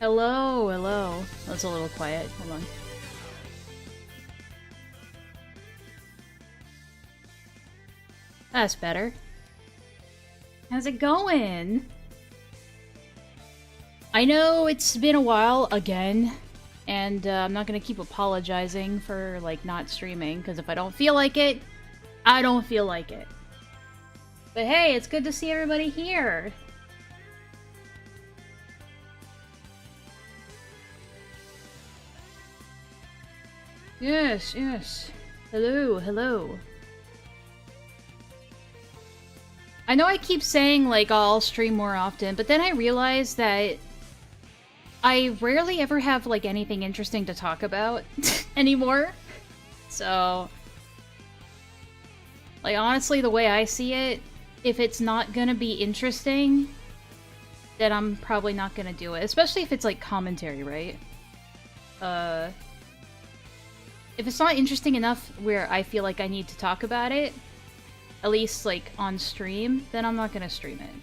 Hello, hello. That's a little quiet. Hold on. That's better. How's it going? I know it's been a while again, and I'm not gonna keep apologizing for, like, not streaming, because if I don't feel like it, I don't feel like it. But hey, it's good to see everybody here. Yes, yes. Hello, hello. I know I keep saying, like, I'll stream more often, but then I realize that I rarely ever have, like, anything interesting to talk about anymore. So, like, honestly, the way I see it, if it's not gonna be interesting, then I'm probably not gonna do it. Especially if it's, like, commentary, right? If it's not interesting enough where I feel like I need to talk about it, at least, like, on stream, then I'm not gonna stream it.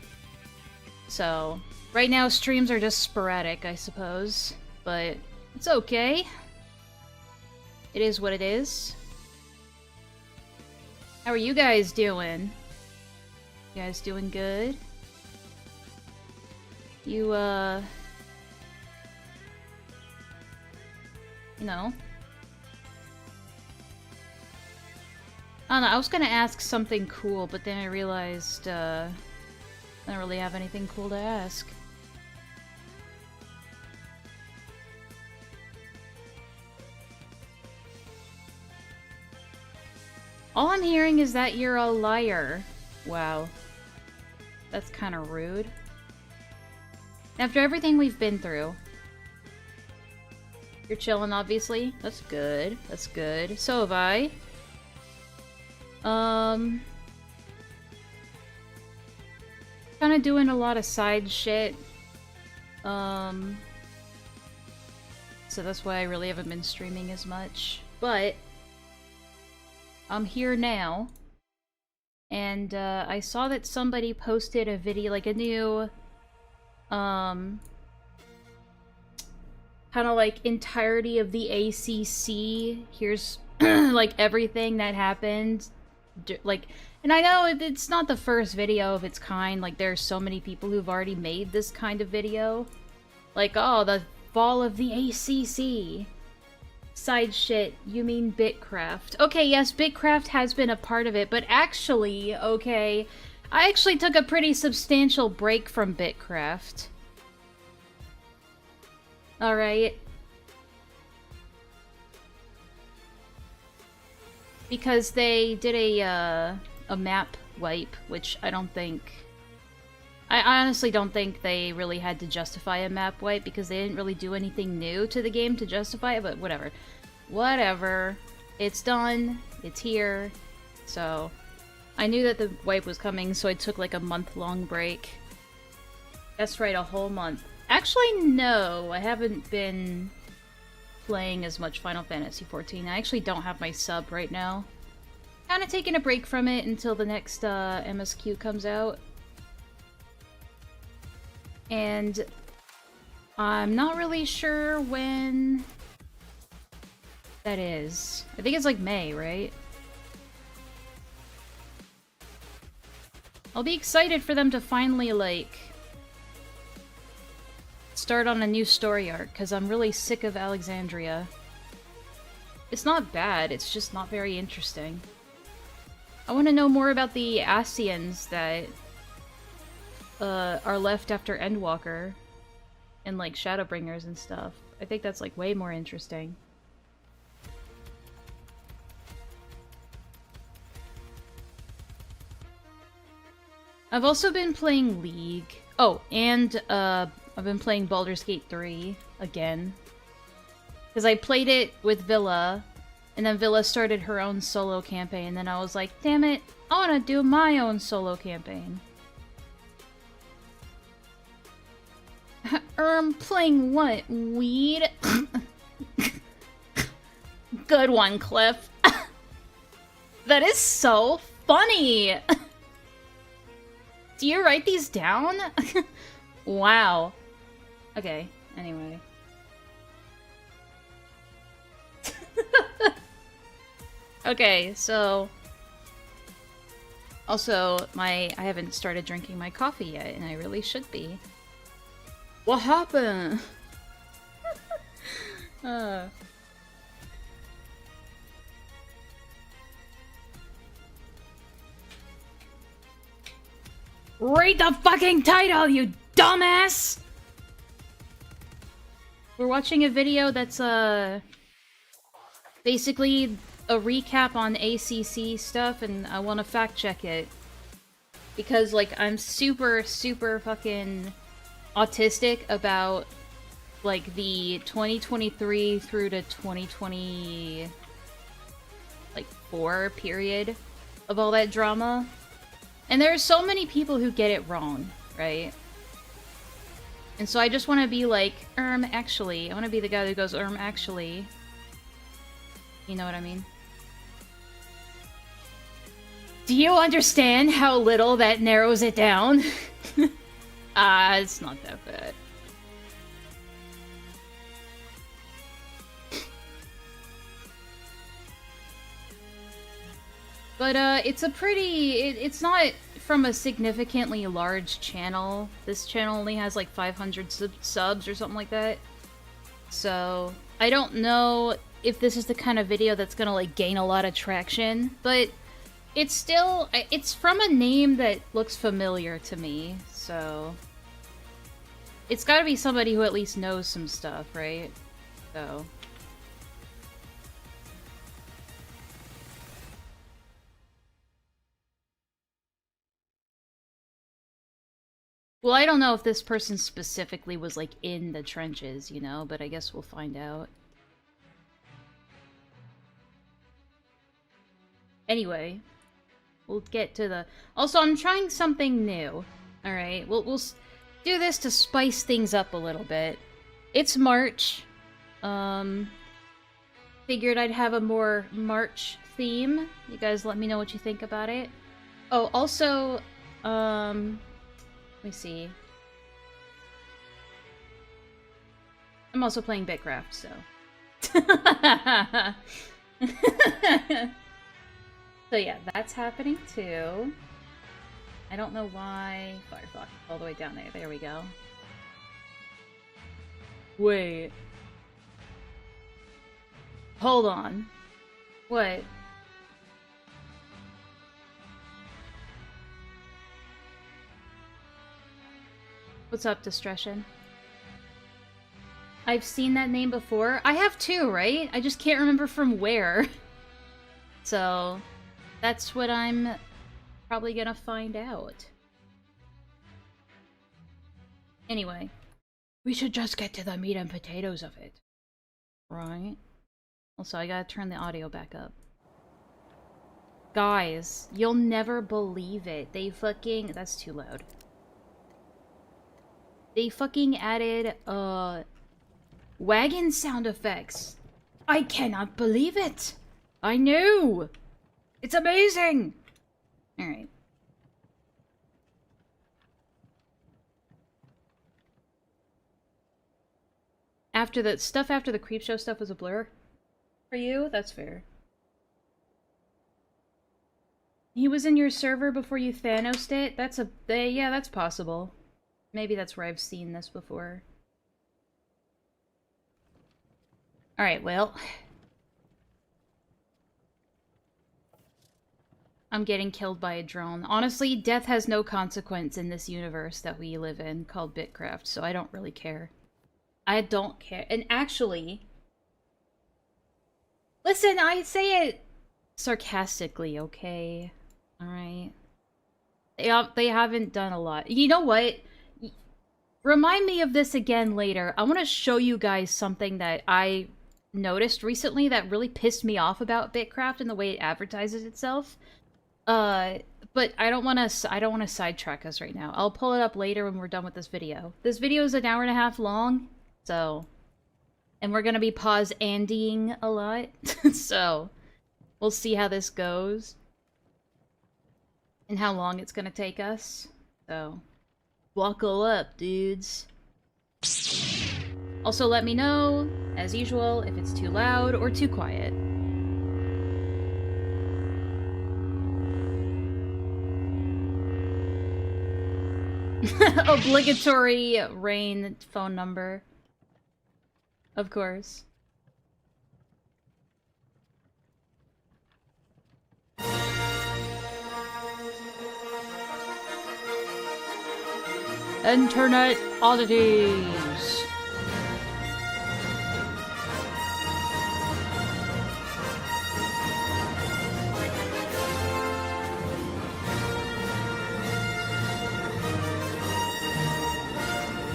So, right now, streams are just sporadic, I suppose. But it's okay. It is what it is. How are you guys doing? You guys doing good? You, you know... I don't know, I was gonna ask something cool, but then I realized, I don't really have anything cool to ask. All I'm hearing is that you're a liar. Wow. That's kinda rude. After everything we've been through. You're chilling, obviously. That's good. That's good. So have I. Kinda doing a lot of side shit. So that's why I really haven't been streaming as much. But I'm here now. And I saw that somebody posted a video, like a new kinda like entirety of the ACC. Here's like everything that happened. Like, and I know it's not the first video of its kind. Like, there's so many people who've already made this kind of video. Like, oh, the fall of the ACC. Side shit, you mean Bitcraft. Okay, yes, Bitcraft has been a part of it, but actually, okay, I actually took a pretty substantial break from Bitcraft. Alright. Because they did a map wipe, which I don't think... I honestly don't think they really had to justify a map wipe, because they didn't really do anything new to the game to justify it, but whatever. Whatever. It's done. It's here. So, I knew that the wipe was coming, so I took like a month-long break. That's right, a whole month. Actually, no, I haven't been playing as much Final Fantasy XIV. I actually don't have my sub right now. Kind of taking a break from it until the next MSQ comes out. And I'm not really sure when that is. I think it's like May, right? I'll be excited for them to finally, like, start on a new story arc, because I'm really sick of Alexandria. It's not bad, it's just not very interesting. I want to know more about the Asians that are left after Endwalker and, like, Shadowbringers and stuff. I think that's, like, way more interesting. I've also been playing League. Oh, and, I've been playing Baldur's Gate 3 again. Because I played it with Villa, and then Villa started her own solo campaign, and then I was like, damn it, I want to do my own solo campaign. Playing what? Weed? Good one, Cliff. That is so funny! Do you write these down? Wow. Okay, Anyway. Okay, so... Also, I haven't started drinking my coffee yet, and I really should be. What happened? Read the fucking title, you dumbass! We're watching a video that's, basically a recap on ACC stuff, and I want to fact check it. Because, like, I'm super, super fucking autistic about, like, the 2023 through to 2020, like, 4 period of all that drama. And there are so many people who get it wrong, right? And so I just want to be like, actually. I want to be the guy that goes, actually. You know what I mean? Do you understand how little that narrows it down? It's not that bad. But, it's a pretty... It's not from a significantly large channel. This channel only has, like, 500 subs or something like that. So, I don't know if this is the kind of video that's gonna, like, gain a lot of traction, but it's still... It's from a name that looks familiar to me, so... It's gotta be somebody who at least knows some stuff, right? So... Well, I don't know if this person specifically was, like, in the trenches, you know, but I guess we'll find out. Anyway, we'll get to the... Also, I'm trying something new, alright? We'll do this to spice things up a little bit. It's March. Figured I'd have a more March theme. You guys let me know what you think about it. Oh, also, let me see. I'm also playing Bitcraft, so... So yeah, that's happening too. I don't know why... Firefox all the way down there. There we go. Wait. Hold on. What? What's up, Distression? I've seen that name before. I have too, right? I just can't remember from where. So, that's what I'm probably gonna find out. Anyway, we should just get to the meat and potatoes of it. Right? Also, I gotta turn the audio back up. Guys, you'll never believe it. They fucking... That's too loud. They fucking added, wagon sound effects. I cannot believe it! I knew! It's amazing! Alright. After the stuff after the Creepshow stuff was a blur? For you? That's fair. He was in your server before you Thanos'd it? That's a... yeah, that's possible. Maybe that's where I've seen this before. Alright, well. I'm getting killed by a drone. Honestly, death has no consequence in this universe that we live in, called Bitcraft, so I don't really care. I don't care. And actually... Listen, I say it sarcastically, okay? Alright? They haven't done a lot. You know what? Remind me of this again later. I want to show you guys something that I noticed recently that really pissed me off about Bitcraft and the way it advertises itself. But I don't want to sidetrack us right now. I'll pull it up later when we're done with this video. This video is an hour and a half long, so... And we're gonna be pause-andying a lot, so... We'll see how this goes. And how long it's gonna take us, so... Buckle up, dudes. Also, let me know, as usual, if it's too loud or too quiet. Obligatory Rain phone number. Of course. Internet oddities.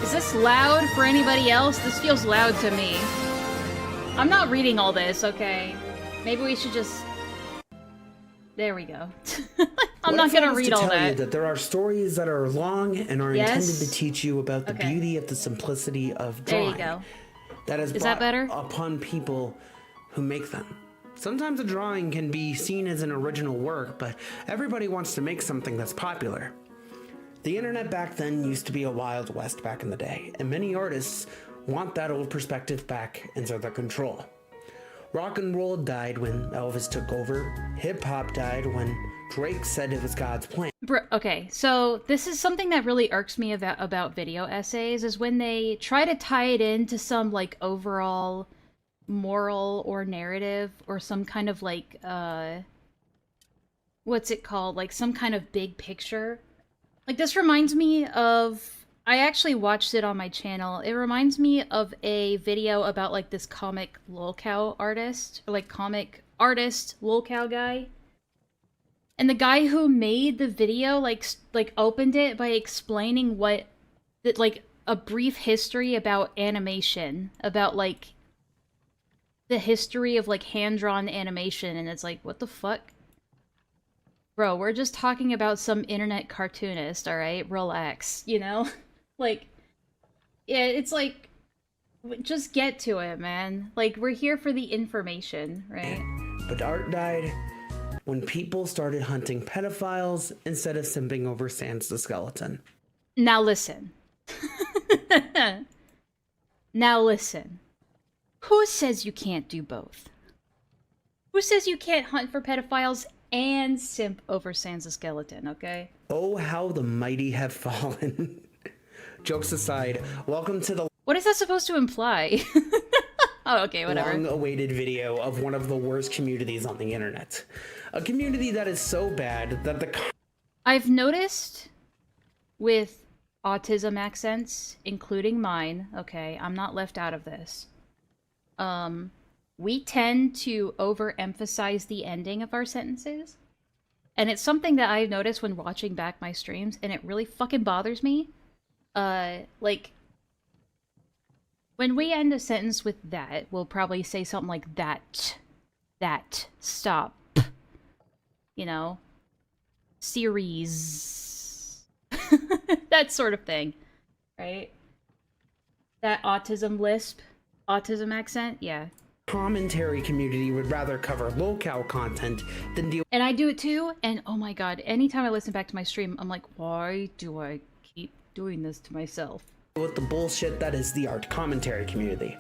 Is this loud for anybody else? This feels loud to me. I'm not reading all this, okay? Maybe we should just... There we go. I'm not gonna read all that. Tell you that there are stories that are long and are intended to teach you about the beauty of the simplicity of drawing. There you go. That is that better? Upon people who make them. Sometimes a drawing can be seen as an original work, but everybody wants to make something that's popular. The internet back then used to be a wild west back in the day, and many artists want that old perspective back into their control. Rock and roll died when Elvis took over. Hip-hop died when Drake said it was God's plan. Okay, so this is something that really irks me about video essays, is when they try to tie it into some, like, overall moral or narrative, or some kind of, like, what's it called? Like, some kind of big picture. Like, this reminds me of... I actually watched it on my channel. It reminds me of a video about, like, this comic lolcow artist, or, like, comic artist lolcow guy. And the guy who made the video, like opened it by explaining like, a brief history about animation, about, like, the history of, like, hand-drawn animation, and it's like, what the fuck? Bro, we're just talking about some internet cartoonist, alright? Relax, you know? Like, yeah, it's like, just get to it, man. Like, we're here for the information, right? But art died when people started hunting pedophiles instead of simping over Sans the Skeleton. Now listen. Now listen. Who says you can't do both? Who says you can't hunt for pedophiles and simp over Sans the Skeleton, okay? Oh, how the mighty have fallen. Jokes aside, welcome to the... What is that supposed to imply? Oh, okay, whatever. Long-awaited video of one of the worst communities on the internet. A community that is so bad that the... I've noticed with autism accents, including mine, okay, I'm not left out of this. We tend to overemphasize the ending of our sentences. And it's something that I've noticed when watching back my streams, and it really fucking bothers me. Like, when we end a sentence with that, we'll probably say something like that, stop, you know, series, that sort of thing, right? That autism lisp, autism accent, yeah. Commentary community would rather cover lolcow content than deal... And I do it too, and oh my god, anytime I listen back to my stream, I'm like, why do I keep doing this to myself? With the bullshit that is the art commentary community.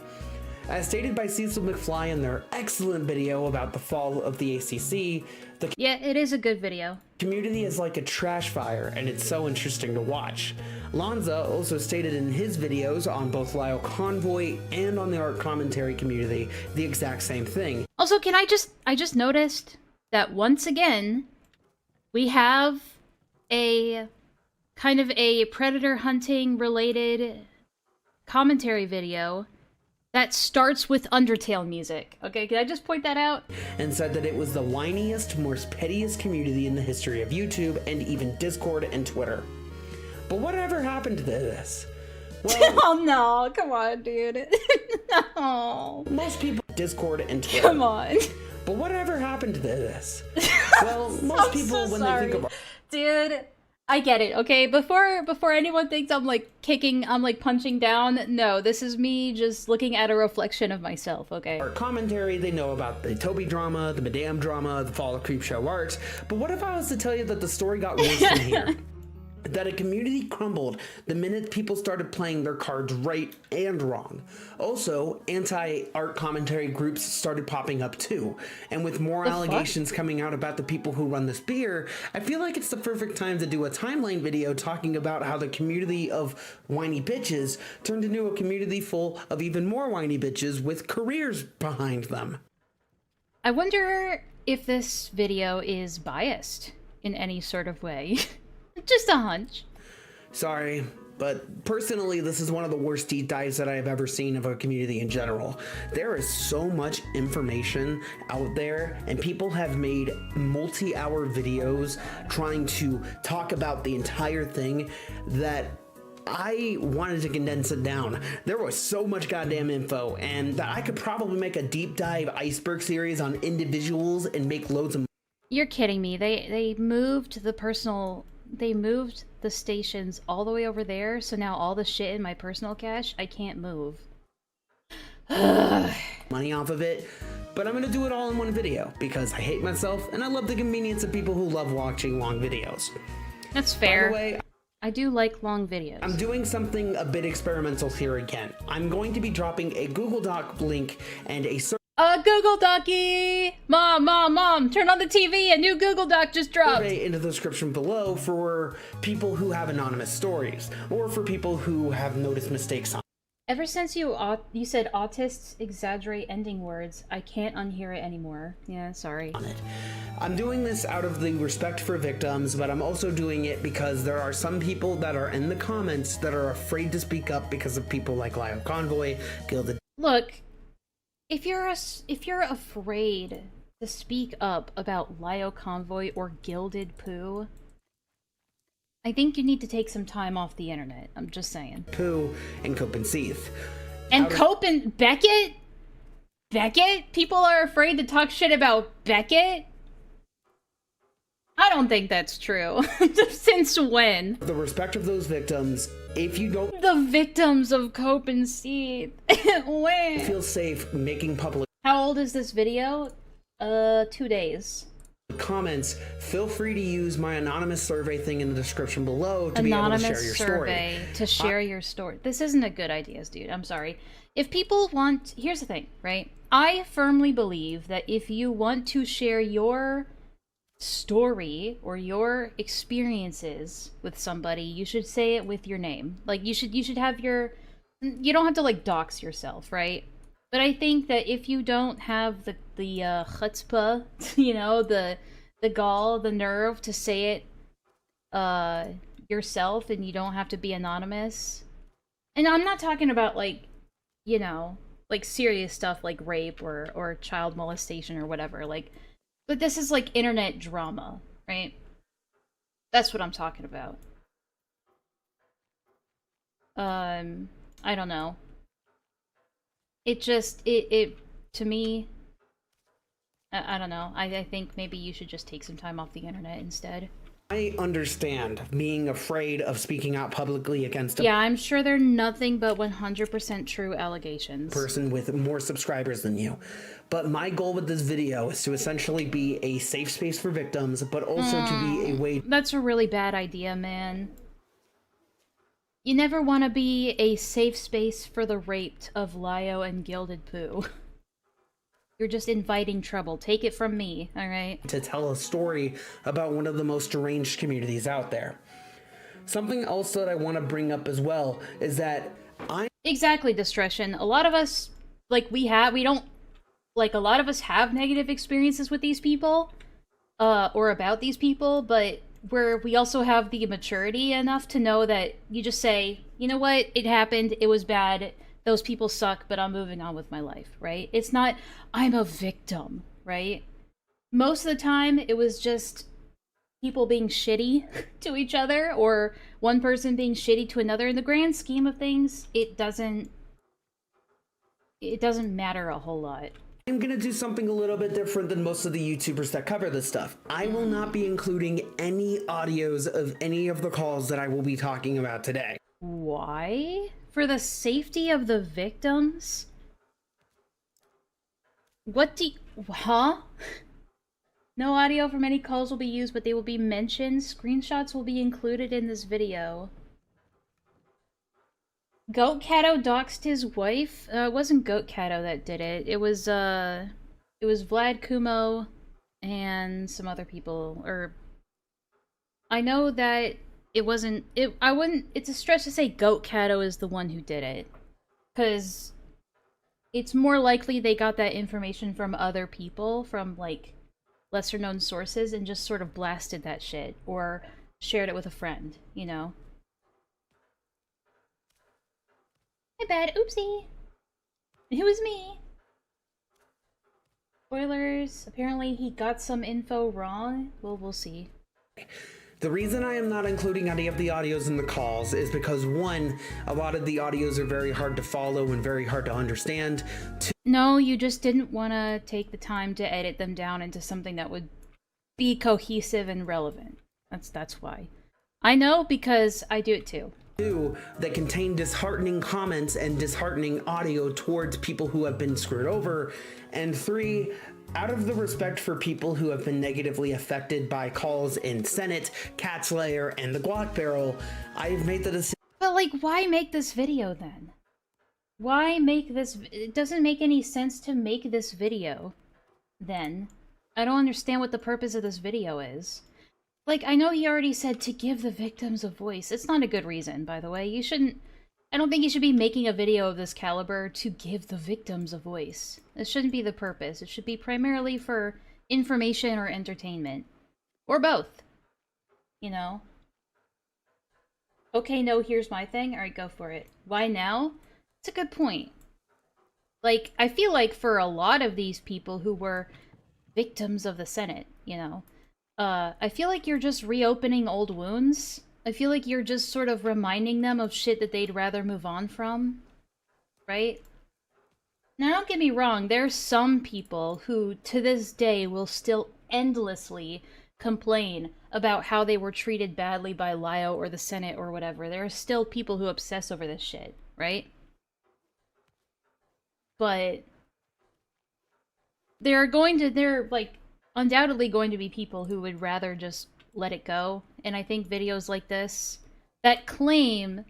As stated by Cecil McFly in their excellent video about the fall of the ACC, yeah, it is a good video. Community is like a trash fire, and it's so interesting to watch. Lanza also stated in his videos on both Lio Convoy and on the art commentary community the exact same thing. Also, I just noticed that once again, we have a kind of a predator hunting related commentary video that starts with Undertale music. Okay, can I just point that out? And said that it was the whiniest, most pettiest community in the history of YouTube and even Discord and Twitter. But whatever happened to this? Well, oh no, come on, dude. No. Most people Discord and Twitter. Come on. But whatever happened to this? Well, most people when they think about... Dude, I get it, okay? Before anyone thinks I'm like kicking, I'm like punching down, no, this is me just looking at a reflection of myself, okay? Our commentary, they know about the Toby drama, the Madame drama, the Fall of Creepshow art, but what if I was to tell you that the story got worse from here? that a community crumbled the minute people started playing their cards right and wrong. Also, anti-art commentary groups started popping up too, and with more allegations coming out about the people who run this beer, I feel like it's the perfect time to do a timeline video talking about how the community of whiny bitches turned into a community full of even more whiny bitches with careers behind them. I wonder if this video is biased in any sort of way. Just a hunch. Sorry, but personally, this is one of the worst deep dives that I have ever seen of a community in general. There is so much information out there, and people have made multi-hour videos trying to talk about the entire thing that I wanted to condense it down. There was so much goddamn info, and that I could probably make a deep dive iceberg series on individuals and make loads of... You're kidding me. They moved the stations all the way over there, so now all the shit in my personal cache, I can't move. money off of it, but I'm gonna do it all in one video because I hate myself and I love the convenience of people who love watching long videos. That's fair. By the way, I do like long videos. I'm doing something a bit experimental here again. I'm going to be dropping a Google Doc link and a Google Docy! Mom, turn on the TV, a new Google Doc just dropped! Survey in the description below for people who have anonymous stories, or for people who have noticed mistakes on. Ever since you said autists exaggerate ending words, I can't unhear it anymore. Yeah, sorry. On it. I'm doing this out of the respect for victims, but I'm also doing it because there are some people that are in the comments that are afraid to speak up because of people like Lio Convoy, Gilded. Look, if you're afraid to speak up about Lio Convoy or Gilded Pooh, I think you need to take some time off the internet. I'm just saying. Pooh and Cope and Seath. And Cope and Beckett? Beckett? People are afraid to talk shit about Beckett? I don't think that's true. Since when? The respect of those victims, if you don't... The victims of Cope and Seath. When? Feel safe making public... How old is this video? 2 days. Comments, feel free to use my anonymous survey thing in the description below to be able to share your story. To share your story. This isn't a good idea, dude. I'm sorry. If people want... Here's the thing, right? I firmly believe that if you want to share your story or your experiences with somebody, you should say it with your name. Like, you should have your... You don't have to, like, dox yourself, right? But I think that if you don't have the chutzpah, you know, the gall, the nerve to say it yourself, and you don't have to be anonymous. And I'm not talking about, like, you know, like serious stuff like rape or child molestation or whatever. Like, but this is like internet drama, right? That's what I'm talking about. I don't know. It just, to me, I don't know. I think maybe you should just take some time off the internet instead. I understand being afraid of speaking out publicly against a... Yeah, I'm sure they're nothing but 100% true allegations. ...person with more subscribers than you. But my goal with this video is to essentially be a safe space for victims, but also to be a way... That's a really bad idea, man. You never want to be a safe space for the raped of Lio and Gilded Pooh. You're just inviting trouble. Take it from me, alright? ...to tell a story about one of the most deranged communities out there. Something else that I want to bring up as well is that Exactly, Destruction. A lot of us, like, a lot of us have negative experiences with these people, or about these people, but we also have the maturity enough to know that you just say, you know what, it happened, it was bad, those people suck, but I'm moving on with my life, right? It's not, I'm a victim, right? Most of the time, it was just people being shitty to each other, or one person being shitty to another. In the grand scheme of things, it doesn't matter a whole lot. I'm gonna do something a little bit different than most of the YouTubers that cover this stuff. I will not be including any audios of any of the calls that I will be talking about today. Why? For the safety of the victims? Huh? No audio from any calls will be used, but they will be mentioned. Screenshots will be included in this video. Goat Cato doxed his wife? It wasn't Goat Cato that did it. It was Vlad Kumo and some other people, or... I know that it wasn't... It's a stretch to say Goat Cato is the one who did it. Because it's more likely they got that information from other people, from, like, lesser-known sources, and just sort of blasted that shit, or shared it with a friend, you know? My bad, oopsie! It was me! Spoilers, apparently he got some info wrong. Well, we'll see. The reason I am not including any of the audios in the calls is because, one, a lot of the audios are very hard to follow and very hard to understand. No, you just didn't want to take the time to edit them down into something that would be cohesive and relevant. That's why. I know, because I do it too. Two, that contain disheartening comments and disheartening audio towards people who have been screwed over. And three, out of the respect for people who have been negatively affected by calls in Senate, Cat's Lair, and the Glock Barrel, I've made the decision. But, like, why make this video then? Why make this? It doesn't make any sense to make this video then. I don't understand what the purpose of this video is. Like, I know he already said to give the victims a voice. It's not a good reason, by the way. You shouldn't... I don't think you should be making a video of this caliber to give the victims a voice. This shouldn't be the purpose. It should be primarily for information or entertainment. Or both. You know? Okay, no, here's my thing. Alright, go for it. Why now? It's a good point. Like, I feel like for a lot of these people who were victims of the Senate, you know, I feel like you're just reopening old wounds. I feel like you're just sort of reminding them of shit that they'd rather move on from. Right? Now, don't get me wrong, there's some people who, to this day, will still endlessly complain about how they were treated badly by Lio or the Senate or whatever. There are still people who obsess over this shit, right? But there are like, undoubtedly going to be people who would rather just let it go. And I think videos like this that claim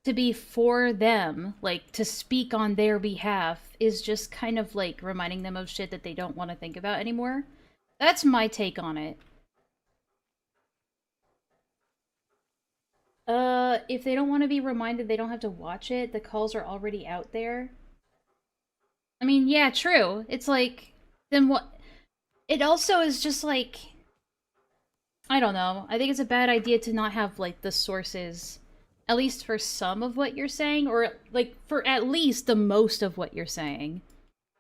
to be for them, like to speak on their behalf, is just kind of like reminding them of shit that they don't want to think about anymore. That's my take on it. If they don't want to be reminded, they don't have to watch it. The calls are already out there. I mean, yeah, true. It's like, then what? It also is just like, I don't know. I think it's a bad idea to not have, like, the sources, at least for some of what you're saying, or, like, for at least the most of what you're saying.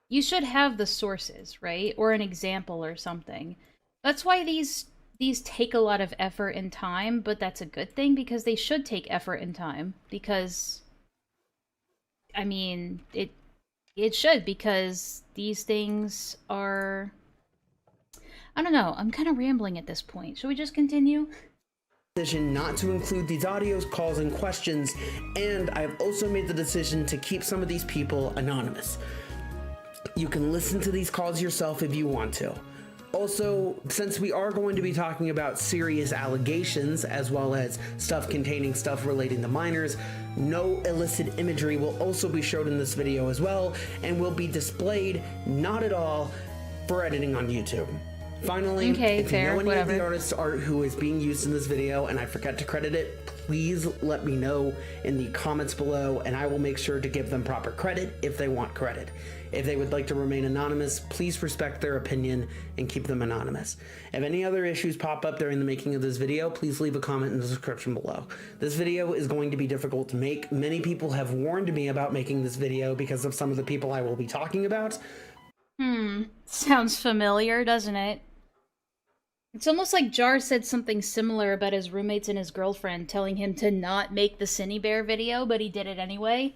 You should have the sources, right? Or an example or something. That's why these take a lot of effort and time, but that's a good thing, because they should take effort and time. Because, I mean, it should, because these things are... I don't know, I'm kind of rambling at this point. Should we just continue? Decision not to include these audios, calls, and questions, and I've also made the decision to keep some of these people anonymous. You can listen to these calls yourself if you want to. Also, since we are going to be talking about serious allegations, as well as stuff containing stuff relating to minors, no illicit imagery will also be showed in this video as well, and will be displayed, not at all, for editing on YouTube. Finally, okay, if fair, you know any whatever. of the artist's art who is being used in this video and I forget to credit it, please let me know in the comments below, and I will make sure to give them proper credit if they want credit. If they would like to remain anonymous, please respect their opinion and keep them anonymous. If any other issues pop up during the making of this video, please leave a comment in the description below. This video is going to be difficult to make. Many people have warned me about making this video because of some of the people I will be talking about. Sounds familiar, doesn't it? It's almost like Jar said something similar about his roommates and his girlfriend telling him to not make the Cinny Bear video, but he did it anyway.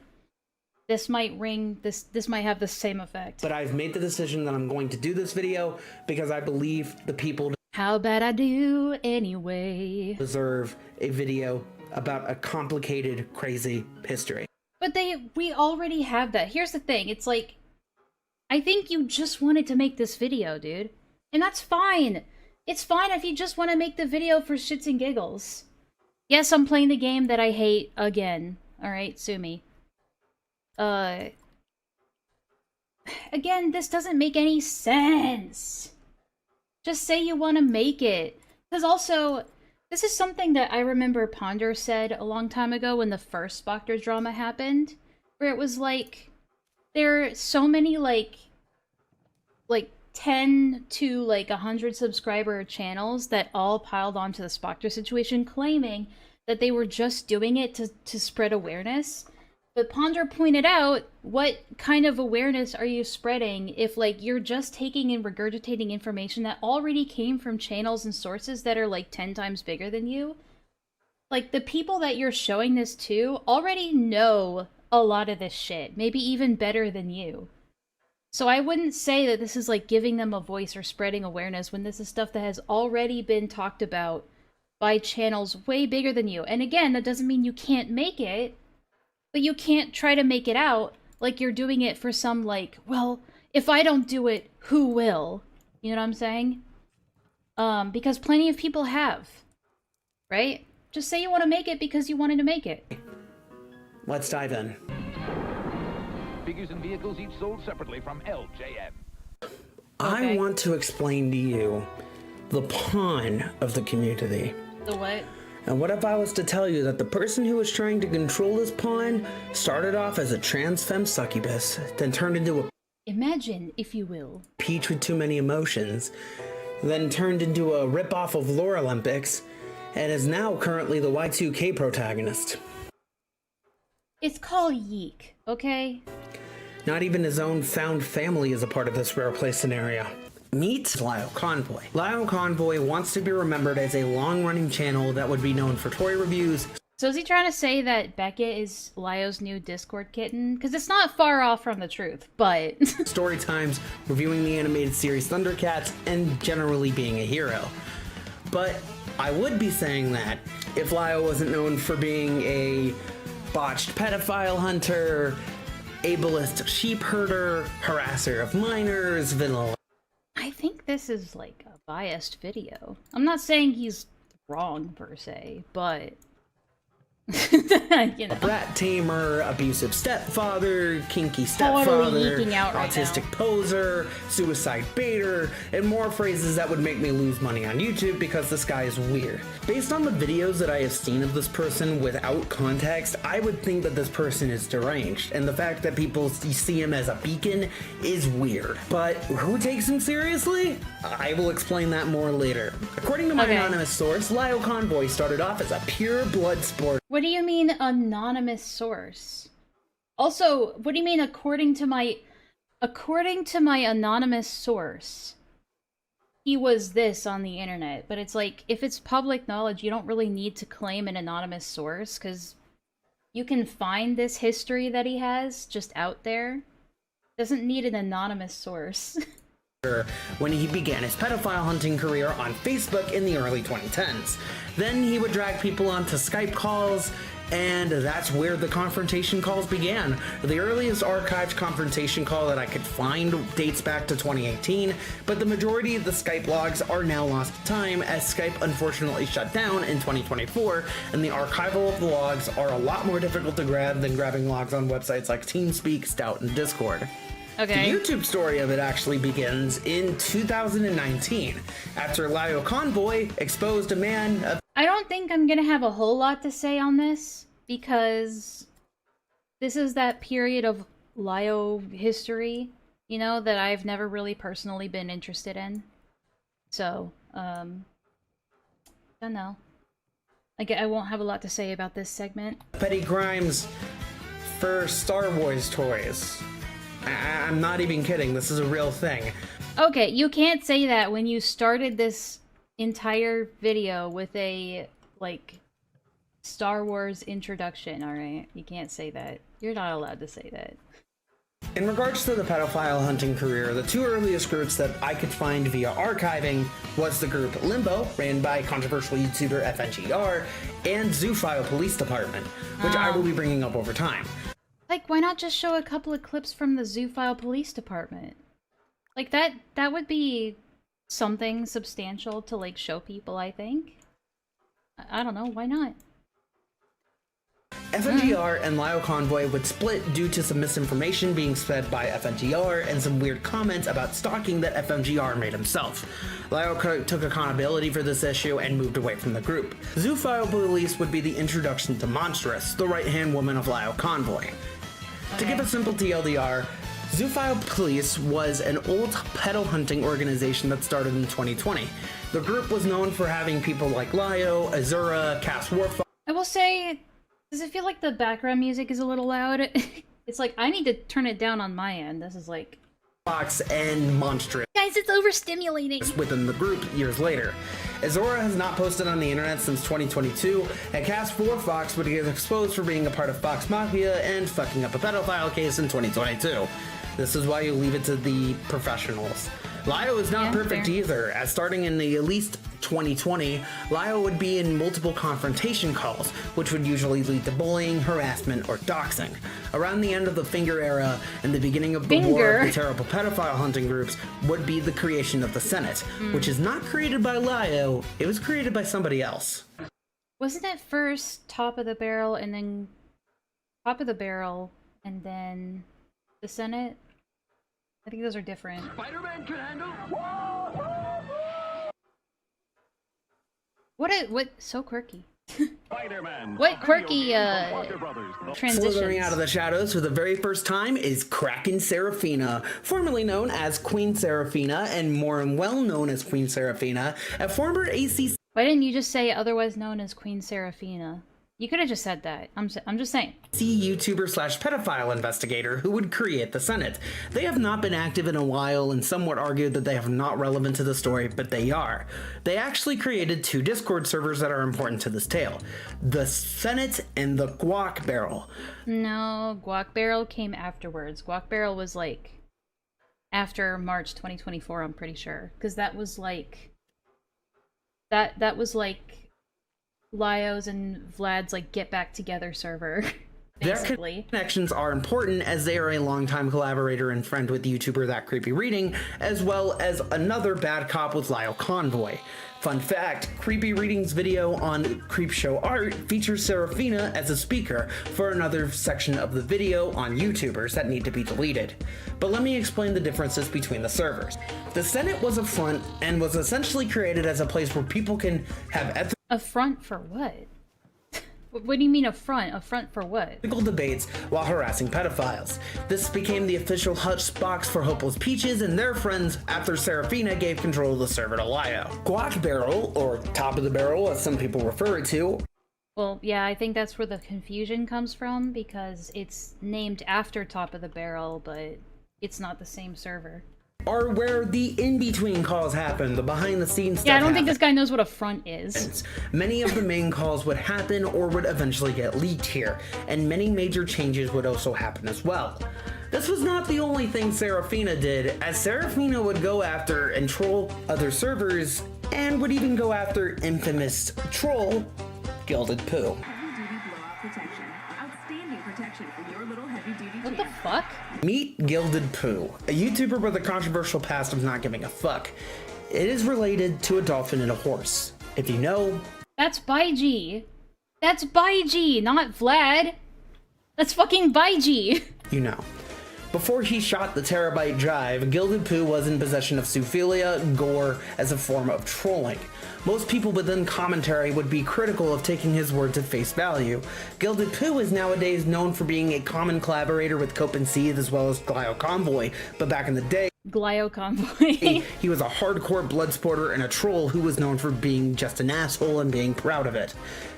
This might have the same effect. But I've made the decision that I'm going to do this video because I believe the people How bad I do anyway. deserve a video about a complicated, crazy history. But we already have that. Here's the thing, it's like, I think you just wanted to make this video, dude. And that's fine. It's fine if you just want to make the video for shits and giggles. Yes, I'm playing the game that I hate again. Alright, sue me. Again, this doesn't make any sense. Just say you want to make it. Because also, this is something that I remember Ponder said a long time ago when the first Spectre drama happened. Where it was like, there are so many like 10 to like 100 subscriber channels that all piled onto the Spectre situation, claiming that they were just doing it to spread awareness. But Ponder pointed out, what kind of awareness are you spreading if, like, you're just taking and regurgitating information that already came from channels and sources that are, like, 10 times bigger than you? Like, the people that you're showing this to already know a lot of this shit, maybe even better than you. So I wouldn't say that this is, like, giving them a voice or spreading awareness when this is stuff that has already been talked about by channels way bigger than you. And again, that doesn't mean you can't make it. But you can't try to make it out like you're doing it for some, like, well, if I don't do it, who will? You know what I'm saying? Because plenty of people have. Right? Just say you want to make it because you wanted to make it. Let's dive in. Figures and vehicles each sold separately from LJN. I want to explain to you the pawn of the community. The what? And what if I was to tell you that the person who was trying to control this pawn started off as a trans femme succubus, then turned into a Imagine, if you will, peach with too many emotions, then turned into a ripoff of Lore Olympics, and is now currently the Y2K protagonist. It's called Yeek, okay? Not even his own found family is a part of this rare play scenario. Meet Lio Convoy. Lio Convoy wants to be remembered as a long-running channel that would be known for toy reviews. So is he trying to say that Beckett is Lio's new Discord kitten? Because it's not far off from the truth, but... story times, reviewing the animated series Thundercats, and generally being a hero. But I would be saying that if Lio wasn't known for being a botched pedophile hunter, ableist sheep herder, harasser of minors, vanilla. I think this is, like, a biased video. I'm not saying he's wrong, per se, but... you know. Brat tamer, abusive stepfather, kinky stepfather, autistic poser, suicide baiter, and more phrases that would make me lose money on YouTube because this guy is weird. Based on the videos that I have seen of this person without context, I would think that this person is deranged, and the fact that people see him as a beacon is weird. But who takes him seriously? I will explain that more later. According to my anonymous source, Lio Convoy started off as a pure blood sport. What do you mean, anonymous source? Also, what do you mean, according to my anonymous source, he was this on the internet? But it's like, if it's public knowledge, you don't really need to claim an anonymous source, because you can find this history that he has just out there. Doesn't need an anonymous source. When he began his pedophile hunting career on Facebook in the early 2010s. Then he would drag people onto Skype calls, and that's where the confrontation calls began. The earliest archived confrontation call that I could find dates back to 2018, but the majority of the Skype logs are now lost to time as Skype unfortunately shut down in 2024, and the archival of the logs are a lot more difficult to grab than grabbing logs on websites like TeamSpeak, Stout, and Discord. Okay. The YouTube story of it actually begins in 2019, after Lio Convoy exposed a man of... I don't think I'm gonna have a whole lot to say on this, because this is that period of Lio history, you know, that I've never really personally been interested in. So, don't know. I won't have a lot to say about this segment. petty crimes for Star Wars toys. I'm not even kidding, this is a real thing. Okay, you can't say that when you started this entire video with a, like, Star Wars introduction, alright? You can't say that. You're not allowed to say that. In regards to the pedophile hunting career, the two earliest groups that I could find via archiving was the group Limbo, ran by controversial YouTuber FNGR, and Zoophile Police Department, which I will be bringing up over time. Like, why not just show a couple of clips from the Zoophile Police Department? Like, that would be something substantial to like show people, I think. I don't know, why not? FNGR and Lio Convoy would split due to some misinformation being spread by FNGR and some weird comments about stalking that FNGR made himself. Lio took accountability for this issue and moved away from the group. Zoophile Police would be the introduction to Monstrous, the right-hand woman of Lio Convoy. Okay. To give a simple TLDR, Zoophile Police was an old pedo hunting organization that started in 2020. The group was known for having people like Lio, Azura, Cass Warfox. I will say, does it feel like the background music is a little loud? It's like, I need to turn it down on my end. This is like... Fox and Monstrous. Guys, it's overstimulating. Within the group years later. Azura has not posted on the internet since 2022, and Cass Fox would get exposed for being a part of Fox Mafia and fucking up a pedophile case in 2022. This is why you leave it to the professionals. Lio is not perfect either, as starting in the at least 2020, Lio would be in multiple confrontation calls, which would usually lead to bullying, harassment, or doxing. Around the end of the Finger era and the beginning of the war of the terrible pedophile hunting groups would be the creation of the Senate, which is not created by Lio, it was created by somebody else. Wasn't it first Top of the Barrel and then Top of the Barrel and then the Senate? I think those are different. Spider-Man can handle. What so quirky. Spider-Man. What quirky transitions. Slithering out of the shadows for the very first time is Kraken Sarahfina, formerly known as Queen Sarahfina and more well known as Queen Sarahfina, a former ACC. Why didn't you just say otherwise known as Queen Sarahfina? You could have just said that. I'm just saying. YouTuber / pedophile investigator who would create the Senate. They have not been active in a while and some would argue that they are not relevant to the story, but they are. They actually created 2 Discord servers that are important to this tale. The Senate and the Guac Barrel. No, Guac Barrel came afterwards. Guac Barrel was like after March 2024, I'm pretty sure. Because that was like... That was like... Lio's and Vlad's like get back together server. Basically. Their connections are important as they are a longtime collaborator and friend with YouTuber That Creepy Reading, as well as another bad cop with Lio Convoy. Fun fact, Creepy Reading's video on Creepshow Art features Sarahfina as a speaker for another section of the video on YouTubers that need to be deleted. But let me explain the differences between the servers. The Senate was a front and was essentially created as a place where people can have a front for what? What do you mean a front? A front for what? Ethical debates while harassing pedophiles. This became the official hush box for Hopeless Peaches and their friends after Sarahfina gave control of the server to Lio. Guac Barrel, or Top of the Barrel as some people refer it to. Well, yeah, I think that's where the confusion comes from, because it's named after Top of the Barrel, but it's not the same server. Are where the in-between calls happen, the behind-the-scenes stuff. Yeah, I don't think this guy knows what a front is. Many of the main calls would happen or would eventually get leaked here, and many major changes would also happen as well. This was not the only thing Sarahfina did, as Sarahfina would go after and troll other servers, and would even go after infamous troll, Gilded Pooh. What the fuck? Meet Gilded Pooh, a YouTuber with a controversial past of not giving a fuck. It is related to a dolphin and a horse. If you know... That's Baiji. That's Baiji, not Vlad. That's fucking Baiji. You know. Before he shot the terabyte drive, Gilded Pooh was in possession of zoophilia, gore, as a form of trolling. Most people within commentary would be critical of taking his words at face value. Gilded Pooh is nowadays known for being a common collaborator with Cope and Seethe as well as Lio Convoy, but back in the day, Lio Convoy. he was a hardcore bloodsporter and a troll who was known for being just an asshole and being proud of it.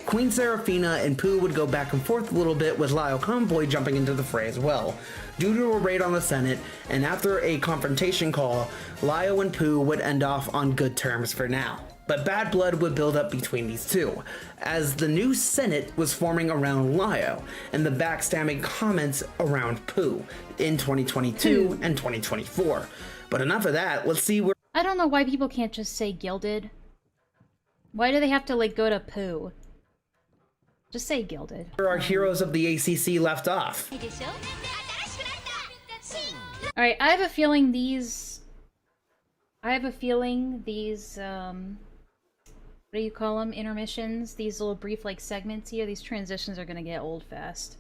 Queen Sarahfina and Pooh would go back and forth a little bit with Lio Convoy jumping into the fray as well. Due to a raid on the Senate, and after a confrontation call, Lio and Pooh would end off on good terms for now. But bad blood would build up between these two, as the new Senate was forming around Lio, and the backstabbing comments around Pooh in 2022 and 2024. But enough of that, let's see where— I don't know why people can't just say Gilded. Why do they have to, like, go to Pooh? Just say Gilded. Where our heroes of the ACC left off. Alright, I have a feeling these I have a feeling these, what do you call them? Intermissions? These little brief, like, segments here, these transitions are gonna get old fast.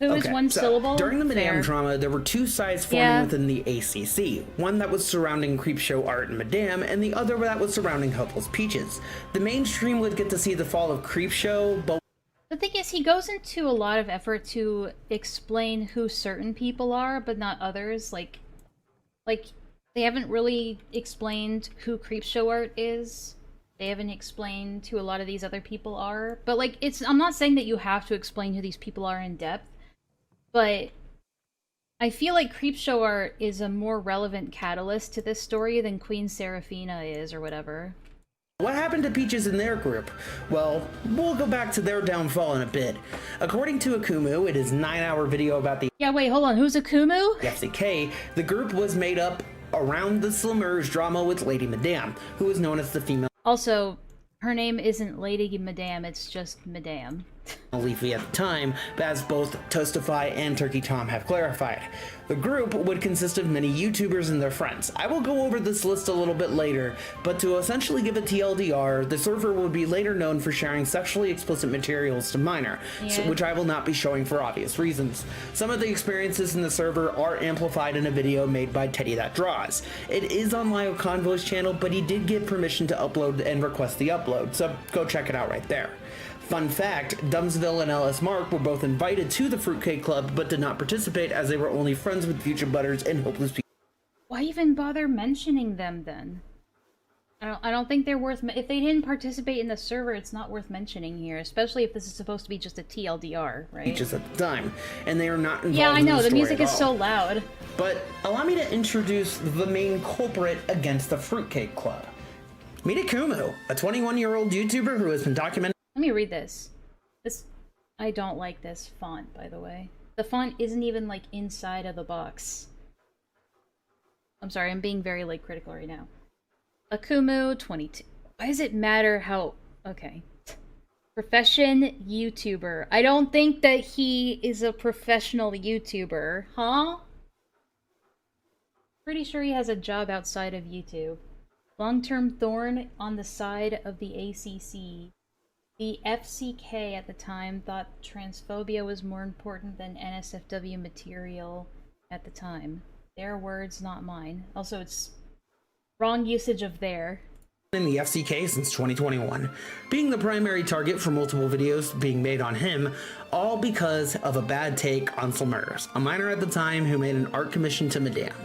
Who is one syllable? During the Madame Fair. drama, there were two sides forming within the ACC. One that was surrounding Creepshow Art and Madame, and the other that was surrounding Helpless Peaches. The mainstream would get to see the fall of Creepshow, but The thing is, he goes into a lot of effort to explain who certain people are, but not others. Like they haven't really explained who Creepshow Art is. They haven't explained who a lot of these other people are. But, like, I'm not saying that you have to explain who these people are in depth, but I feel like Creepshow Art is a more relevant catalyst to this story than Queen Sarahfina is, or whatever. what happened to Peaches and their group? Well, we'll go back to their downfall in a bit. According to Akumu, in his 9-hour video about the Yeah, wait, hold on. Who's Akumu? FCK, the group was made up around the Slumers drama with Lady Madame, who is known as the female Also, her name isn't Lady Madame, it's just Madame. Leafy at the time, but as both Toastify and Turkey Tom have clarified. The group would consist of many YouTubers and their friends. I will go over this list a little bit later, but to essentially give a TLDR, the server would be later known for sharing sexually explicit materials to minor, which I will not be showing for obvious reasons. Some of the experiences in the server are amplified in a video made by Teddy That Draws. It is on Lio Convoy's channel, but he did get permission to upload and request the upload, so go check it out right there. Fun fact, Dumpsville and LS Mark were both invited to the Fruitcake Club, but did not participate as they were only friends with Future Butters and Hopeless People. Why even bother mentioning them then? I don't think they're worth... If they didn't participate in the server, it's not worth mentioning here, especially if this is supposed to be just a TLDR, right? Just at the time, and they are not involved. Yeah, I know, in the story music at is all. so loud. But allow me to introduce the main culprit against the Fruitcake Club. Meet Akumu, a 21-year-old YouTuber who has been documenting. Let me read this. I don't like this font, by the way. The font isn't even, like, inside of the box. I'm sorry, I'm being very, like, critical right now. Akumu, 22. Why does it matter how... Okay. Profession YouTuber. I don't think that he is a professional YouTuber. Huh? Pretty sure he has a job outside of YouTube. Long-term thorn on the side of the ACC. The FCK at the time thought transphobia was more important than NSFW material at the time. Their words, not mine. Also, it's wrong usage of their. In the FCK since 2021, being the primary target for multiple videos being made on him, all because of a bad take on Slumers, a minor at the time who made an art commission to Madame.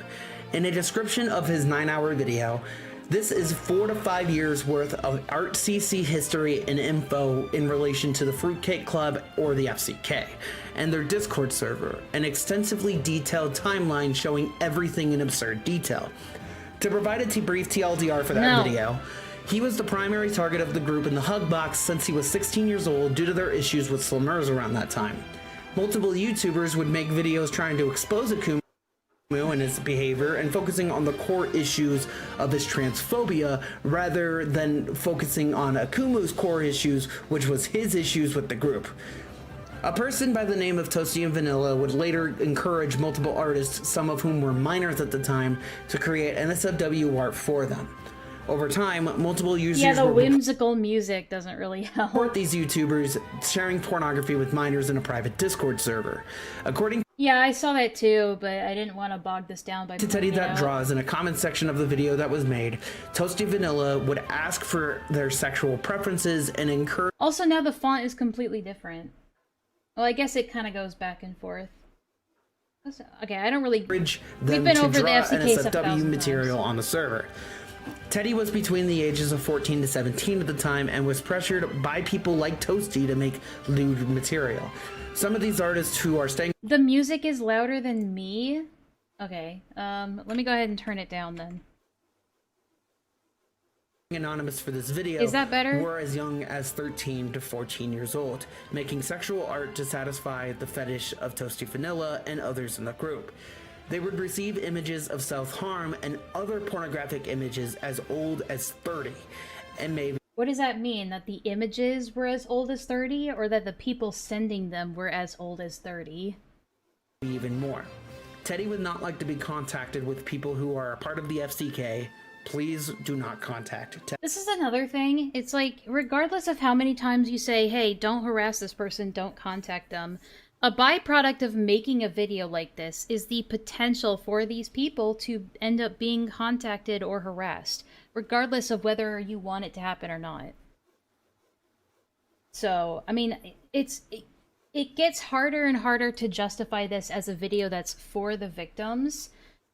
In a description of his 9-hour video, this is 4 to 5 years worth of art CC history and info in relation to the Fruitcake Club or the FCK, and their Discord server, an extensively detailed timeline showing everything in absurd detail. To provide a brief TLDR for that video, he was the primary target of the group in the Hug Box since he was 16 years old due to their issues with Slumers around that time. Multiple YouTubers would make videos trying to expose Akumu and his behavior and focusing on the core issues of his transphobia rather than focusing on Akumu's core issues, which was his issues with the group. A person by the name of Toasty and Vanilla would later encourage multiple artists, some of whom were minors at the time, to create NSFW art for them. Over time, multiple users Yeah, the whimsical music doesn't really help. Report these YouTubers sharing pornography with minors in a private Discord server. According Yeah, I saw that too, but I didn't want to bog this down by to Teddy pointing it That out. Draws, in a comment section of the video that was made, Toasty Vanilla would ask for their sexual preferences and encourage. Also, now the font is completely different. Well, I guess it kind of goes back and forth. Okay, I don't really... them We've been to over the draw FCK stuff NSFW 1,000 material times. on the server. Teddy was between the ages of 14 to 17 at the time and was pressured by people like Toasty to make lewd material. Some of these artists who are staying... The music is louder than me? Okay, let me go ahead and turn it down then. Anonymous for this video Is that better? were as young as 13 to 14 years old, making sexual art to satisfy the fetish of Toasty Vanilla and others in the group. They would receive images of self-harm and other pornographic images as old as 30, and maybe... What does that mean? That the images were as old as 30, or that the people sending them were as old as 30? even more. Teddy would not like to be contacted with people who are a part of the FCK. Please do not contact Teddy. This is another thing. It's like, regardless of how many times you say, hey, don't harass this person, don't contact them, a byproduct of making a video like this is the potential for these people to end up being contacted or harassed, regardless of whether you want it to happen or not. So, I mean, it gets harder and harder to justify this as a video that's for the victims,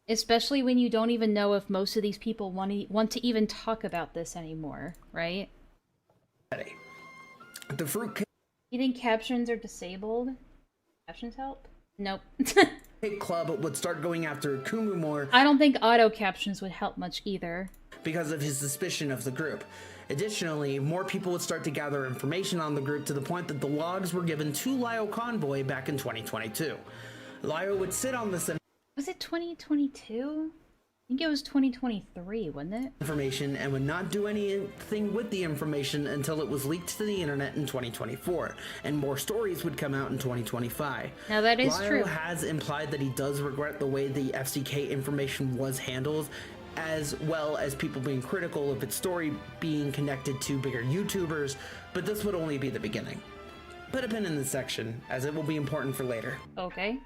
especially when you don't even know if most of these people want to even talk about this anymore, right? The Fruitcake You think captions are disabled? Captions help? Nope. Club would start going after Kumu more. I don't think auto captions would help much either, Because of his suspicion of the group. Additionally, more people would start to gather information on the group to the point that the logs were given to Lio Convoy back in 2022. Lio would sit on this Was it 2022? I think it was 2023, wasn't it? information and would not do anything with the information until it was leaked to the internet in 2024, and more stories would come out in 2025. Now that is Lio true. has implied that he does regret the way the FCK information was handled, as well as people being critical of its story being connected to bigger YouTubers, but this would only be the beginning. Put a pin in this section, as it will be important for later. Okay.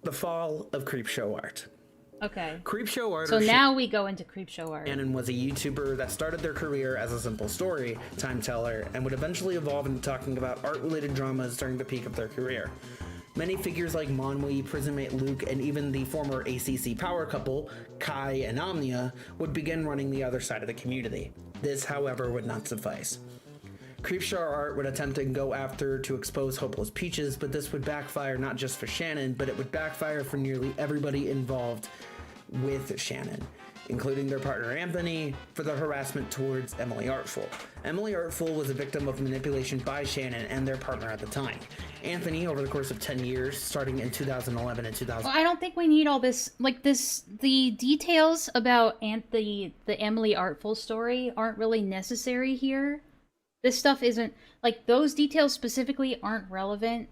The fall of Creepshow art. Okay. Creepshow art. So now we go into Creepshow art. Shannon was a YouTuber that started their career as a simple story time teller and would eventually evolve into talking about art-related dramas during the peak of their career. Many figures like Monwi, Prisonmate Luke, and even the former ACC power couple, Kai and Omnia, would begin running the other side of the community. This, however, would not suffice. Creepshow art would attempt to go after to expose Hopeless Peaches, but this would backfire not just for Shannon, but it would backfire for nearly everybody involved with Shannon, including their partner Anthony, for the harassment towards Emily Artful. Emily Artful was a victim of manipulation by Shannon and their partner at the time. Anthony, over the course of 10 years, starting in 2011 and 2000. Well, I don't think we need all this, like this, the details about the Emily Artful story aren't really necessary here. This stuff isn't, like, those details specifically aren't relevant.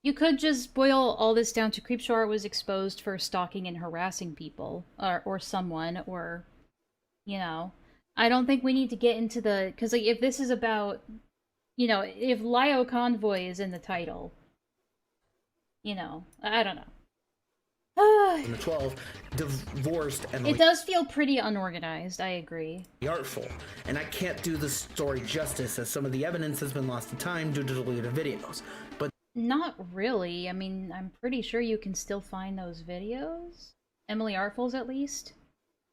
You could just boil all this down to Creepshow art was exposed for stalking and harassing people, or someone, or, you know. I don't think we need to get into the, because, like, if this is about, you know, if Lio Convoy is in the title, you know, I don't know. 2012, divorced Emily It does feel pretty unorganized, I agree. Artful, and I can't do the story justice as some of the evidence has been lost to time due to deleted videos. But Not really. I mean, I'm pretty sure you can still find those videos. Emily Artful's, at least.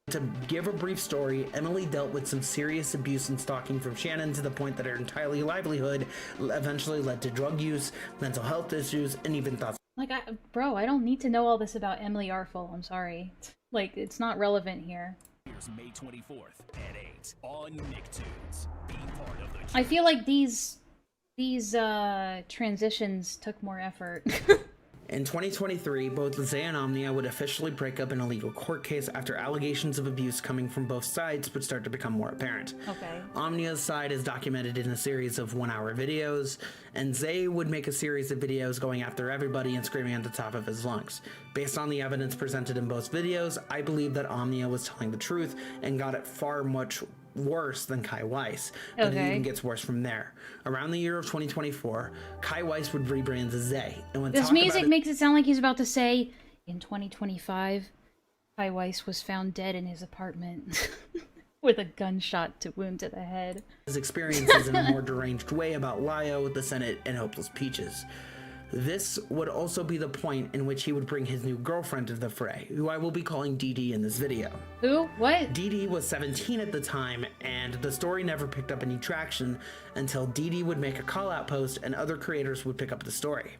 to give a brief story, Emily dealt with some serious abuse and stalking from Shannon to the point that her entire livelihood eventually led to drug use, mental health issues, and even thoughts. Like, bro, I don't need to know all this about Emily Artful. I'm sorry. Like, it's not relevant here. Here's May 24th at 8 on Nicktoons. Be part of the I feel like these transitions took more effort. In 2023, both Zay and Omnia would officially break up in a legal court case after allegations of abuse coming from both sides would start to become more apparent. Okay. Omnia's side is documented in a series of 1-hour videos, and Zay would make a series of videos going after everybody and screaming at the top of his lungs. Based on the evidence presented in both videos, I believe that Omnia was telling the truth and got it far much worse than Kai Weiss, but it even gets worse from there. Around the year of 2024, Kai Weiss would rebrand as Zay, and when This music makes it sound like he's about to say, in 2025, Kai Weiss was found dead in his apartment with a gunshot wound to the head. His experiences in a more deranged way about Lio, the Senate, and Hopeless Peaches. This would also be the point in which he would bring his new girlfriend to the fray, who I will be calling Dee Dee in this video. Who? What? Dee Dee was 17 at the time, and the story never picked up any traction until Dee Dee would make a call-out post and other creators would pick up the story.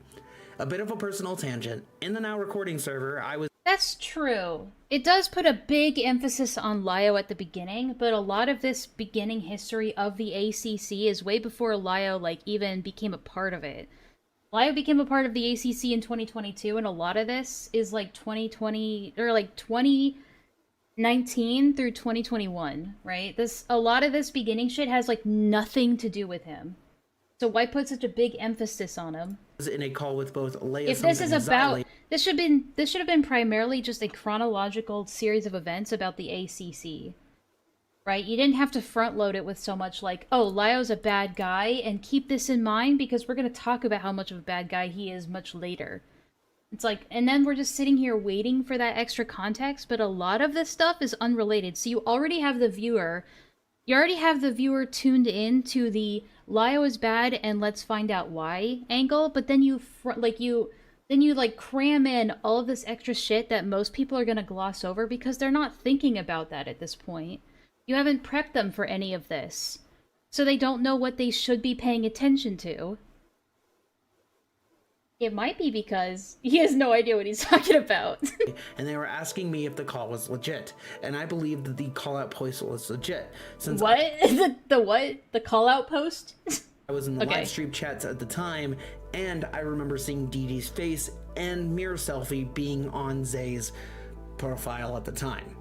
A bit of a personal tangent, in the now recording server, I was... That's true. It does put a big emphasis on Lio at the beginning, but a lot of this beginning history of the ACC is way before Lio, like, even became a part of it. Lio became a part of the ACC in 2022, and a lot of this is like 2020 or like 2019 through 2021, right? A lot of this beginning shit has like nothing to do with him. So why put such a big emphasis on him? In a call with both Leia. If this is about, this should have been primarily just a chronological series of events about the ACC, right? You didn't have to front load it with so much like, oh, Lio's a bad guy, and keep this in mind because we're gonna talk about how much of a bad guy he is much later. It's like, and then we're just sitting here waiting for that extra context, but a lot of this stuff is unrelated. So you already have the viewer. You already have the viewer tuned in to the Lio is bad and let's find out why angle, but then you cram in all of this extra shit that most people are going to gloss over because they're not thinking about that at this point. You haven't prepped them for any of this. So they don't know what they should be paying attention to. It might be because he has no idea what he's talking about. And they were asking me if the call was legit. And I believe that the call-out post was legit. Since what? The what? The call-out post? I was in the live stream chats at the time, and I remember seeing Dee Dee's face and mirror selfie being on Zay's profile at the time.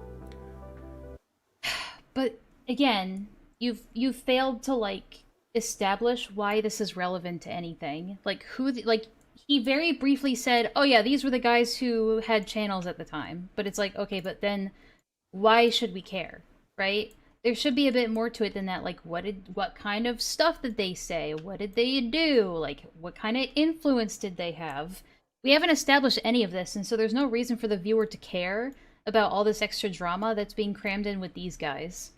But, again, you've failed to, like, establish why this is relevant to anything. Like, he very briefly said, oh yeah, these were the guys who had channels at the time. But it's like, okay, but then why should we care, right? There should be a bit more to it than that. Like, what kind of stuff did they say? What did they do? Like, what kind of influence did they have? We haven't established any of this, and so there's no reason for the viewer to care about all this extra drama that's being crammed in with these guys.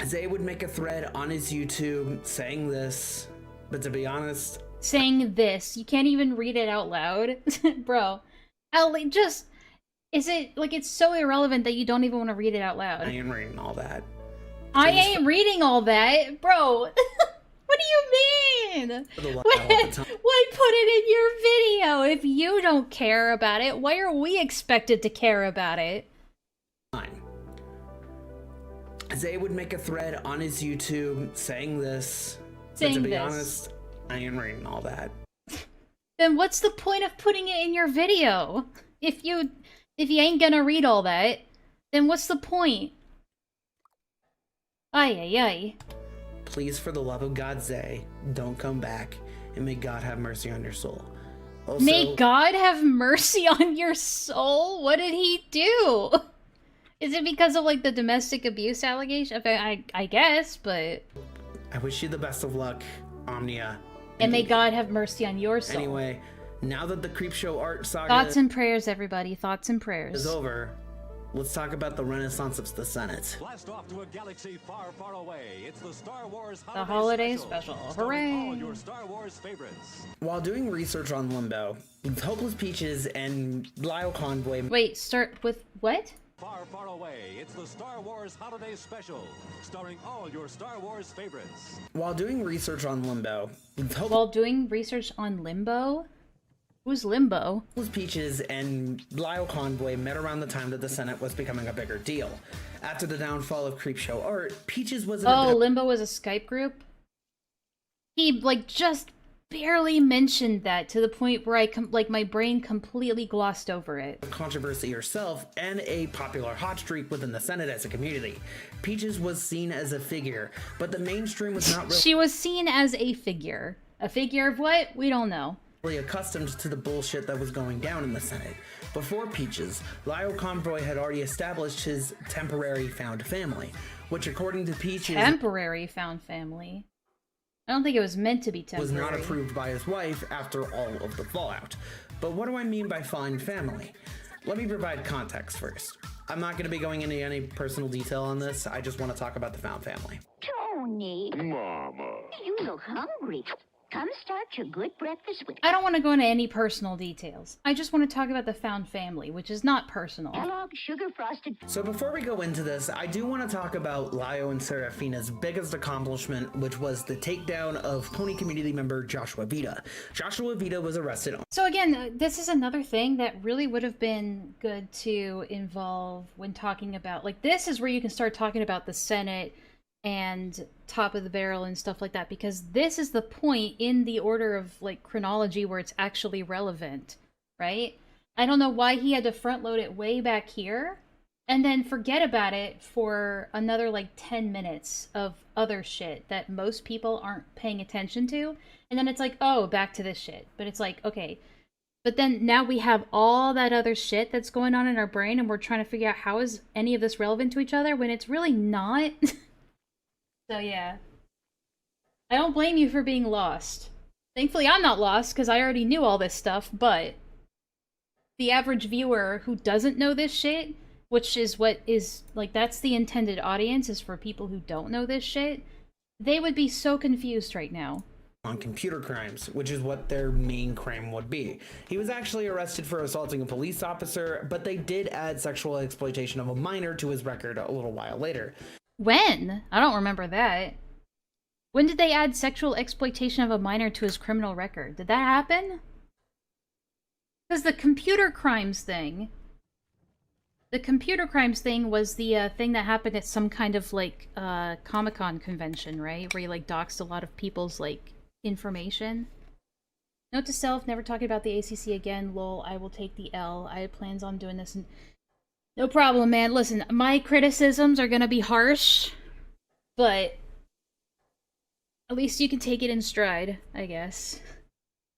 Zay would make a thread on his YouTube saying this, but to be honest... Saying this. You can't even read it out loud. Bro. Is it, like, it's so irrelevant that you don't even want to read it out loud. I am reading all that. I ain't reading all that. Bro. What do you mean? Why put it in your video if you don't care about it? Why are we expected to care about it? Fine. Zay would make a thread on his YouTube saying this, but to be honest... I am reading all that. Then what's the point of putting it in your video? If you ain't gonna read all that, then what's the point? Ay. Please, for the love of God, Zay, don't come back, and may God have mercy on your soul. Also, may God have mercy on your soul? What did he do? Is it because of, like, the domestic abuse allegation? I guess, but... I wish you the best of luck, Omnia. And may God have mercy on your soul. Anyway, now that the Creepshow art saga... Thoughts and prayers, everybody. Thoughts and prayers. ...is over, let's talk about the renaissance of the Senate. Blast off to a galaxy far, far away. It's the Star Wars Holiday Special. Hooray! All your Star Wars favorites. While doing research on Limbo, Hopeless Peaches and Lio Convoy... Wait, start with what? Far, far away, it's the Star Wars Holiday Special, starring all your Star Wars favorites. While doing research on Limbo... While doing research on Limbo? Who's Limbo? Peaches and Lio Convoy met around the time that the Senate was becoming a bigger deal. After the downfall of Creepshow art, Peaches was... Limbo was a Skype group? He, like, just barely mentioned that to the point where my brain completely glossed over it. Controversy herself and a popular hot streak within the Senate as a community. Peaches was seen as a figure, but the mainstream was not really... She was seen as a figure. A figure of what? We don't know. ...really accustomed to the bullshit that was going down in the Senate. Before Peaches, Lio Convoy had already established his temporary found family, which according to Peaches... Temporary found family? I don't think it was meant to be temporary. Was not approved by his wife after all of the fallout. But what do I mean by find family? Let me provide context first. I'm not going to be going into any personal detail on this. I just want to talk about the found family. Tony. Mama. You look hungry. Come start your good breakfast with... I don't want to go into any personal details. I just want to talk about the found family, which is not personal. Kellogg's Sugar Frosted... So before we go into this, I do want to talk about Lio and Sarahfina's biggest accomplishment, which was the takedown of Pony community member Joshua Vita. Joshua Vita was arrested on... So again, this is another thing that really would have been good to involve when talking about... Like, this is where you can start talking about the Senate and top of the barrel and stuff like that, because this is the point in the order of, like, chronology where it's actually relevant, right? I don't know why he had to front load it way back here, and then forget about it for another like 10 minutes of other shit that most people aren't paying attention to. And then it's like, oh, back to this shit. But it's like, okay. But then now we have all that other shit that's going on in our brain, and we're trying to figure out how is any of this relevant to each other when it's really not. So yeah. I don't blame you for being lost. Thankfully, I'm not lost because I already knew all this stuff, but the average viewer who doesn't know this shit, which is what is, like, that's the intended audience, is for people who don't know this shit, they would be so confused right now. On computer crimes, which is what their main crime would be. He was actually arrested for assaulting a police officer, but they did add sexual exploitation of a minor to his record a little while later. When? I don't remember that. When did they add sexual exploitation of a minor to his criminal record? Did that happen? Because the computer crimes thing... The computer crimes thing was the thing that happened at some kind of, like, Comic-Con convention, right? Where you, like, doxed a lot of people's, like, information. Note to self, never talking about the ACC again. Lol, I will take the L. I had plans on doing this. And... No problem, man. Listen, my criticisms are gonna be harsh, but at least you can take it in stride, I guess.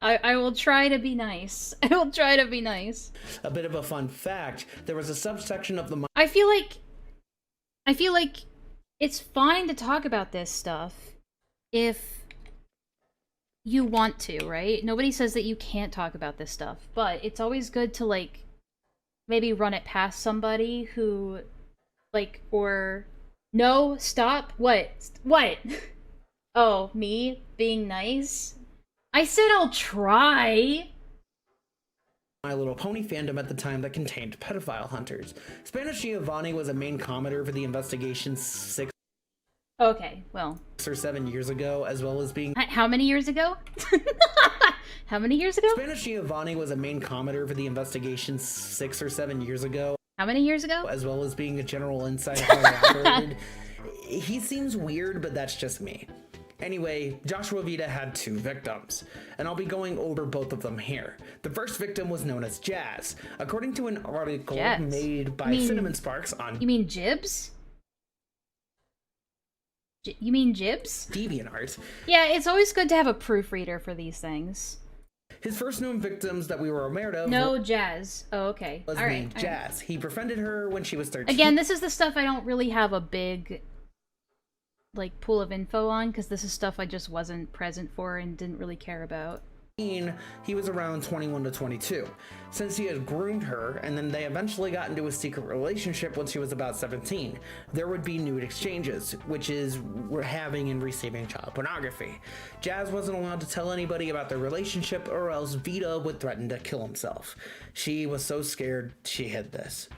I will try to be nice. I will try to be nice. A bit of a fun fact, there was a subsection of the... I feel like it's fine to talk about this stuff if you want to, right? Nobody says that you can't talk about this stuff, but it's always good to, like, maybe run it past somebody who, like, or... No, stop. What? What? Oh, me being nice? I said I'll try! My Little Pony fandom at the time that contained pedophile hunters. Spanish Giovanni was a main commenter for the investigation 6 Okay, well. or 7 years ago, as well as being... How many years ago? How many years ago? Spanish Giovanni was a main commenter for the investigation 6 or 7 years ago. How many years ago? As well as being a general insight of how they operated. He seems weird, but that's just me. Anyway, Joshua Vita had 2 victims, and I'll be going over both of them here. The first victim was known as Jazz, according to an article made by Cinnamon Sparks on... You mean Jibs? You mean Jibs? DeviantArt. Yeah, it's always good to have a proofreader for these things. His first known victims that we were aware of... No, Jazz. Oh, okay. Was named Jazz. He befriended her when she was 13. Again, this is the stuff I don't really have a big... like, pool of info on, because this is stuff I just wasn't present for and didn't really care about. He was around 21 to 22. Since he had groomed her, and then they eventually got into a secret relationship when she was about 17, there would be nude exchanges, which is having and receiving child pornography. Jazz wasn't allowed to tell anybody about their relationship, or else Vita would threaten to kill himself. She was so scared, she hid this.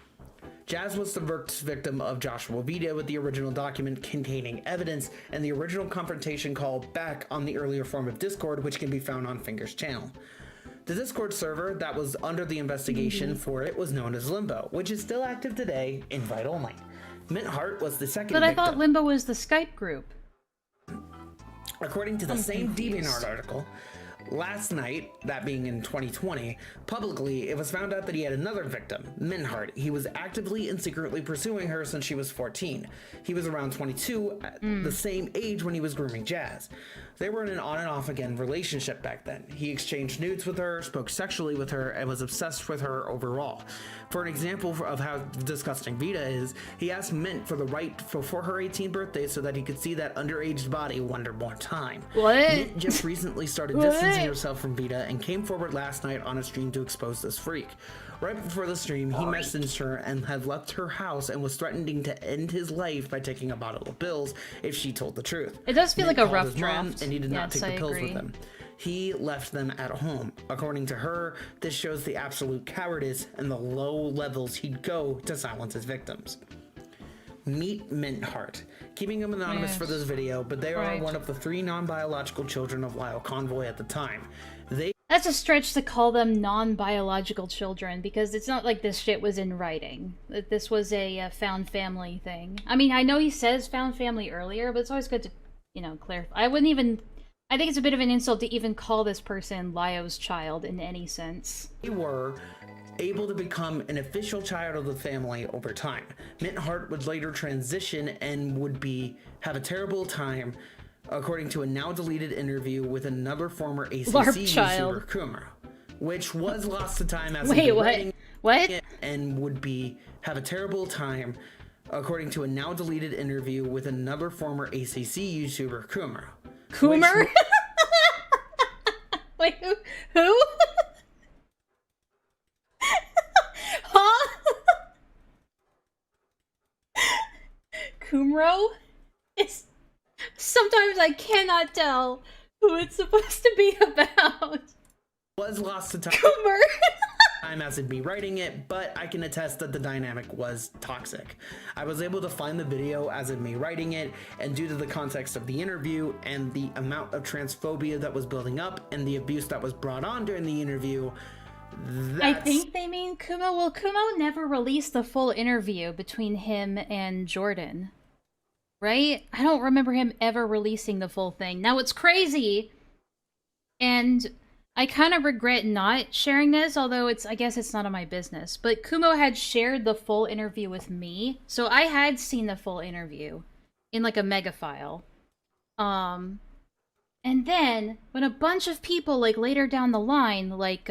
Jazz was the first victim of Joshua Vita, with the original document containing evidence and the original confrontation call back on the earlier form of Discord, which can be found on Finger's channel. The Discord server that was under the investigation for it was known as Limbo, which is still active today, invite only. Mint Heart was the second victim. But I thought Limbo was the Skype group. According to the same DeviantArt article, last night, that being in 2020, publicly, it was found out that he had another victim, Minhart. He was actively and secretly pursuing her since she was 14. He was around 22, at the same age when he was grooming Jazz. They were in an on and off again relationship back then. He exchanged nudes with her, spoke sexually with her, and was obsessed with her overall. For an example of how disgusting Vita is, he asked Mint for the right before her 18th birthday so that he could see that underage body one more time. What? Mint just recently started distancing herself from Vita and came forward last night on a stream to expose this freak. Right before the stream, he messaged her and had left her house and was threatening to end his life by taking a bottle of pills if she told the truth. It does feel Mint like a called rough his mom, draft. and he did not take the pills agree. with him. He left them at home. According to her, this shows the absolute cowardice and the low levels he'd go to silence his victims. Meet Mint Heart. Keeping him anonymous for this video, but they are one of the 3 non-biological children of Lio Convoy at the time. That's a stretch to call them non-biological children, because it's not like this shit was in writing. That this was a found family thing. I mean, I know he says found family earlier, but it's always good to, you know, clarify. I think it's a bit of an insult to even call this person Lio's child in any sense. They were able to become an official child of the family over time. Mintheart would later transition and would have a terrible time, according to a now deleted interview with another former ACC YouTuber, Kumro, which was lost to time as What? And would have a terrible time, according to a now deleted interview with another former ACC YouTuber, Kumro. Coomer? Wait, who? Huh? Kumro? Sometimes I cannot tell who it's supposed to be about. Was lost to time. Coomer. Time as in me writing it, but I can attest that the dynamic was toxic. I was able to find the video as in me writing it, and due to the context of the interview and the amount of transphobia that was building up and the abuse that was brought on during the interview, I think they mean Kumo. Well, Kumo never released the full interview between him and Jordan, right? I don't remember him ever releasing the full thing. Now, it's crazy, and I kind of regret not sharing this, although I guess it's none of my business. But Kumo had shared the full interview with me, so I had seen the full interview in like a mega file. And then when a bunch of people like later down the line, like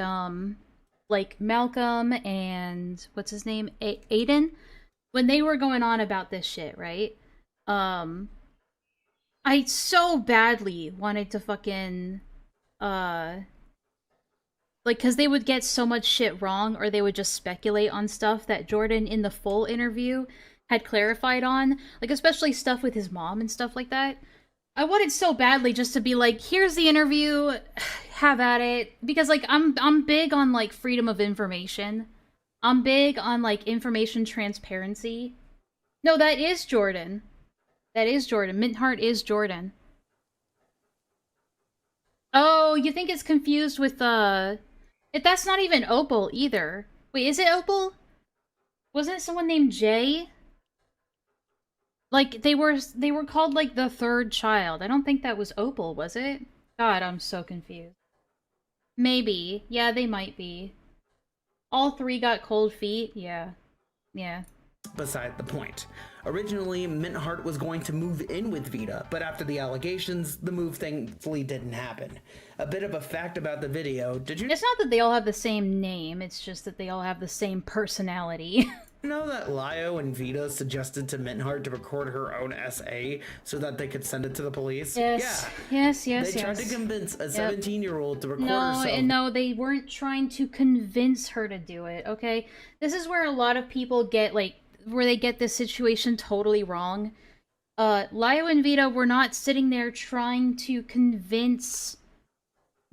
Malcolm and what's his name, Aiden, when they were going on about this shit, right? I so badly wanted to fucking like, because they would get so much shit wrong, or they would just speculate on stuff that Jordan, in the full interview, had clarified on. Like, especially stuff with his mom and stuff like that. I wanted so badly just to be like, here's the interview, have at it. Because, like, I'm big on, like, freedom of information. I'm big on, like, information transparency. No, that is Jordan. That is Jordan. Mintheart is Jordan. Oh, you think it's confused with, that's not even Opal either. Wait, is it Opal? Wasn't it someone named Jay? Like, they were called, like, the third child. I don't think that was Opal, was it? God, I'm so confused. Maybe. Yeah, they might be. All three got cold feet? Yeah. Yeah. Beside the point. Originally, Mintheart was going to move in with Vita, but after the allegations, the move thankfully didn't happen. A bit of a fact about the video, did you It's not that they all have the same name, it's just that they all have the same personality. know that Lio and Vita suggested to Mintheart to record her own essay so that they could send it to the police? Yes. Yeah. Yes. They tried to convince a 17-year-old to record No, herself. no, they weren't trying to convince her to do it, okay? This is where a lot of people get, like, where they get this situation totally wrong. Lio and Vita were not sitting there trying to convince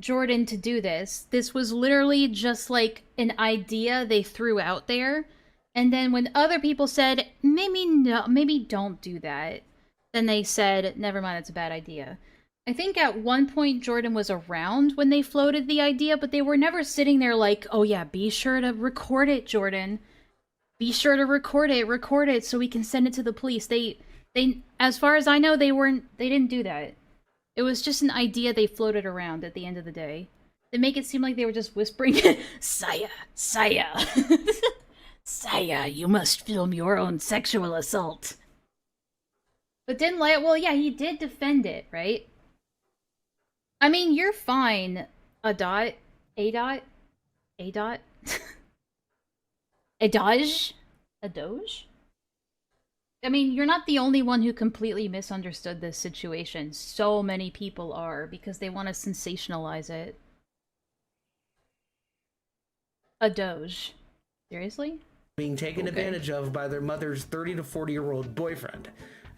Jordan to do this. This was literally just, like, an idea they threw out there. And then when other people said, maybe don't do that, then they said, never mind, it's a bad idea. I think at one point Jordan was around when they floated the idea, but they were never sitting there like, oh yeah, be sure to record it, Jordan. Be sure to record it so we can send it to the police. They as far as I know, they didn't do that. It was just an idea they floated around at the end of the day. They make it seem like they were just whispering, Saya. Saya, you must film your own sexual assault. But didn't well, yeah, he did defend it, right? I mean, you're fine, a dot? A doge? I mean, you're not the only one who completely misunderstood this situation. So many people are, because they want to sensationalize it. A doge. Seriously? Being taken advantage of by their mother's 30 to 40-year-old boyfriend.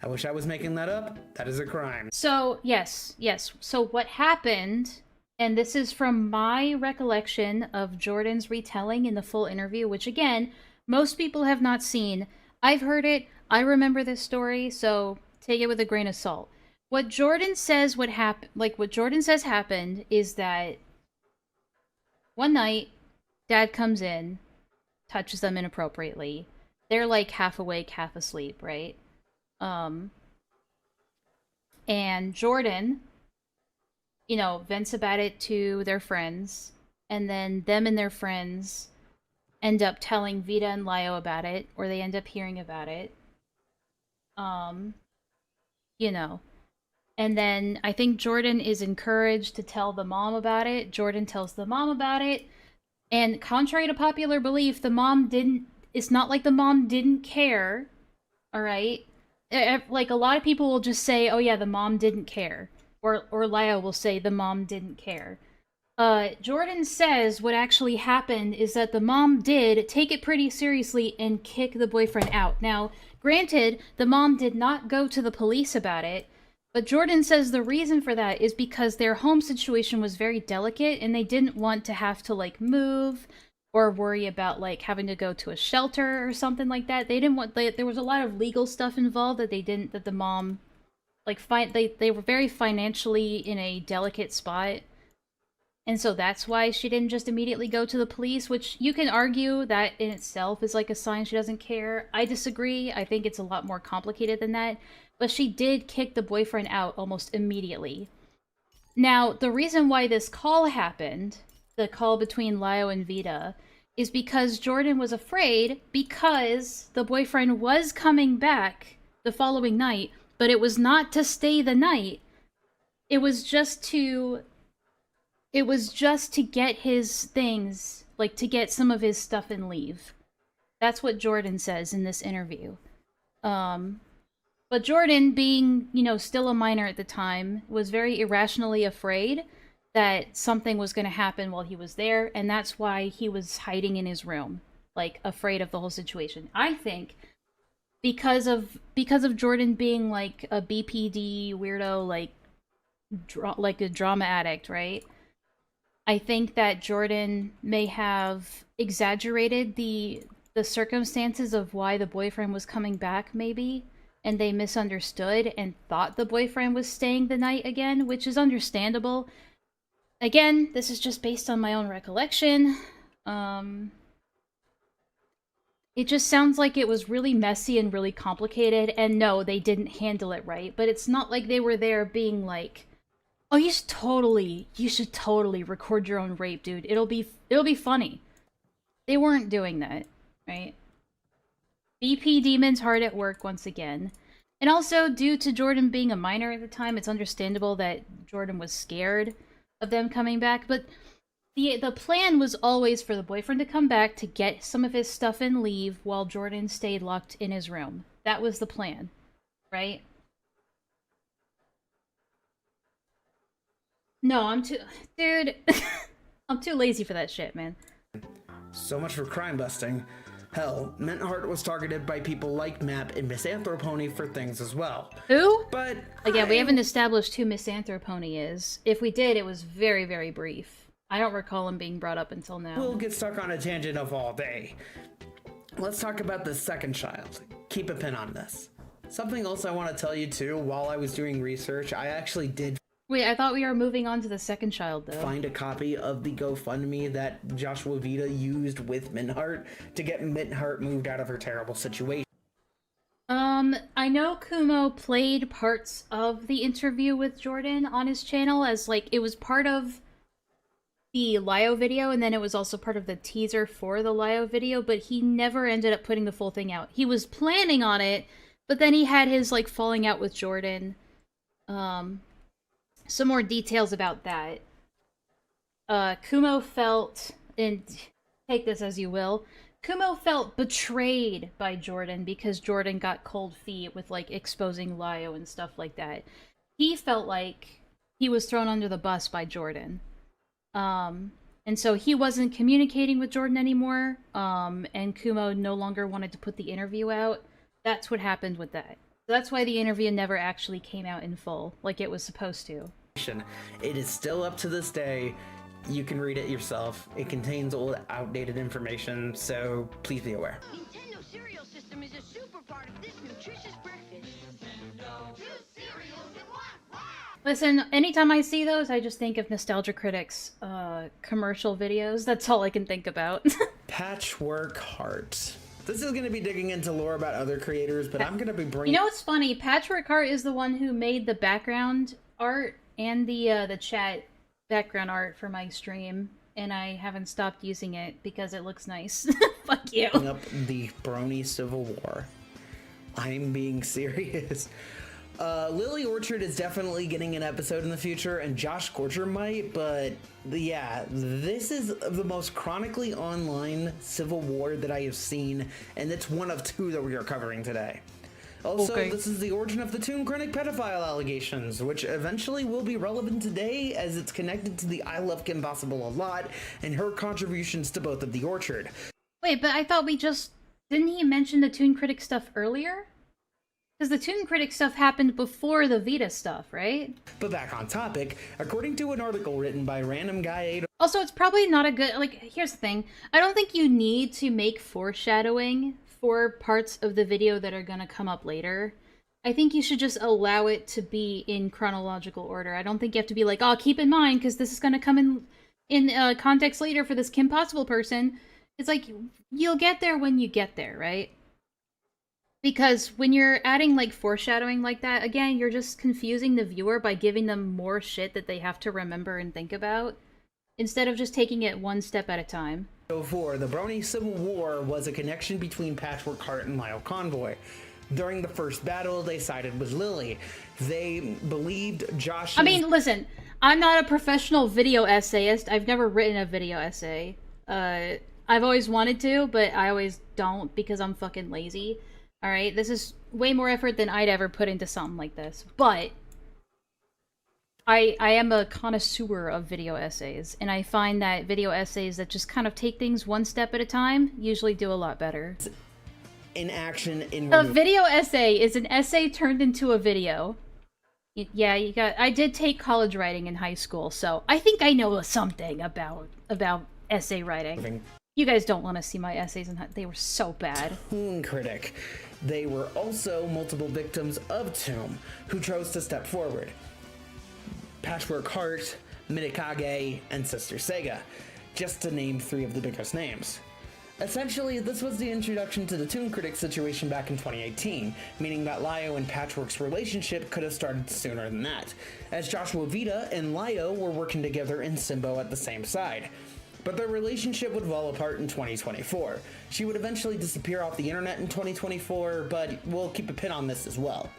I wish I was making that up. That is a crime. So, yes. So what happened, and this is from my recollection of Jordan's retelling in the full interview, which again, most people have not seen. I've heard it. I remember this story, so take it with a grain of salt. What Jordan says happened is that one night, Dad comes in, touches them inappropriately. They're like half awake, half asleep, right? And Jordan, vents about it to their friends, and then them and their friends end up telling Vita and Lio about it, or they end up hearing about it. You know. And then I think Jordan is encouraged to tell the mom about it. Jordan tells the mom about it. And contrary to popular belief, the mom didn't... It's not like the mom didn't care. Alright? Like, a lot of people will just say, oh yeah, the mom didn't care. Or Lio will say the mom didn't care. Jordan says what actually happened is that the mom did take it pretty seriously and kick the boyfriend out. Now, granted, the mom did not go to the police about it, but Jordan says the reason for that is because their home situation was very delicate and they didn't want to have to, like, move or worry about, like, having to go to a shelter or something like that. They didn't want... there was a lot of legal stuff involved that that the mom... Like, they were very financially in a delicate spot. And so that's why she didn't just immediately go to the police, which you can argue that in itself is like a sign she doesn't care. I disagree. I think it's a lot more complicated than that. But she did kick the boyfriend out almost immediately. Now, the reason why this call happened, the call between Lio and Vita, is because Jordan was afraid because the boyfriend was coming back the following night, but it was not to stay the night. It was just to get his things, like to get some of his stuff and leave. That's what Jordan says in this interview. But Jordan, being, you know, still a minor at the time, was very irrationally afraid that something was going to happen while he was there, and that's why he was hiding in his room, like, afraid of the whole situation. I think because of Jordan being, like, a BPD weirdo, like a drama addict, right? I think that Jordan may have exaggerated the circumstances of why the boyfriend was coming back, maybe, and they misunderstood and thought the boyfriend was staying the night again, which is understandable. Again, this is just based on my own recollection. It just sounds like it was really messy and really complicated, and no, they didn't handle it right, but it's not like they were there being like, oh, you should totally record your own rape, dude. It'll be funny. They weren't doing that, right? BP Demon's hard at work once again. And also, due to Jordan being a minor at the time, it's understandable that Jordan was scared of them coming back, but the plan was always for the boyfriend to come back to get some of his stuff and leave while Jordan stayed locked in his room. That was the plan, right? No, I'm too... Dude, I'm too lazy for that shit, man. So much for crime busting. Hell, Mintheart was targeted by people like Map and Misanthropony for things as well. Who? But again, we haven't established who Misanthropony is. If we did, it was very, very brief. I don't recall him being brought up until now. We'll get stuck on a tangent of all day. Let's talk about the second child. Keep a pin on this. Something else I want to tell you too, while I was doing research, I actually did... Wait, I thought we were moving on to the second child, though. Find a copy of the GoFundMe that Joshua Vita used with Mintheart to get Mintheart moved out of her terrible situation. I know Kumo played parts of the interview with Jordan on his channel as, like, it was part of the Lio video, and then it was also part of the teaser for the Lio video, but he never ended up putting the full thing out. He was planning on it, but then he had his, like, falling out with Jordan. Some more details about that. Kumo felt, and take this as you will, Kumo felt betrayed by Jordan because Jordan got cold feet with, like, exposing Lio and stuff like that. He felt like he was thrown under the bus by Jordan. And so he wasn't communicating with Jordan anymore, and Kumo no longer wanted to put the interview out. That's what happened with that. So that's why the interview never actually came out in full, like it was supposed to. It is still up to this day. You can read it yourself. It contains old, outdated information, so please be aware. Nintendo cereal system is a super part of this nutritious breakfast. Nintendo, 2 cereals in 1. Wow! Listen, anytime I see those, I just think of Nostalgia Critics commercial videos. That's all I can think about. Patchwork Heart. This is going to be digging into lore about other creators, but I'm going to be bringing... You know what's funny? Patchwork Heart is the one who made the background art and the chat background art for my stream. and I haven't stopped using it because it looks nice. Fuck you. Up the Brony Civil War. I'm being serious. Lily Orchard is definitely getting an episode in the future, and Josh Scorcher might, but yeah, this is the most chronically online Civil War that I have seen, and it's one of two that we are covering today. Also, This is the origin of the Toon Critic pedophile allegations, which eventually will be relevant today as it's connected to the I Love Kim Possible a lot and her contributions to both of the Orchard. Wait, but I thought didn't he mention the Toon Critic stuff earlier? Because the Toon Critic stuff happened before the Vita stuff, right? But back on topic, according to an article written by random guy... Also, it's probably not a good... Like, here's the thing. I don't think you need to make foreshadowing for parts of the video that are gonna come up later. I think you should just allow it to be in chronological order. I don't think you have to be like, oh, keep in mind, because this is gonna come in context later for this Kim Possible person. It's like, you'll get there when you get there, right? Because when you're adding, like, foreshadowing like that, again, you're just confusing the viewer by giving them more shit that they have to remember and think about, instead of just taking it one step at a time. For the Brony Civil War was a connection between Patchwork Heart and Lio Convoy. During the first battle, they sided with Lily. They believed Josh... I mean, listen, I'm not a professional video essayist. I've never written a video essay. I've always wanted to, but I always don't because I'm fucking lazy. Alright, this is way more effort than I'd ever put into something like this. But I am a connoisseur of video essays, and I find that video essays that just kind of take things one step at a time usually do a lot better. In action, in... A video essay is an essay turned into a video. Yeah, I did take college writing in high school, so I think I know something about essay writing. You guys don't want to see my essays, and they were so bad. Toon Critic. They were also multiple victims of Tomb, who chose to step forward. Patchwork Heart, Minikage, and Sister Sega, just to name three of the biggest names. Essentially, this was the introduction to the Toon Critic situation back in 2018, meaning that Lio and Patchwork's relationship could have started sooner than that, as Joshua Vita and Lio were working together in Simbo at the same side. But their relationship would fall apart in 2024. She would eventually disappear off the internet in 2024, but we'll keep a pin on this as well.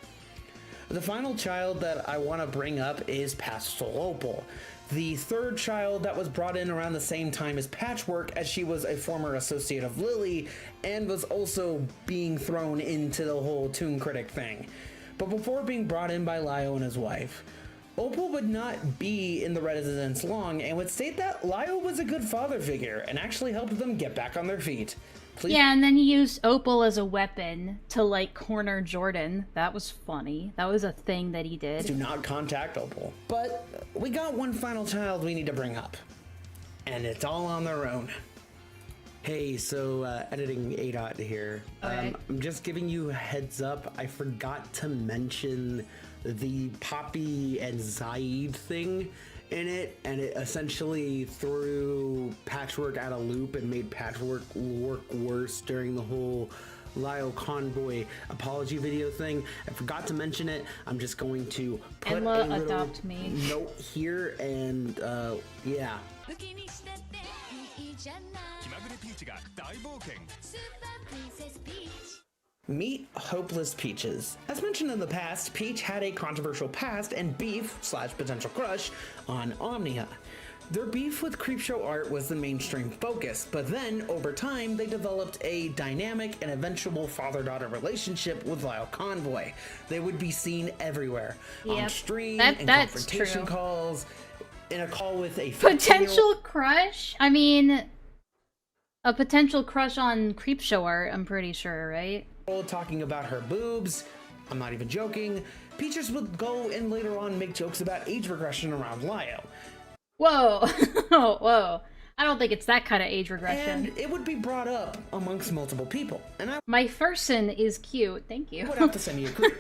The final child that I want to bring up is Pastel Opal, the third child that was brought in around the same time as Patchwork, as she was a former associate of Lily and was also being thrown into the whole Toon Critic thing. But before being brought in by Lio and his wife, Opal would not be in the residence long and would state that Lio was a good father figure and actually helped them get back on their feet. Please. Yeah, and then he used Opal as a weapon to, like, corner Jordan. That was funny. That was a thing that he did. Do not contact Opal. But we got one final child we need to bring up. And it's all on their own. Hey, so editing ADOT here. Okay. I'm just giving you a heads up. I forgot to mention the Poppy and Zaid thing in it, and it essentially threw Patchwork out of loop and made Patchwork work worse during the whole Lio Convoy apology video thing. I forgot to mention it. I'm just going to put Enlaa, a little adopt me. note here, and yeah. Meet Hopeless Peaches. As mentioned in the past, Peach had a controversial past and beef/potential crush on Omnia. Their beef with Creepshow art was the mainstream focus, but then, over time, they developed a dynamic and eventual father-daughter relationship with Lio Convoy. They would be seen everywhere, on stream, in confrontation calls, in a call with a potential crush? I mean, a potential crush on Creepshow art, I'm pretty sure, right? Talking about her boobs. I'm not even joking. Peaches would go and later on make jokes about age regression around Lio. Whoa. Whoa. I don't think it's that kind of age regression. And it would be brought up amongst multiple people. And my furson is cute. Thank you. would have to semi-agree.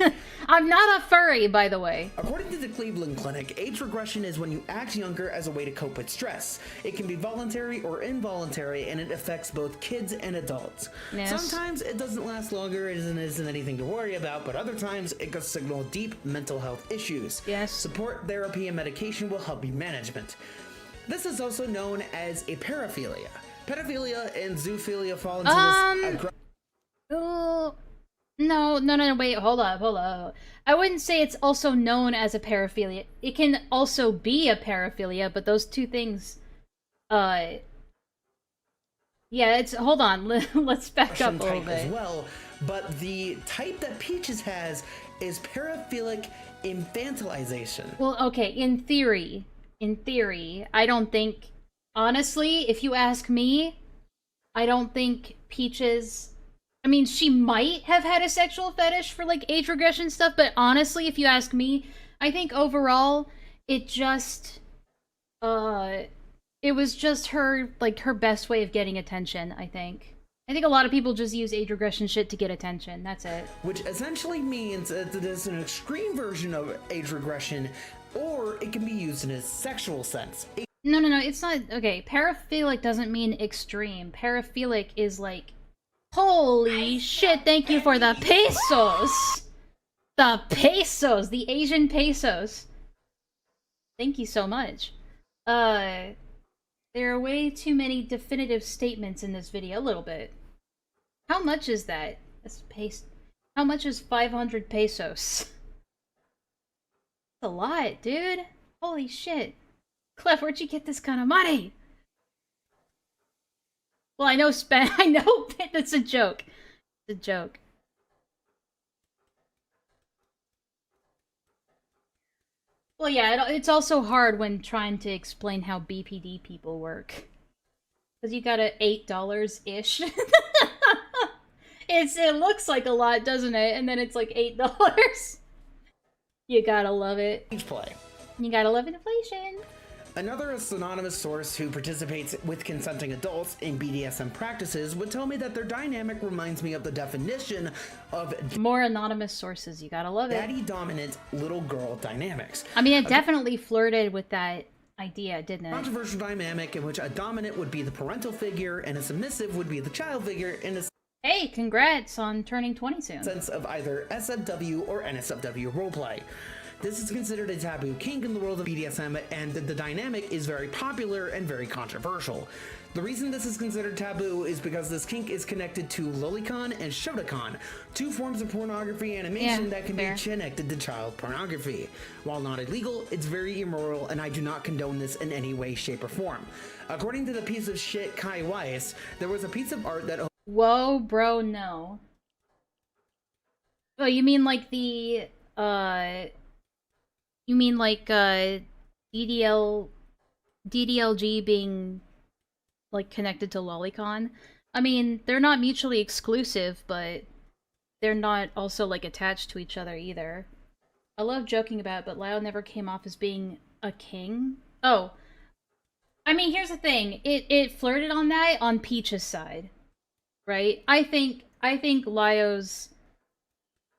I'm not a furry, by the way. According to the Cleveland Clinic, age regression is when you act younger as a way to cope with stress. It can be voluntary or involuntary, and it affects both kids and adults. Yes. Sometimes it doesn't last longer and isn't anything to worry about, but other times it can signal deep mental health issues. Yes. Support, therapy, and medication will help you management. This is also known as a paraphilia. Pedophilia and zoophilia fall into this. Oh, no, wait, hold up. I wouldn't say it's also known as a paraphilia. It can also be a paraphilia, but those two things, yeah, hold on, let's back up a little bit. As well, but the type that Peaches has is paraphilic infantilization. Well, okay, in theory, I don't think, honestly, if you ask me, I don't think Peaches, I mean, she might have had a sexual fetish for, like, age regression stuff, but honestly, if you ask me, I think overall, it just, it was just her, like, her best way of getting attention, I think. I think a lot of people just use age regression shit to get attention, that's it. Which essentially means that it is an extreme version of age regression, or it can be used in a sexual sense. No, it's not, okay, paraphilic doesn't mean extreme. Paraphilic is like, holy shit, thank you for the pesos! The pesos! The Asian pesos! Thank you so much. There are way too many definitive statements in this video, a little bit. How much is that? How much is 500 pesos? That's a lot, dude! Holy shit. Clef, where'd you get this kind of money? Well, I know that's a joke. It's a joke. Well, yeah, it's also hard when trying to explain how BPD people work. Because you got $8-ish. It looks like a lot, doesn't it? And then it's like $8. You gotta love it. Play. You gotta love inflation. Another anonymous source who participates with consenting adults in BDSM practices would tell me that their dynamic reminds me of the definition of more anonymous sources, you gotta love it. Daddy dominant little girl dynamics. I mean, it definitely flirted with that idea, didn't it? Controversial dynamic in which a dominant would be the parental figure and a submissive would be the child figure in a hey, congrats on turning 20 soon. Sense of either SFW or NSFW roleplay. This is considered a taboo kink in the world of BDSM, and the dynamic is very popular and very controversial. The reason this is considered taboo is because this kink is connected to lolicon and shotacon, two forms of pornography animation that can be connected to child pornography. While not illegal, it's very immoral, and I do not condone this in any way, shape, or form. According to the piece of shit Kai Weiss, there was a piece of art that... Whoa, bro, no. Oh, you mean like the, you mean like, DDLG being, like, connected to Lolicon? I mean, they're not mutually exclusive, but they're not also, like, attached to each other either. I love joking about it, but Lio never came off as being a king. Oh. I mean, here's the thing. It flirted on that on Peach's side. Right? I think Lio's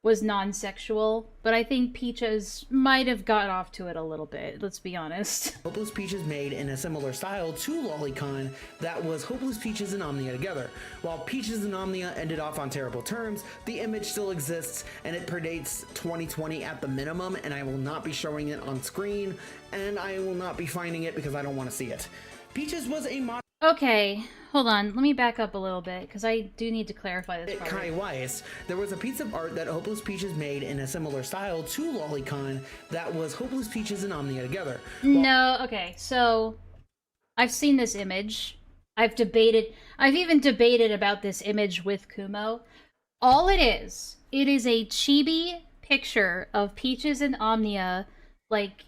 was non-sexual, but I think Peaches might have got off to it a little bit, let's be honest. Hopeless Peaches made in a similar style to Lolicon that was Hopeless Peaches and Omnia together. While Peaches and Omnia ended off on terrible terms, the image still exists and it predates 2020 at the minimum, and I will not be showing it on screen, and I will not be finding it because I don't want to see it. Peaches was a modern... Okay, hold on. Let me back up a little bit, because I do need to clarify this part. Kai Weiss, there was a piece of art that Hopeless Peaches made in a similar style to Lolicon that was Hopeless Peaches and Omnia together. No, okay, so I've seen this image. I've even debated about this image with Kumo. All it is a chibi picture of Peaches and Omnia, like,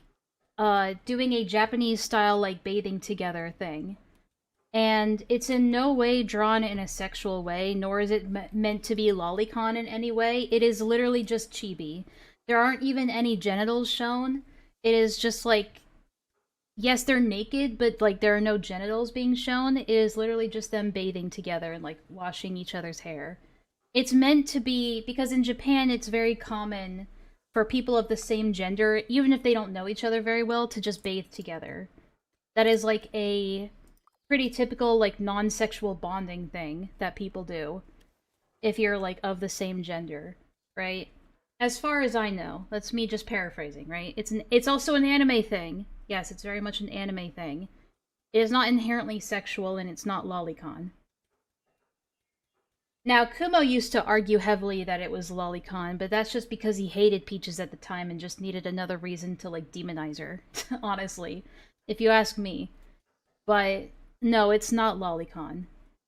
doing a Japanese style, like, bathing together thing. And it's in no way drawn in a sexual way, nor is it meant to be lolicon in any way. It is literally just chibi. There aren't even any genitals shown. It is just like, yes, they're naked, but like there are no genitals being shown. It is literally just them bathing together and like washing each other's hair. It's meant to be, because in Japan it's very common for people of the same gender, even if they don't know each other very well, to just bathe together. That is like a pretty typical, like, non-sexual bonding thing that people do if you're, like, of the same gender, right? As far as I know. That's me just paraphrasing, right? It's also an anime thing. Yes, it's very much an anime thing. It is not inherently sexual, and it's not lolicon. Now, Kumo used to argue heavily that it was lolicon, but that's just because he hated Peaches at the time and just needed another reason to, like, demonize her, honestly, if you ask me. But, no, it's not lolicon,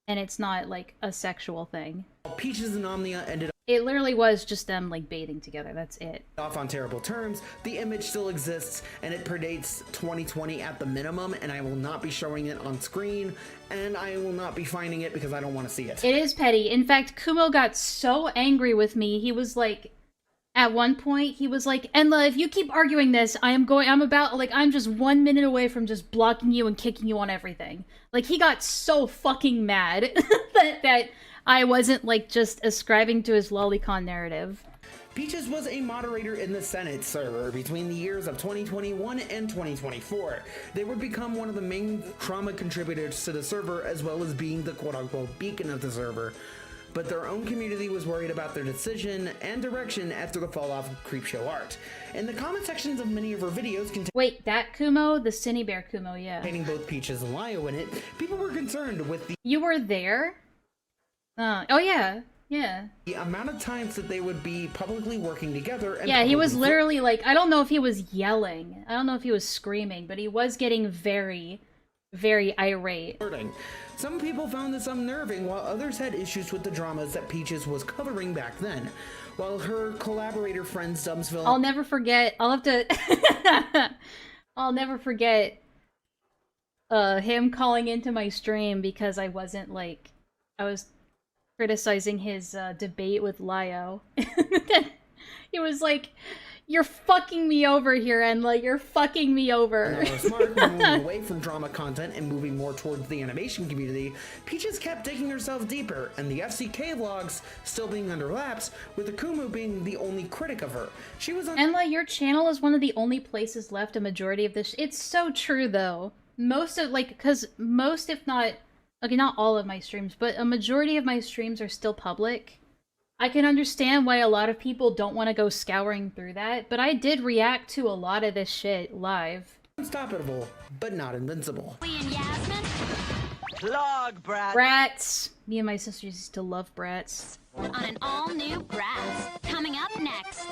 and it's not, like, a sexual thing. Peaches and Omnia ended It literally was just them, like, bathing together, that's it. off on terrible terms. The image still exists, and it predates 2020 at the minimum, and I will not be showing it on screen, and I will not be finding it because I don't want to see it. It is petty. In fact, Kumo got so angry with me, he was like, at one point, he was like, Enlaa, if you keep arguing this, I'm just 1 minute away from just blocking you and kicking you on everything. Like, he got so fucking mad that I wasn't, like, just ascribing to his lolicon narrative. Peaches was a moderator in the Senate server between the years of 2021 and 2024. They would become one of the main trauma contributors to the server, as well as being the quote-unquote beacon of the server. But their own community was worried about their decision and direction after the fall-off of Creepshow art. In the comment sections of many of her videos Wait, that Kumo? The Cinny Bear Kumo, yeah. containing both Peaches and Lio in it, people were concerned with You were there? Oh yeah, yeah. the amount of times that they would be publicly working together. And Yeah, he was publicly literally like, I don't know if he was yelling, I don't know if he was screaming, but he was getting very, very irate. flirting. Some people found this unnerving, while others had issues with the dramas that Peaches was covering back then. While her collaborator friend Dumpsville I'll never forget, I'll never forget him calling into my stream because I was criticizing his debate with Lio. He was like, you're fucking me over here, Enlaa, you're fucking me over. smart, moving away from drama content and moving more towards the animation community, Peaches kept digging herself deeper, and the FCK logs still being under laps, with Akumu being the only critic of her. She was on Enlaa, your channel is one of the only places left a majority of this. It's so true, though. Most, if not, okay, not all of my streams, but a majority of my streams are still public. I can understand why a lot of people don't want to go scouring through that, but I did react to a lot of this shit live. unstoppable, but not invincible. Plug, Brad. Brats! Me and my sisters used to love Brats. On an all-new Bratz. Coming up next.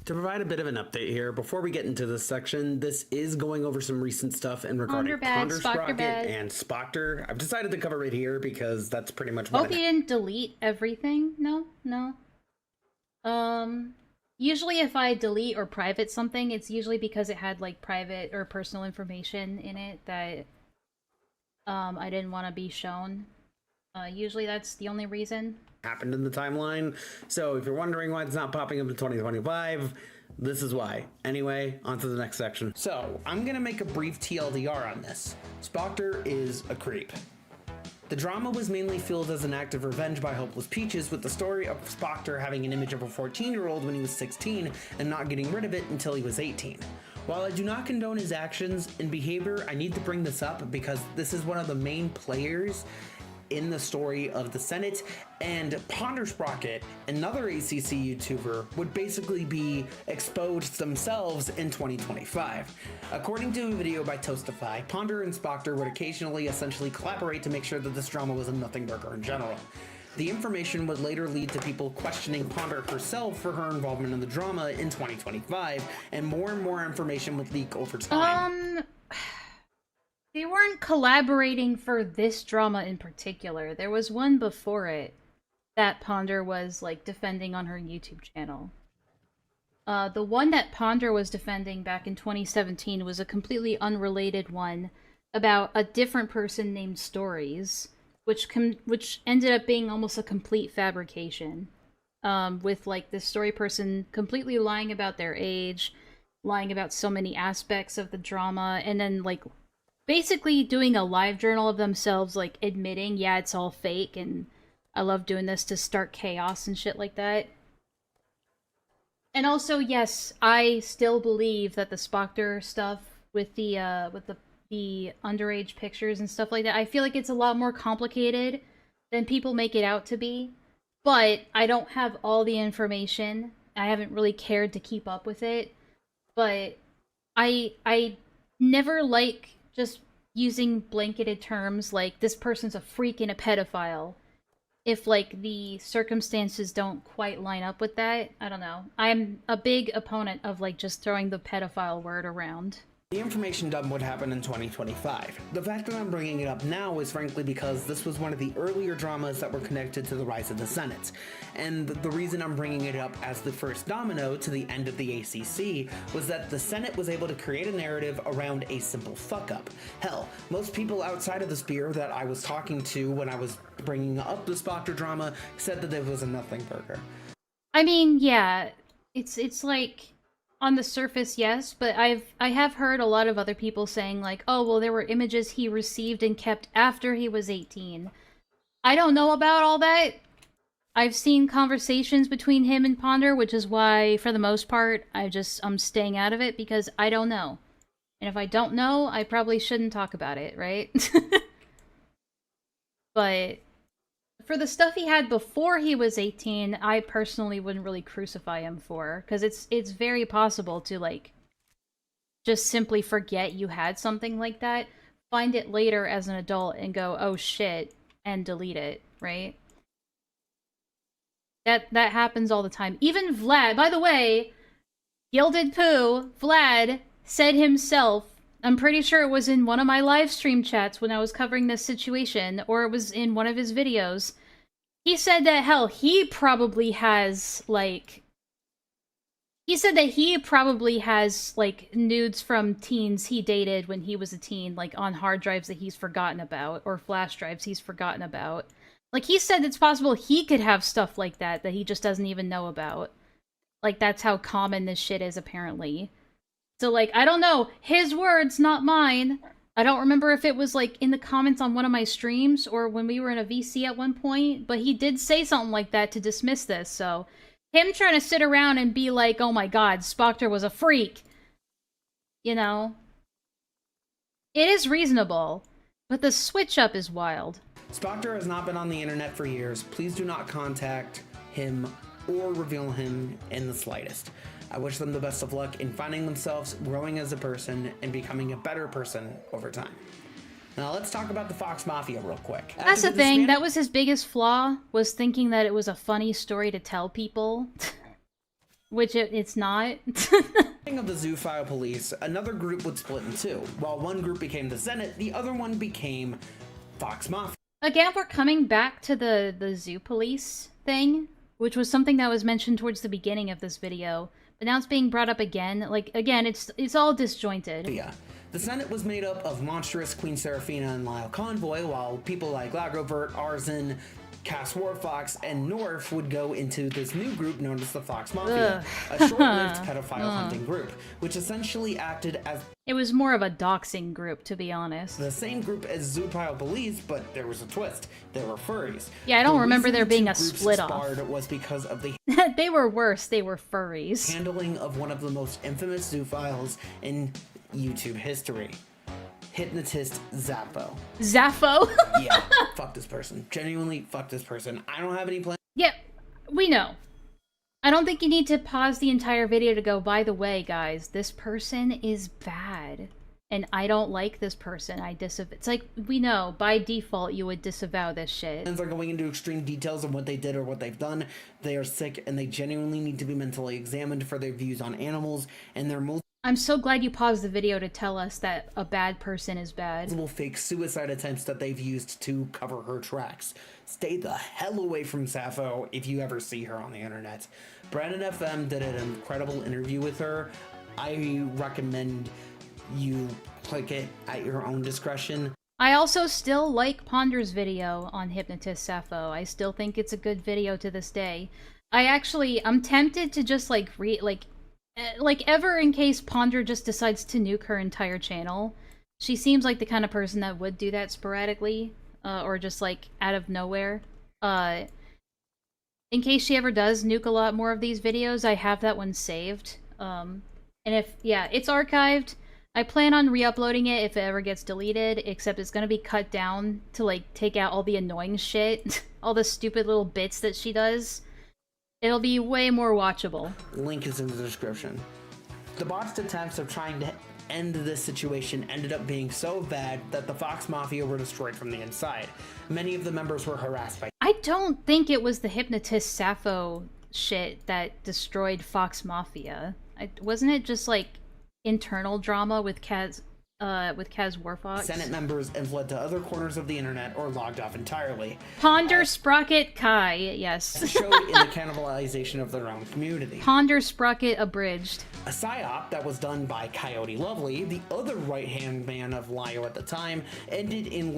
To provide a bit of an update here, before we get into this section, this is going over some recent stuff in regarding Ponderbad, Sprocket Spocterbad. and Spectre. I've decided to cover it here because that's pretty much what Hope you didn't delete everything. No? Usually if I delete or private something, it's usually because it had, like, private or personal information in it that, I didn't want to be shown. Usually that's the only reason. happened in the timeline. So if you're wondering why it's not popping up in 2025, this is why. Anyway, on to the next section. So I'm gonna make a brief TLDR on this. Spectre is a creep. The drama was mainly fueled as an act of revenge by Hopeless Peaches, with the story of Spectre having an image of a 14-year-old when he was 16 and not getting rid of it until he was 18. While I do not condone his actions and behavior, I need to bring this up because this is one of the main players in the story of the Senate, and Ponder Sprocket, another ACC YouTuber, would basically be exposed themselves in 2025. According to a video by Toastify, Ponder and Spectre would occasionally essentially collaborate to make sure that this drama was a nothing burger in general. The information would later lead to people questioning Ponder herself for her involvement in the drama in 2025, and more information would leak over time. They weren't collaborating for this drama in particular. There was one before it that Ponder was, like, defending on her YouTube channel. The one that Ponder was defending back in 2017 was a completely unrelated one about a different person named Stories, which ended up being almost a complete fabrication. With, like, this story person completely lying about their age, lying about so many aspects of the drama, and then, like, basically doing a live journal of themselves, like, admitting, yeah, it's all fake, and I love doing this to start chaos and shit like that. And also, yes, I still believe that the Spectre stuff with the underage pictures and stuff like that, I feel like it's a lot more complicated than people make it out to be. But I don't have all the information. I haven't really cared to keep up with it. But I never like just using blanketed terms like, this person's a freak and a pedophile, if, like, the circumstances don't quite line up with that. I don't know. I'm a big opponent of, like, just throwing the pedophile word around. The information dump would happen in 2025. The fact that I'm bringing it up now is frankly because this was one of the earlier dramas that were connected to the rise of the Senate. And the reason I'm bringing it up as the first domino to the end of the ACC was that the Senate was able to create a narrative around a simple fuck-up. Hell, most people outside of the sphere that I was talking to when I was bringing up the Spectre drama said that it was a nothing burger. I mean, yeah, it's like, on the surface, yes, but I have heard a lot of other people saying, like, oh, well, there were images he received and kept after he was 18. I don't know about all that. I've seen conversations between him and Ponder, which is why, for the most part, I'm staying out of it, because I don't know. And if I don't know, I probably shouldn't talk about it, right? But for the stuff he had before he was 18, I personally wouldn't really crucify him for, because it's very possible to, like, just simply forget you had something like that, find it later as an adult, and go, oh shit, and delete it, right? That happens all the time. Even Vlad, by the way, Gilded Pooh, Vlad, said himself, I'm pretty sure it was in one of my live stream chats when I was covering this situation, or it was in one of his videos. He said that, hell, he probably has, like... He said that he probably has, like, nudes from teens he dated when he was a teen, like, on hard drives that he's forgotten about, or flash drives he's forgotten about. Like, he said it's possible he could have stuff like that he just doesn't even know about. Like, that's how common this shit is, apparently. So, like, I don't know. His words, not mine. I don't remember if it was, like, in the comments on one of my streams or when we were in a VC at one point, but he did say something like that to dismiss this, so... Him trying to sit around and be like, oh my god, Spectre was a freak. You know? It is reasonable, but the switch-up is wild. Spectre has not been on the internet for years. Please do not contact him or reveal him in the slightest. I wish them the best of luck in finding themselves, growing as a person, and becoming a better person over time. Now let's talk about the Fox Mafia real quick. That's the thing, that was his biggest flaw, was thinking that it was a funny story to tell people. Which it's not. Of the Zoophile Police, another group would split in two. While one group became the Senate, the other one became Fox Mafia. Again, we're coming back to the Zoo Police thing, which was something that was mentioned towards the beginning of this video. But now it's being brought up again. Like, again, it's all disjointed. Yeah. The Senate was made up of monstrous Queen Sarahfina and Lio Convoy, while people like Lagrovert, Arzen, Cass Warfox, and Norf would go into this new group known as the Fox Mafia, a short-lived pedophile hunting group, which essentially acted as... It was more of a doxing group, to be honest. The same group as Zoophile Police, but there was a twist. They were furries. Yeah, I don't remember there being a split-off. Was because of the... They were worse, they were furries. Handling of one of the most infamous zoophiles in YouTube history. Hypnotist Safo. Safo? Yeah, fuck this person. Genuinely, fuck this person. I don't have any plans. Yeah, we know. I don't think you need to pause the entire video to go, by the way, guys, this person is bad. And I don't like this person. It's like, we know, by default, you would disavow this shit. Are going into extreme details of what they did or what they've done. They are sick, and they genuinely need to be mentally examined for their views on animals and their I'm so glad you paused the video to tell us that a bad person is bad. multiple fake suicide attempts that they've used to cover her tracks. Stay the hell away from Safo if you ever see her on the internet. Brandon FM did an incredible interview with her. I recommend you click it at your own discretion. I also still like Ponder's video on Hypnotist Safo. I still think it's a good video to this day. I'm tempted to just like ever in case Ponder just decides to nuke her entire channel. She seems like the kind of person that would do that sporadically, or just like out of nowhere. In case she ever does nuke a lot more of these videos, I have that one saved. And it's archived. I plan on re-uploading it if it ever gets deleted, except it's gonna be cut down to like take out all the annoying shit, all the stupid little bits that she does. It'll be way more watchable. Link is in the description. The botched attempts of trying to end of this situation ended up being so bad that the Fox Mafia were destroyed from the inside. Many of the members were harassed by... I don't think it was the Hypnotist Safo shit that destroyed Fox Mafia. Wasn't it just like internal drama with Kaz Warfox? Senate members and fled to other corners of the internet or logged off entirely. Ponder Sprocket Kai, yes. Showed in the cannibalization of their own community. Ponder Sprocket abridged. A psyop that was done by Coyote Lovely, the other right-hand man of Lio at the time, ended in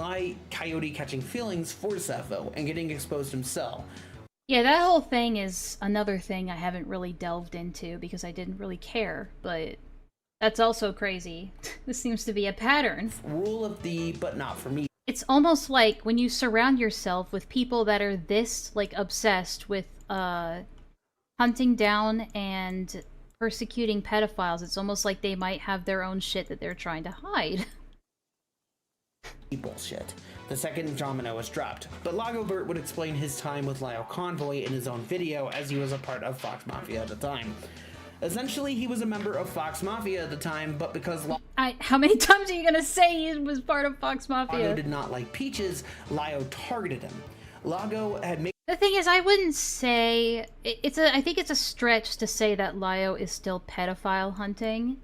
Coyote catching feelings for Safo and getting exposed himself. Yeah, that whole thing is another thing I haven't really delved into because I didn't really care, but that's also crazy. This seems to be a pattern. Rule of the but not for me. It's almost like when you surround yourself with people that are this, like, obsessed with, hunting down and persecuting pedophiles, it's almost like they might have their own shit that they're trying to hide. Bullshit. The second domino was dropped, but Lagobert would explain his time with Lio Convoy in his own video as he was a part of Fox Mafia at the time. Essentially, he was a member of Fox Mafia at the time, but because how many times are you gonna say he was part of Fox Mafia? Lago did not like Peaches, Lio targeted him. Lago had made... The thing is, I wouldn't say... I think it's a stretch to say that Lio is still pedophile hunting.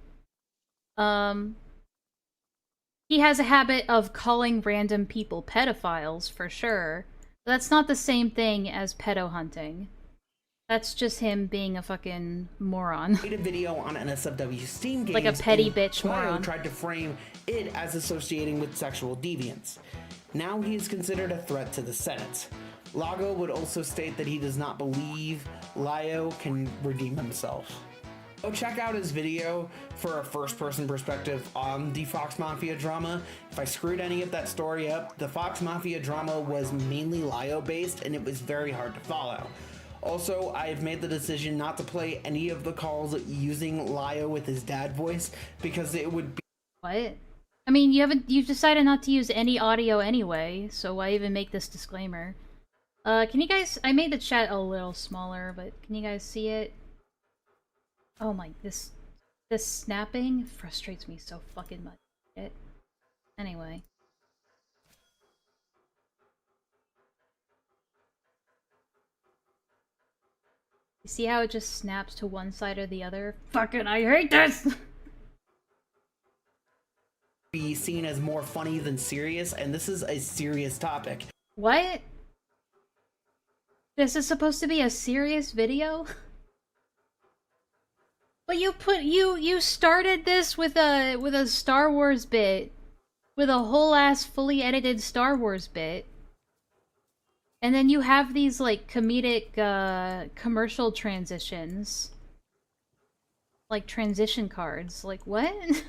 He has a habit of calling random people pedophiles, for sure. But that's not the same thing as pedo hunting. That's just him being a fucking moron. Made a video on NSFW Steam games. Like a petty bitch moron. Tried to frame it as associating with sexual deviance. Now he is considered a threat to the Senate. Lago would also state that he does not believe Lio can redeem himself. Go check out his video for a first-person perspective on the Fox Mafia drama. If I screwed any of that story up, the Fox Mafia drama was mainly Lio-based, and it was very hard to follow. Also, I have made the decision not to play any of the calls using Lio with his dad voice, because it would be... What? I mean, you've decided not to use any audio anyway, so why even make this disclaimer? Can you guys... I made the chat a little smaller, but can you guys see it? Oh my, this snapping frustrates me so fucking much. Anyway. You see how it just snaps to one side or the other? Fucking, I hate this! Be seen as more funny than serious, and this is a serious topic. What? This is supposed to be a serious video? But you started this with a Star Wars bit, with a whole ass fully edited Star Wars bit, and then you have these like comedic commercial transitions, like transition cards. Like what?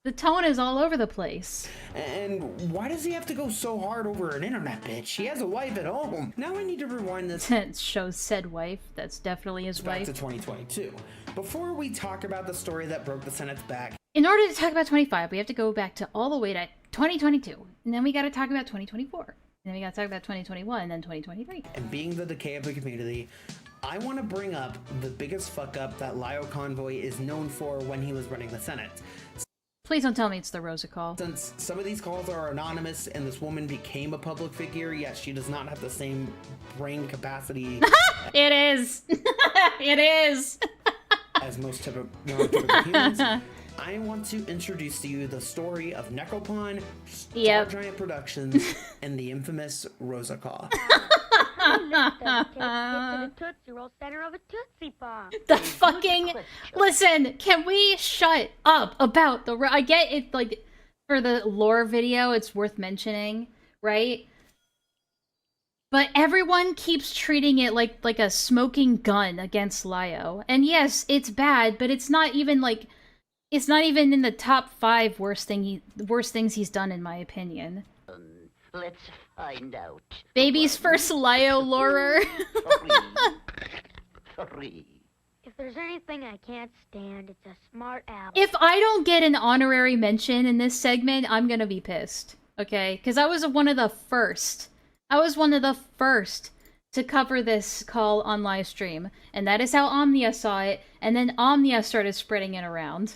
The tone is all over the place. And why does he have to go so hard over an internet bitch? He has a wife at home. Now I need to rewind this. It shows said wife. That's definitely his back wife. to 2022. Before we talk about the story that broke the Senate's back. In order to talk about 25, we have to go back to all the way to 2022. And then we gotta talk about 2024. And then we gotta talk about 2021 and then 2023. And being the decay of the community, I want to bring up the biggest fuck up that Lio Convoy is known for when he was running the Senate. Please don't tell me it's the Rosa call. Since some of these calls are anonymous and this woman became a public figure, yet she does not have the same brain capacity. It is. It is. As most neurotypical humans. I want to introduce to you the story of Necropon, Star Giant Productions, and the infamous Rosa call. The fucking... Listen, can we shut up about the... I get it, like, for the lore video, it's worth mentioning, right? But everyone keeps treating it like a smoking gun against Lio. And yes, it's bad, but it's not even, like... It's not even in the top 5 worst things he's done, in my opinion. Let's find out. Baby's first Lio lorer. If there's anything I can't stand, it's a smart owl. If I don't get an honorary mention in this segment, I'm gonna be pissed. Okay? Because I was one of the first. I was one of the first to cover this call on live stream. And that is how Omnia saw it. And then Omnia started spreading it around.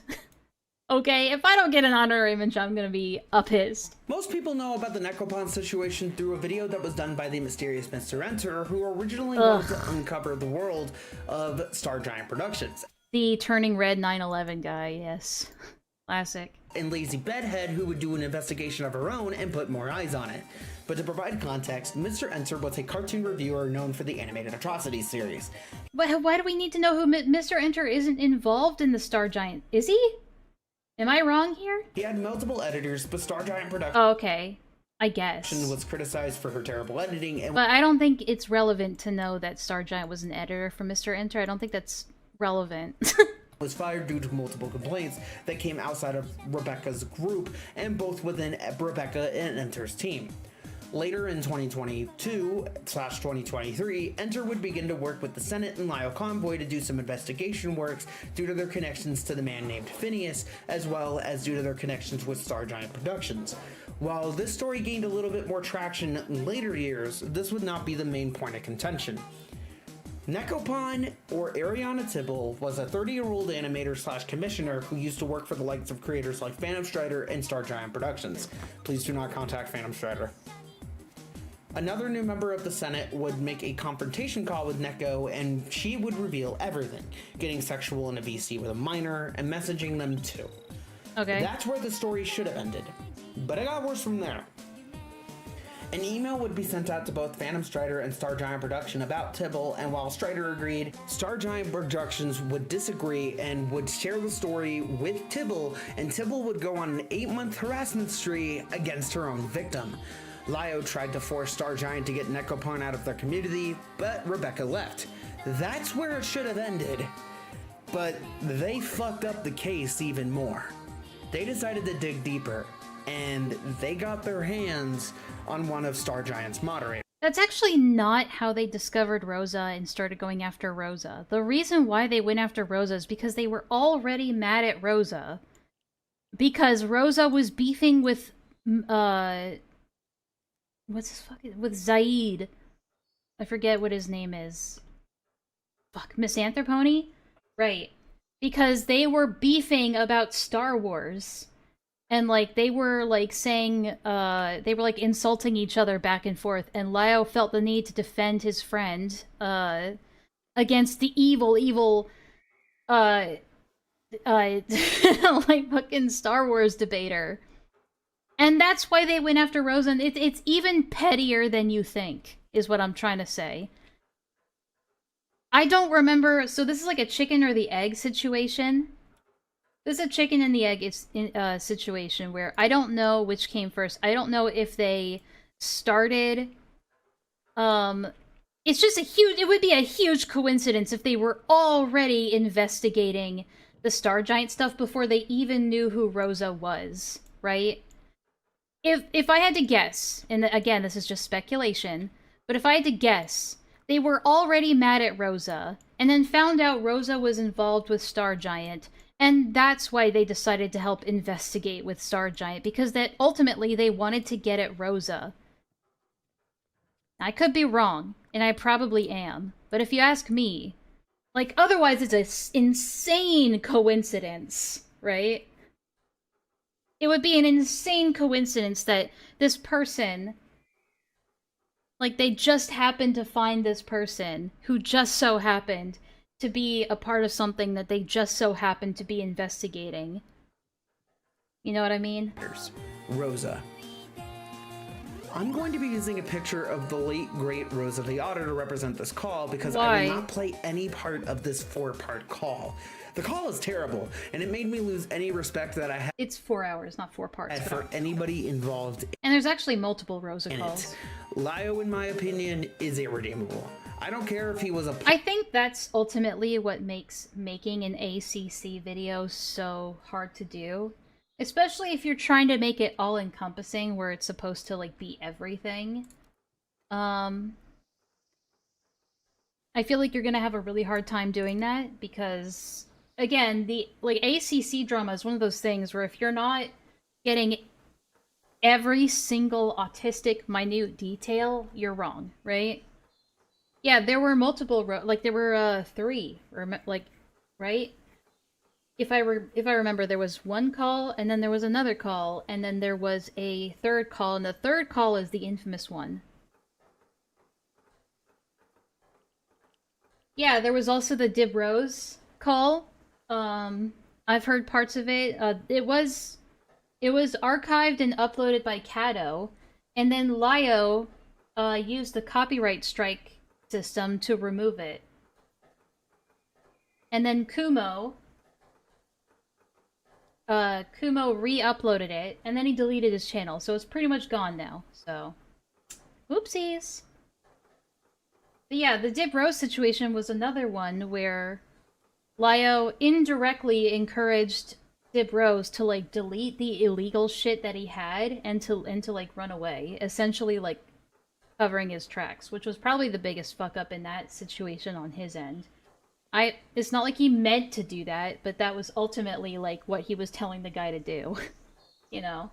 Okay, if I don't get an honorary mention, I'm gonna be pissed. Most people know about the Necropon situation through a video that was done by the mysterious Mr. Enter, who originally wanted to uncover the world of Star Giant Productions. The turning red 9/11 guy, yes. Classic. And Lazy Bedhead, who would do an investigation of her own and put more eyes on it. But to provide context, Mr. Enter was a cartoon reviewer known for the animated Atrocities series. But why do we need to know who Mr. Enter isn't involved in the Star Giant? Is he? Am I wrong here? He had multiple editors, but Star Giant Productions okay. I guess. Was criticized for her terrible editing. And but I don't think it's relevant to know that Star Giant was an editor for Mr. Enter. I don't think that's relevant. was fired due to multiple complaints that came outside of Rebecca's group and both within Rebecca and Enter's team. Later in 2022/2023, Enter would begin to work with the Senate and Lio Convoy to do some investigation works due to their connections to the man named Phineas, as well as due to their connections with Star Giant Productions. While this story gained a little bit more traction in later years, this would not be the main point of contention. Necropon, or Ariana Tibble, was a 30-year-old animator/commissioner who used to work for the likes of creators like Phantom Strider and Star Giant Productions. Please do not contact Phantom Strider. Another new member of the Senate would make a confrontation call with Neko, and she would reveal everything, getting sexual in a VC with a minor and messaging them too. Okay. That's where the story should have ended, but it got worse from there. An email would be sent out to both Phantom Strider and Star Giant Production about Tibble, and while Strider agreed, Star Giant Productions would disagree and would share the story with Tibble, and Tibble would go on an 8-month harassment spree against her own victim. Lio tried to force Star Giant to get Necropon out of their community, but Rebecca left. That's where it should have ended. But they fucked up the case even more. They decided to dig deeper, and they got their hands on one of Star Giant's moderators. That's actually not how they discovered Rosa and started going after Rosa. The reason why they went after Rosa is because they were already mad at Rosa. Because Rosa was beefing with, with Zaid. I forget what his name is. Fuck, Misanthropony? Right. Because they were beefing about Star Wars. And, like, they were, like, saying, they were, like, insulting each other back and forth, and Lio felt the need to defend his friend, against the evil, like, fucking Star Wars debater. And that's why they went after Rosa, and it's even pettier than you think, is what I'm trying to say. I don't remember, so this is like a chicken or the egg situation. This is a chicken and the egg situation where I don't know which came first. I don't know if they started... it's just it would be a huge coincidence if they were already investigating the Star Giant stuff before they even knew who Rosa was, right? If I had to guess, and again, this is just speculation, but if I had to guess, they were already mad at Rosa, and then found out Rosa was involved with Star Giant, and that's why they decided to help investigate with Star Giant, because that ultimately they wanted to get at Rosa. I could be wrong, and I probably am, but if you ask me, like, otherwise it's an insane coincidence, right? It would be an insane coincidence that this person, like, they just happened to find this person who just so happened to be a part of something that they just so happened to be investigating. You know what I mean? Rosa. I'm going to be using a picture of the late, great Rosa the Otter to represent this call because Why? I will not play any part of this 4-part call. The call is terrible, and it made me lose any respect that I had. It's 4 hours, not 4 parts. For anybody involved and there's actually multiple Rosa in calls. it. Lio, in my opinion, is irredeemable. I don't care if he was a... I think that's ultimately what makes making an ACC video so hard to do. Especially if you're trying to make it all-encompassing, where it's supposed to, like, be everything. I feel like you're gonna have a really hard time doing that, because, again, the, like, ACC drama is one of those things where if you're not getting every single autistic, minute detail, you're wrong, right? Yeah, there were multiple, like, there were, 3, or, like, right? if I remember, there was one call, and then there was another call, and then there was a third call, and the third call is the infamous one. Yeah, there was also the Dib Rose call. I've heard parts of it. It was archived and uploaded by Cato, and then Lio used the copyright strike system to remove it. And then Kumo re-uploaded it, and then he deleted his channel, so it's pretty much gone now, so... Oopsies! But yeah, the Dib Rose situation was another one where Lio indirectly encouraged Dib Rose to, like, delete the illegal shit that he had and to like, run away. Essentially, like, covering his tracks, which was probably the biggest fuck-up in that situation on his end. It's not like he meant to do that, but that was ultimately, like, what he was telling the guy to do. You know?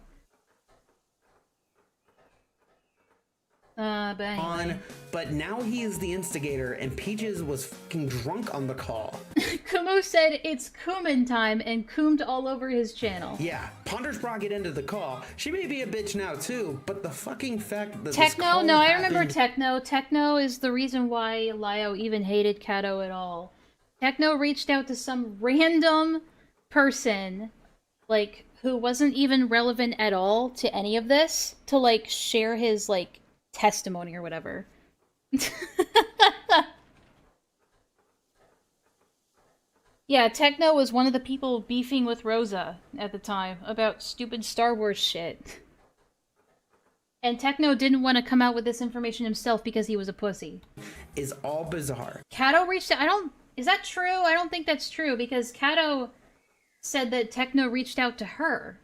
But anyway. But now he is the instigator, and Peaches was fucking drunk on the call. Kumo said it's Kumin time and coomed all over his channel. Yeah, Ponders Sprocket ended the call. She may be a bitch now too, but the fucking fact that Techno? No, I remember Techno. Techno is the reason why Lio even hated Cato at all. Techno reached out to some random person, like, who wasn't even relevant at all to any of this, to, like, share his, like, testimony or whatever. Yeah, Techno was one of the people beefing with Rosa at the time about stupid Star Wars shit. And Techno didn't want to come out with this information himself because he was a pussy. Is all bizarre. Cato reached out. Is that true? I don't think that's true because Cato said that Techno reached out to her.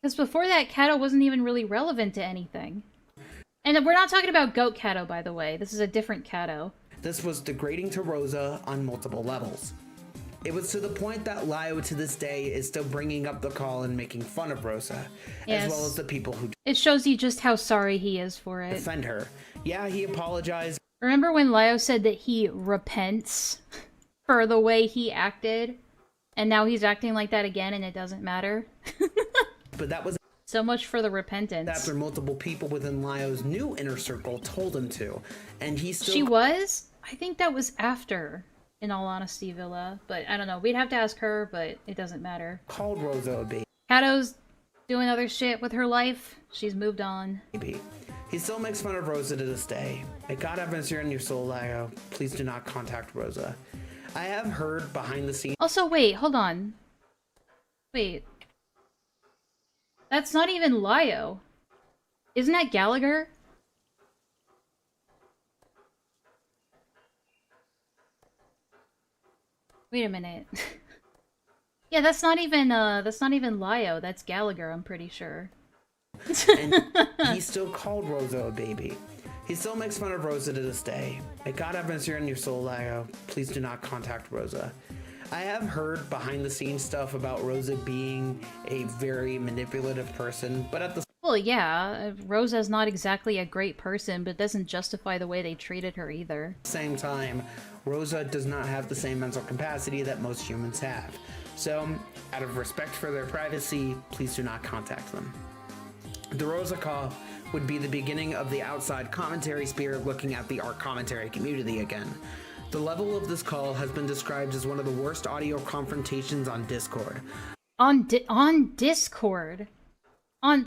Because before that, Cato wasn't even really relevant to anything. And we're not talking about Goat Cato, by the way. This is a different Cato. This was degrading to Rosa on multiple levels. It was to the point that Lio to this day is still bringing up the call and making fun of Rosa, yes, as well as the people who it shows you just how sorry he is for it. Defend her. Yeah, he apologized. Remember when Lio said that he repents for the way he acted? And now he's acting like that again and it doesn't matter? But that was so much for the repentance. After multiple people within Lio's new inner circle told him to. And he still... She was? I think that was after, in all honesty, Villa. But I don't know. We'd have to ask her, but it doesn't matter. Called Rosa a baby. Cato's doing other shit with her life. She's moved on. He still makes fun of Rosa to this day. May God have mercy on your soul, Lio. Please do not contact Rosa. I have heard behind the scenes... Also, wait, hold on. Wait. That's not even Lio. Isn't that Gallagher? Wait a minute. Yeah, that's not even Lio. That's Gallagher, I'm pretty sure. And he still called Rosa a baby. He still makes fun of Rosa to this day. May God have mercy on your soul, Lio. Please do not contact Rosa. I have heard behind the scenes stuff about Rosa being a very manipulative person, but at the... Well, yeah, Rosa's not exactly a great person, but doesn't justify the way they treated her either. Same time, Rosa does not have the same mental capacity that most humans have. So, out of respect for their privacy, please do not contact them. The Rosa call would be the beginning of the outside commentary sphere looking at the art commentary community again. The level of this call has been described as one of the worst audio confrontations on Discord. On Discord? On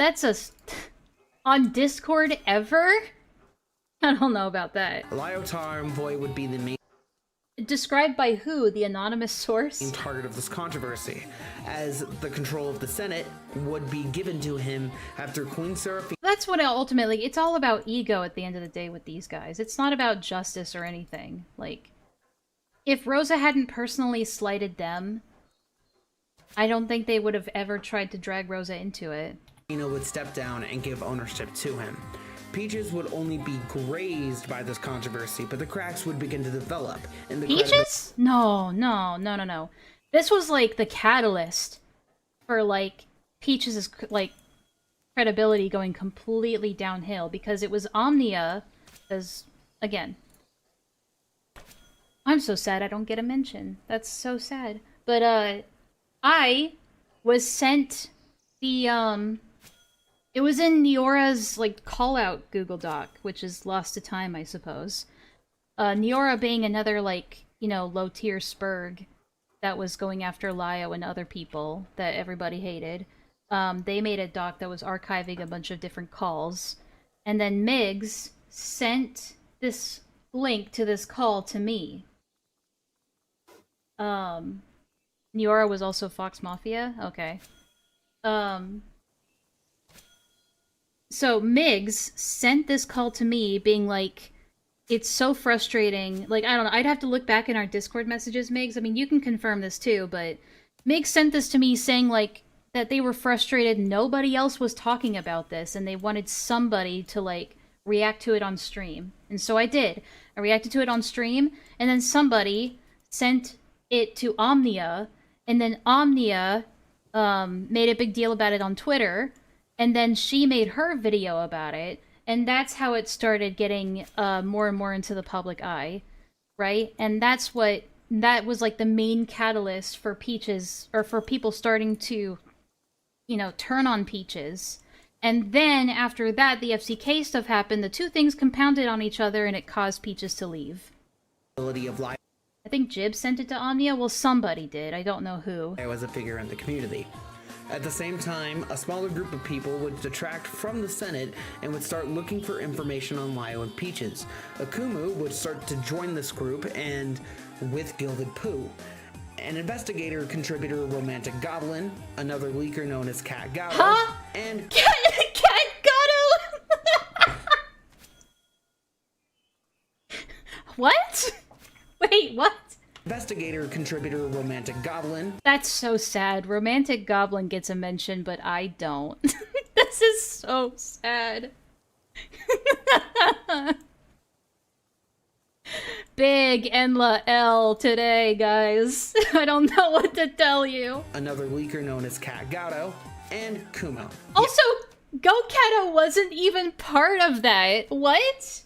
Discord ever? I don't know about that. Lio Convoy would be the main... Described by who? The anonymous source? ...target of this controversy, as the control of the Senate would be given to him after Queen Sarahfina... That's what ultimately... It's all about ego at the end of the day with these guys. It's not about justice or anything. Like, if Rosa hadn't personally slighted them, I don't think they would have ever tried to drag Rosa into it. ...would step down and give ownership to him. Peaches would only be grazed by this controversy, but the cracks would begin to develop. And the Peaches? No. This was, like, the catalyst for, like, Peaches' like, credibility going completely downhill, because it was Omnia, as, again... I'm so sad I don't get a mention. That's so sad. But, I was sent the, it was in Neora's, like, call-out Google Doc, which is lost to time, I suppose. Neora being another, like, you know, low-tier spurg that was going after Lio and other people that everybody hated. They made a doc that was archiving a bunch of different calls. And then Migs sent this link to this call to me. Neora was also Fox Mafia? Okay. So Migs sent this call to me being like, it's so frustrating. Like, I don't know, I'd have to look back in our Discord messages, Migs. I mean, you can confirm this too, but Migs sent this to me saying, like, that they were frustrated nobody else was talking about this, and they wanted somebody to, like, react to it on stream. And so I did. I reacted to it on stream, and then somebody sent it to Omnia, and then Omnia made a big deal about it on Twitter, and then she made her video about it, and that's how it started getting more and more into the public eye, right? And that was like the main catalyst for Peaches, or for people starting to, you know, turn on Peaches. And then after that, the FCK stuff happened, the two things compounded on each other, and it caused Peaches to leave. Of life. I think Jib sent it to Omnia. Well, somebody did. I don't know who. I was a figure in the community. At the same time, a smaller group of people would detract from the Senate and would start looking for information on Lio and Peaches. Akumu would start to join this group, and with Gilded Pooh. An investigator, contributor, romantic goblin, another leaker known as Cat Gato, huh? And Cat Gato. What? Wait, what? Investigator, contributor, romantic goblin. That's so sad. Romantic goblin gets a mention, but I don't. This is so sad. Big Enlaa L today, guys. I don't know what to tell you. Another leaker known as Cat Gato, and Kumo. Also, Go Kato wasn't even part of that. What?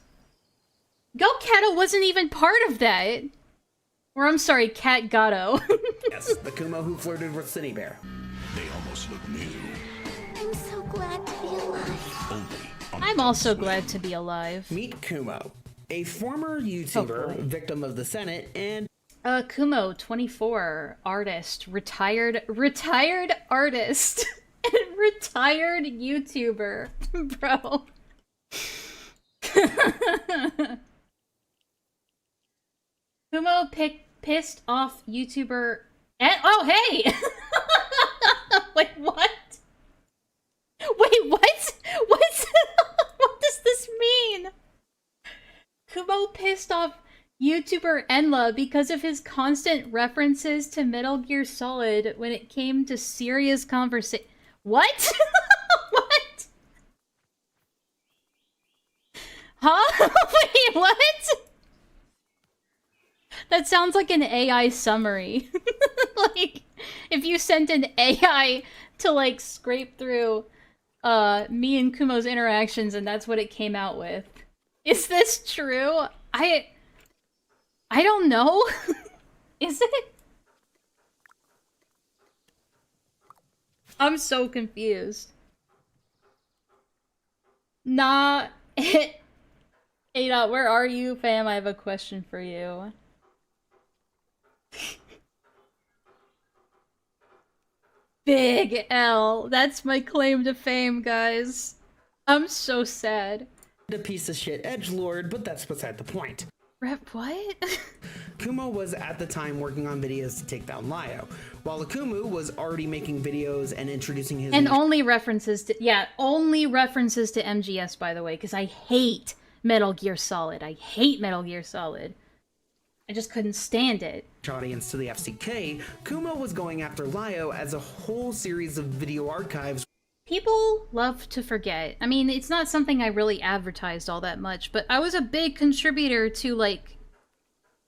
Go Kato wasn't even part of that. Or I'm sorry, Cat Gato. Yes, the Kumo who flirted with Cinny Bear. They almost look new. I'm so glad to be alive. Only on I'm also glad to be alive. Meet Kumo, a former YouTuber, victim of the Senate, and Kumo, 24, artist, retired artist, and retired YouTuber, bro. Kumo pissed off YouTuber, and oh hey, wait what? Wait what? What's what does this mean? Kumo pissed off YouTuber Enlaa because of his constant references to Metal Gear Solid when it came to serious conversation. What? What? Huh? Wait, what? That sounds like an AI summary. Like, if you sent an AI to, like, scrape through me and Kumo's interactions and that's what it came out with. Is this true? I don't know. Is it? I'm so confused. Nah. Ada, where are you, fam? I have a question for you. Big L. That's my claim to fame, guys. I'm so sad. a piece of shit edgelord, but that's beside the point. Rep what? Kumo was at the time working on videos to take down Lio, while Akumu was already making videos and introducing his only references to MGS, by the way, because I hate Metal Gear Solid. I hate Metal Gear Solid. I just couldn't stand it. Audience to the FCK, Kumo was going after Lio as a whole series of video archives. People love to forget. I mean, it's not something I really advertised all that much, but I was a big contributor to, like,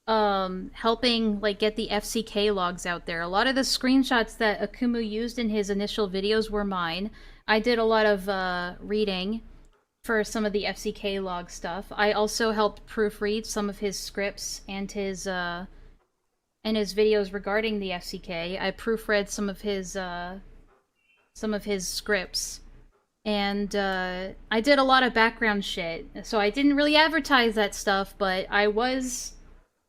helping, like, get the FCK logs out there. A lot of the screenshots that Akumu used in his initial videos were mine. I did a lot of, reading for some of the FCK log stuff. I also helped proofread some of his scripts and his, and his videos regarding the FCK. I proofread some of his scripts, and I did a lot of background shit. So I didn't really advertise that stuff, but I was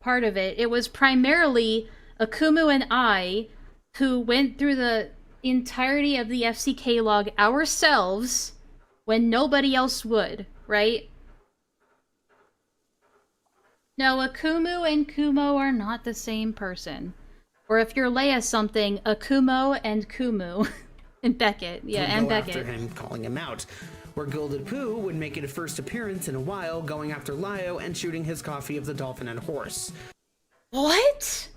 part of it. It was primarily Akumu and I who went through the entirety of the FCK log ourselves when nobody else would, right? No, Akumu and Kumo are not the same person. Or if you're Leia something, Akumo and Kumu. And Beckett, yeah, and Beckett. After him, calling him out. Where Gilded Pooh would make it a first appearance in a while, going after Lio and shooting his copy of the dolphin and horse. What?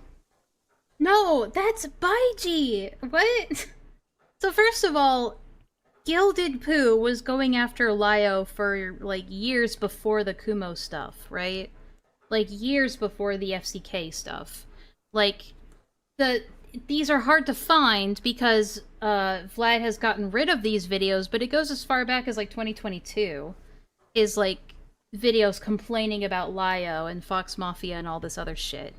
No, that's Baiji! What? So first of all, Gilded Pooh was going after Lio for, like, years before the Kumo stuff, right? Like, years before the FCK stuff. Like, these are hard to find because Vlad has gotten rid of these videos, but it goes as far back as, like, 2022. Is, like, videos complaining about Lio and Fox Mafia and all this other shit.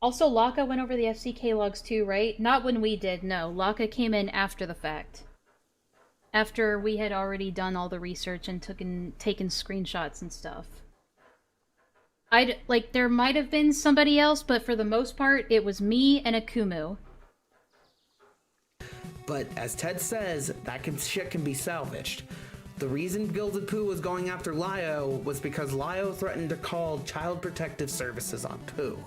Also, Laka went over the FCK logs too, right? Not when we did, no. Laka came in after the fact. After we had already done all the research and taken screenshots and stuff. Like, there might have been somebody else, but for the most part, it was me and Akumu. But, as Ted says, shit can be salvaged. The reason Gilded Pooh was going after Lio was because Lio threatened to call Child Protective Services on Pooh.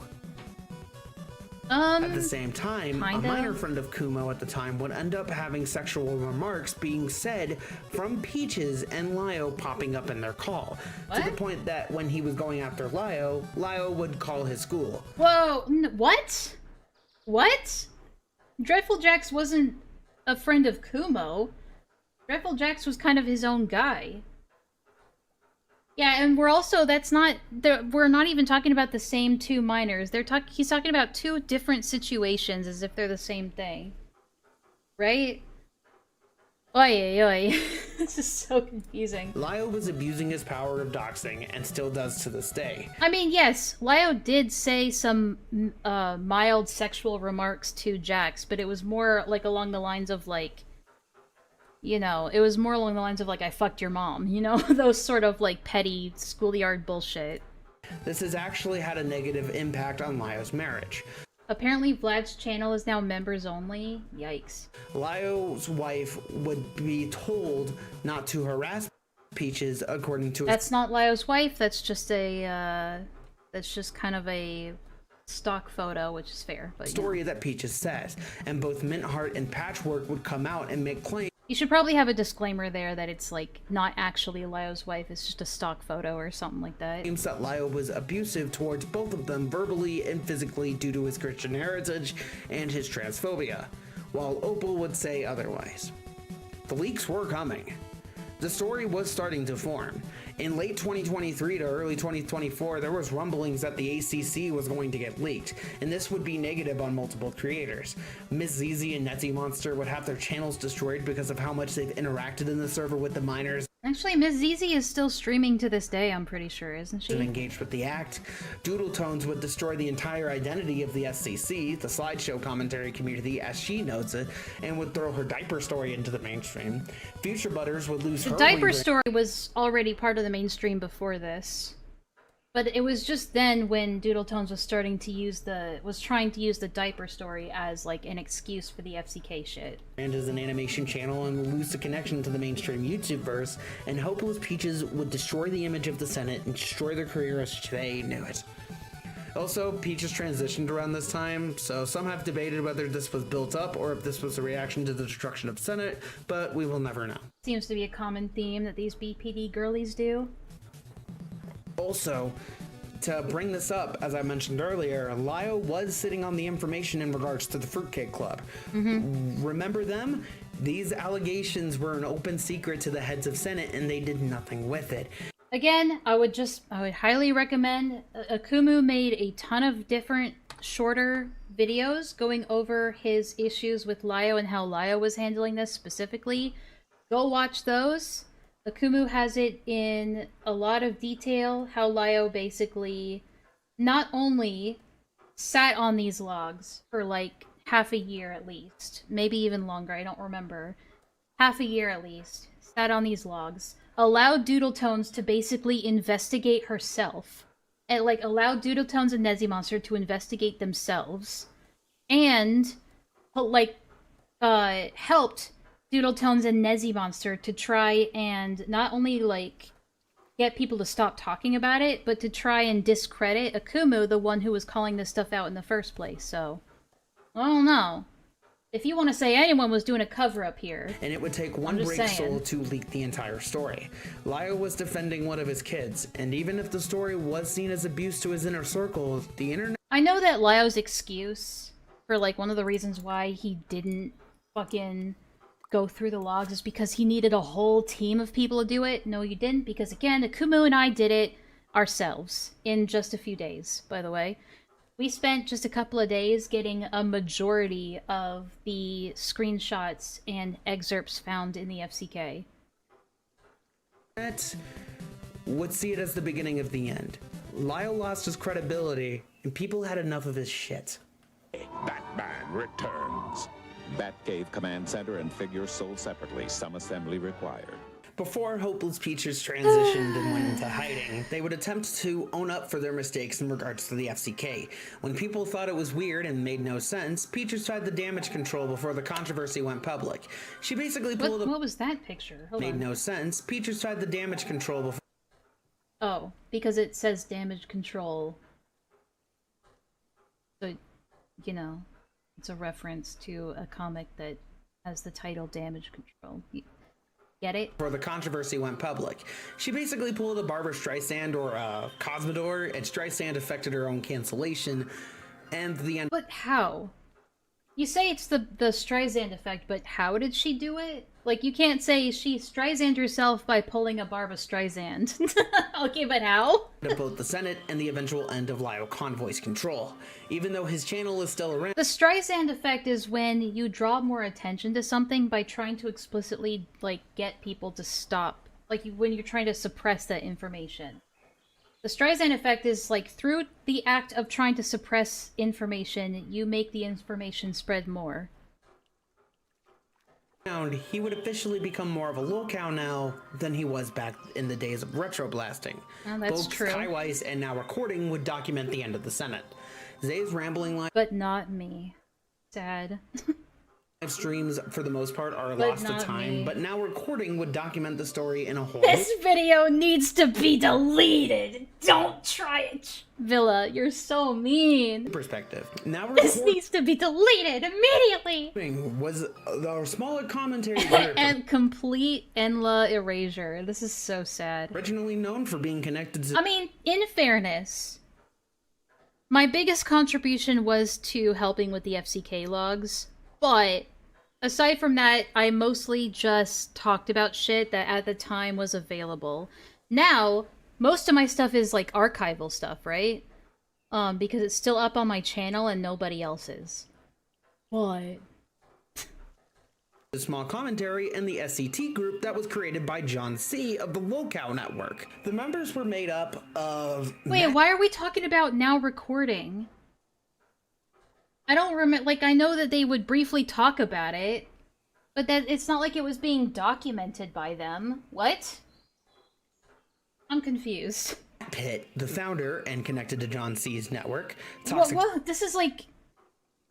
At the same time, a minor friend of Kumo at the time would end up having sexual remarks being said from Peaches and Lio popping up in their call. What? To the point that when he was going after Lio, Lio would call his school. Whoa, what? What? Dreadful Jax wasn't a friend of Kumo. Dreadful Jax was kind of his own guy. Yeah, and we're also, we're not even talking about the same two minors. He's talking about two different situations as if they're the same thing. Right? Oi, oi. This is so confusing. Lio was abusing his power of doxing, and still does to this day. I mean, yes, Lio did say some mild sexual remarks to Jax, but it was more, like, along the lines of, like, you know, it was more along the lines of, like, I fucked your mom, you know? Those sort of, like, petty schoolyard bullshit. This has actually had a negative impact on Lio's marriage. Apparently Vlad's channel is now members only. Yikes. Lio's wife would be told not to harass Peaches according to... That's not Lio's wife, that's just a, that's just kind of a stock photo, which is fair, but story yeah. That Peaches says, and both Mintheart and Patchwork would come out and make claims. You should probably have a disclaimer there that it's, like, not actually Lio's wife, it's just a stock photo or something like that. Claims that Lio was abusive towards both of them verbally and physically due to his Christian heritage and his transphobia, while Opal would say otherwise. The leaks were coming. The story was starting to form. In late 2023 to early 2024, there was rumblings that the ACC was going to get leaked, and this would be negative on multiple creators. Miss ZZ and Netzy Monster would have their channels destroyed because of how much they've interacted in the server with the minors. Actually, Miss ZZ is still streaming to this day, I'm pretty sure, isn't she? And engaged with the act. Doodle Tones would destroy the entire identity of the SCC, the slideshow commentary community, as she notes it, and would throw her diaper story into the mainstream. Future Butters would lose her... The diaper story was already part of the mainstream before this. But it was just then when Doodle Tones was trying to use the diaper story as, like, an excuse for the FCK shit. And as an animation channel and lose the connection to the mainstream YouTube-verse, and Hopeless Peaches would destroy the image of the Senate and destroy their career as they knew it. Also, Peaches transitioned around this time, so some have debated whether this was built up or if this was a reaction to the destruction of Senate, but we will never know. Seems to be a common theme that these BPD girlies do. Also, to bring this up, as I mentioned earlier, Lio was sitting on the information in regards to the Fruitcake Club. Remember them? These allegations were an open secret to the heads of Senate, and they did nothing with it. Again, I would highly recommend. Akumu made a ton of different shorter videos going over his issues with Lio and how Lio was handling this specifically. Go watch those. Akumu has it in a lot of detail how Lio basically not only sat on these logs for like half a year at least, maybe even longer, I don't remember. Half a year at least, sat on these logs, allowed Doodletones to basically investigate herself, and like allowed Doodletones and Nezimonster to investigate themselves, and like helped Doodletones and Nezimonster to try and not only like get people to stop talking about it, but to try and discredit Akumu, the one who was calling this stuff out in the first place. So I don't know. If you want to say anyone was doing a cover-up here... And it would take one break soul to leak the entire story. Lio was defending one of his kids, and even if the story was seen as abuse to his inner circle, the internet... I know that Lio's excuse for, like, one of the reasons why he didn't fucking go through the logs is because he needed a whole team of people to do it. No, you didn't, because, again, Akumu and I did it ourselves in just a few days, by the way. We spent just a couple of days getting a majority of the screenshots and excerpts found in the FCK. That would see it as the beginning of the end. Lio lost his credibility, and people had enough of his shit. Batman returns. Batcave Command Center and figures sold separately. Some assembly required. Before Hopeless Peaches transitioned and went into hiding, they would attempt to own up for their mistakes in regards to the FCK. When people thought it was weird and made no sense, Peaches tried the damage control before the controversy went public. She basically pulled What was that picture? Hold made on. no sense. Peaches tried the damage control before... Oh, because it says damage control. So, you know, it's a reference to a comic that has the title Damage Control. Get it? Before the controversy went public. She basically pulled a Barbara Streisand or a Cosmodor, and Streisand affected her own cancellation, and the end. But how? You say it's the Streisand effect, but how did she do it? Like, you can't say she Streisand herself by pulling a Barbara Streisand. Okay, but how? Of both the Senate and the eventual end of Lio Convoy's control. Even though his channel is still around. The Streisand effect is when you draw more attention to something by trying to explicitly, like, get people to stop. Like, when you're trying to suppress that information. The Streisand effect is, like, through the act of trying to suppress information, you make the information spread more. He would officially become more of a lolcow now than he was back in the days of retroblasting. Oh, that's Both true. Skywise and Now Recording would document the end of the Senate. Zay's rambling live But not me. Sad. streams, for the most part, are But lost to not time, me. but Now Recording would document the story in a whole... This video needs to be deleted! Don't try it! Villa, you're so mean! perspective. Now This Recording needs to be deleted immediately! was the smaller commentary group And complete Enlaa erasure. This is so sad. originally known for being connected to... I mean, in fairness, my biggest contribution was to helping with the FCK logs, but aside from that, I mostly just talked about shit that at the time was available. Now, most of my stuff is like archival stuff, right? Because it's still up on my channel and nobody else's. What? a small commentary and the SCT group that was created by John C. of the Lolcow Network. The members were made up of... Wait, why are we talking about Now Recording? I don't remember, like, I know that they would briefly talk about it, but that it's not like it was being documented by them. What? I'm confused. Pitt, the founder and connected to John C.'s network. What? This is like...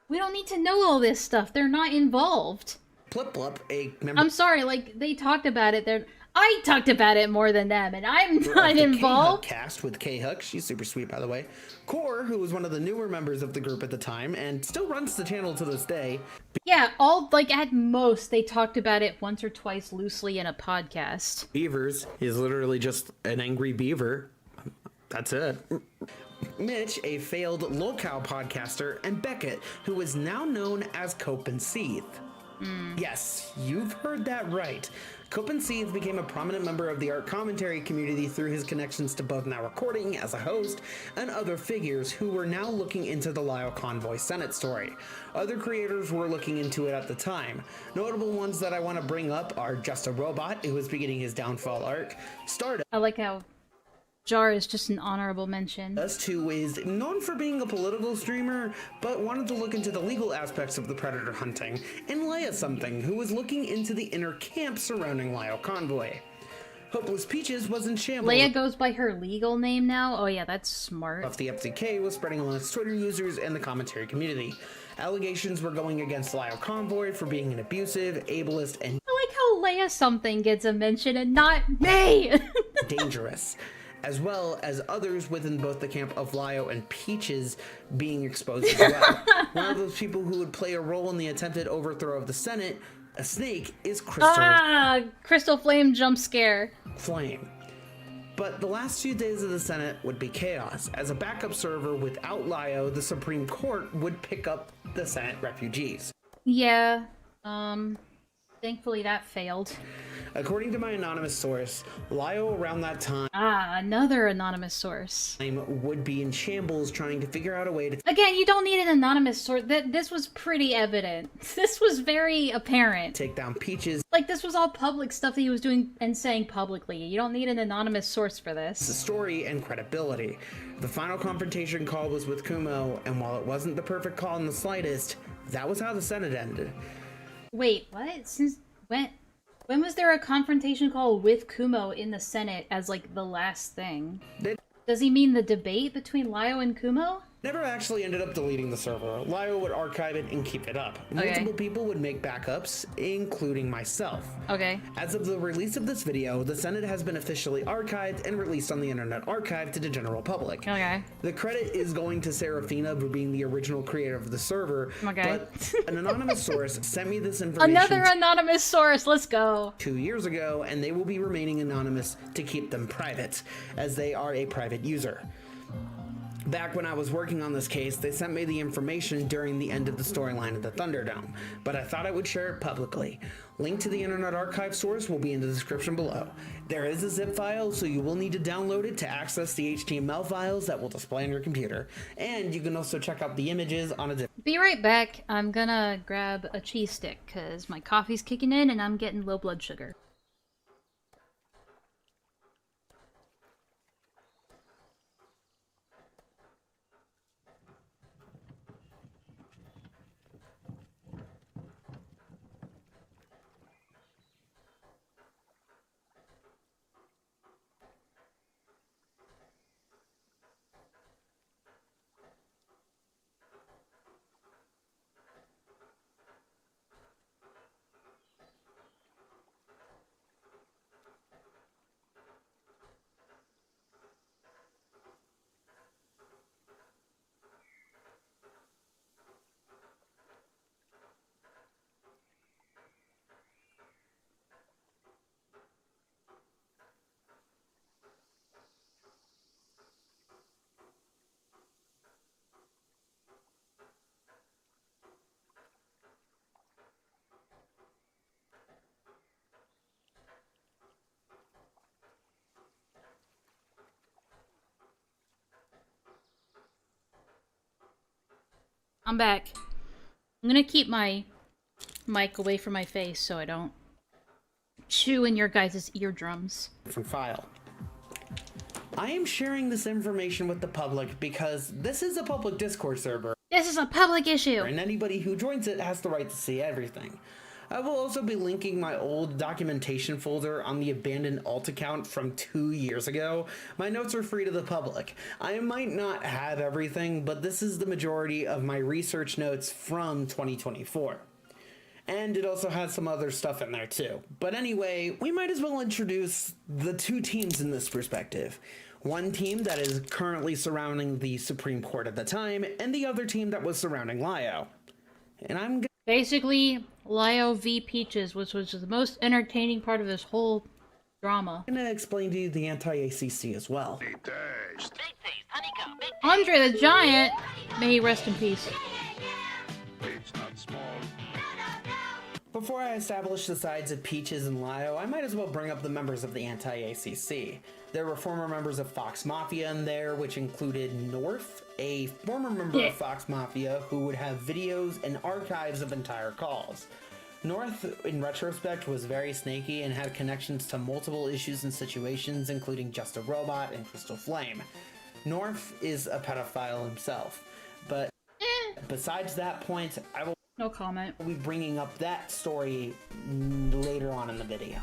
We don't need to know all this stuff. They're not involved. Plip Plup, a member... I'm sorry, like, they talked about it. I talked about it more than them, and I'm not involved. Cast with K-Hook. She's super sweet, by the way. Core, who was one of the newer members of the group at the time, and still runs the channel to this day. Yeah, at most, they talked about it once or twice loosely in a podcast. Beavers is literally just an angry beaver. That's it. Mitch, a failed Lolcow podcaster, and Beckett, who is now known as Cope and Seeth. Yes, you've heard that right. Copenseeth became a prominent member of the art commentary community through his connections to both Now Recording as a host and other figures who were now looking into the Lio Convoy Senate story. Other creators were looking into it at the time. Notable ones that I want to bring up are Just a Robot, who was beginning his downfall arc, Stardust, I like how Jar is just an honorable mention. who is known for being a political streamer, but wanted to look into the legal aspects of the predator hunting, and Enlaa something, who was looking into the inner camp surrounding Lio Convoy. Hopeless Peaches was in shambles. Leia goes by her legal name now? Oh yeah, that's smart. Of the FDK was spreading amongst Twitter users and the commentary community. Allegations were going against Lio Convoy for being an abusive, ableist, and I like how Leia something gets a mention and not me! dangerous, as well as others within both the camp of Lio and Peaches being exposed as well. One of those people who would play a role in the attempted overthrow of the Senate, a snake, is Crystal Flame jump scare. Flame. But the last few days of the Senate would be chaos. As a backup server without Lio, the Supreme Court would pick up the Senate refugees. Yeah, thankfully that failed. According to my anonymous source, Lio around that time Another anonymous source. would be in shambles trying to figure out a way to Again, you don't need an anonymous source. This was pretty evident. This was very apparent. take down Peaches. Like, this was all public stuff that he was doing and saying publicly. You don't need an anonymous source for The this. story and credibility. The final confrontation call was with Kumo, and while it wasn't the perfect call in the slightest, that was how the Senate ended. Wait, what? Since when was there a confrontation call with Kumo in the Senate as, like, the last thing? Does he mean the debate between Lio and Kumo? Never actually ended up deleting the server. Lio would archive it and keep it up. Multiple people would make backups, including myself. Okay. As of the release of this video, the Senate has been officially archived and released on the Internet Archive to the general public. Okay. The credit is going to Sarahfina for being the original creator of the server, Okay. but an anonymous source sent me this information Another anonymous source, let's go. 2 years ago, and they will be remaining anonymous to keep them private, as they are a private user. Back when I was working on this case, they sent me the information during the end of the storyline of the Thunderdome, but I thought I would share it publicly. Link to the Internet Archive source will be in the description below. There is a zip file, so you will need to download it to access the HTML files that will display on your computer, and you can also check out the images on a zip. Be right back. I'm gonna grab a cheese stick, because my coffee's kicking in and I'm getting low blood sugar. I'm back. I'm gonna keep my mic away from my face so I don't chew in your guys' eardrums. Different file. I am sharing this information with the public because this is a public Discord server, This is a public issue! and anybody who joins it has the right to see everything. I will also be linking my old documentation folder on the abandoned alt account from 2 years ago. My notes are free to the public. I might not have everything, but this is the majority of my research notes from 2024. And it also has some other stuff in there too. But anyway, we might as well introduce the two teams in this perspective. One team that is currently surrounding the Supreme Court at the time, and the other team that was surrounding Lio. And I'm Basically, Lio v Peaches, which was the most entertaining part of this whole drama. gonna explain to you the anti-ACC as well. Andre the Giant, may he rest in peace. Before I establish the sides of Peaches and Lio, I might as well bring up the members of the anti-ACC. There were former members of Fox Mafia in there, which included North, a former member of Fox Mafia who would have videos and archives of entire calls. North, in retrospect, was very snaky and had connections to multiple issues and situations, including Just a Robot and Crystal Flame. North is a pedophile himself, but besides that point, I will No comment. be bringing up that story later on in the video.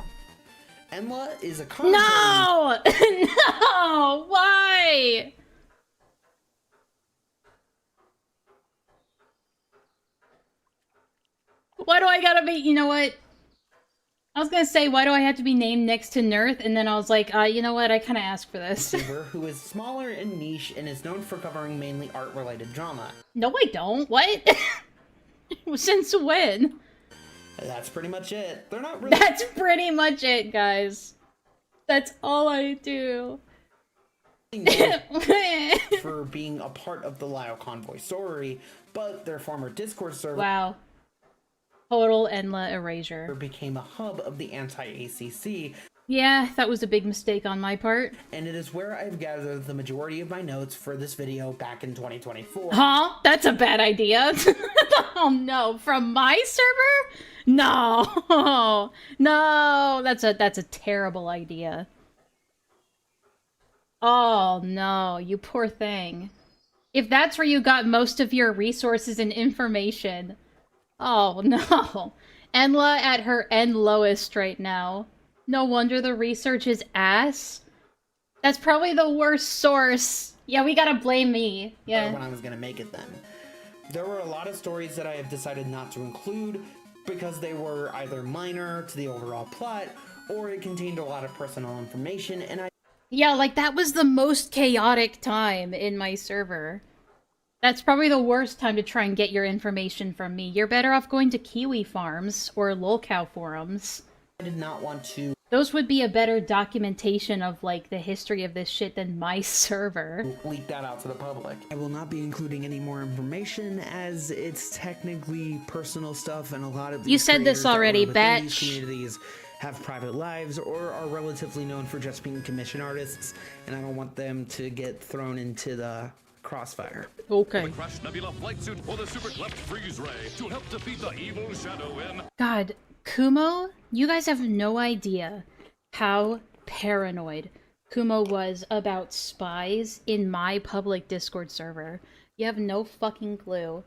Enlaa is a conjuring... No! No! Why? Why do I gotta be... You know what? I was gonna say, why do I have to be named next to Nerth? And then I was like, you know what? I kind of asked for this. Who is smaller and niche and is known for covering mainly art-related drama. No, I don't. What? Since when? That's pretty much it. They're not really... That's pretty much it, guys. That's all I do. for being a part of the Lio Convoy story, but their former Discord server... Wow. Total Enlaa erasure. ...became a hub of the anti-ACC. Yeah, that was a big mistake on my part. And it is where I've gathered the majority of my notes for this video back in 2024. Huh? That's a bad idea. Oh no, from my server? No. No, that's a terrible idea. Oh no, you poor thing. If that's where you got most of your resources and information. Oh no. Enlaa at her end lowest right now. No wonder the research is ass. That's probably the worst source. Yeah, we gotta blame me. Yeah. When I was gonna make it then. There were a lot of stories that I have decided not to include because they were either minor to the overall plot or it contained a lot of personal information and Yeah, like that was the most chaotic time in my server. That's probably the worst time to try and get your information from me. You're better off going to Kiwi Farms or lolcow forums. I did not want to... Those would be a better documentation of, like, the history of this shit than my server. Leak that out to the public. I will not be including any more information as it's technically personal stuff and a lot of these You said this already, these bitch. communities have private lives or are relatively known for just being commission artists, and I don't want them to get thrown into the crossfire. Okay. The Crash Nebula flight suit for the Super Cleft Freeze Ray to help defeat the evil shadow in... God, Kumo, you guys have no idea how paranoid Kumo was about spies in my public Discord server. You have no fucking clue.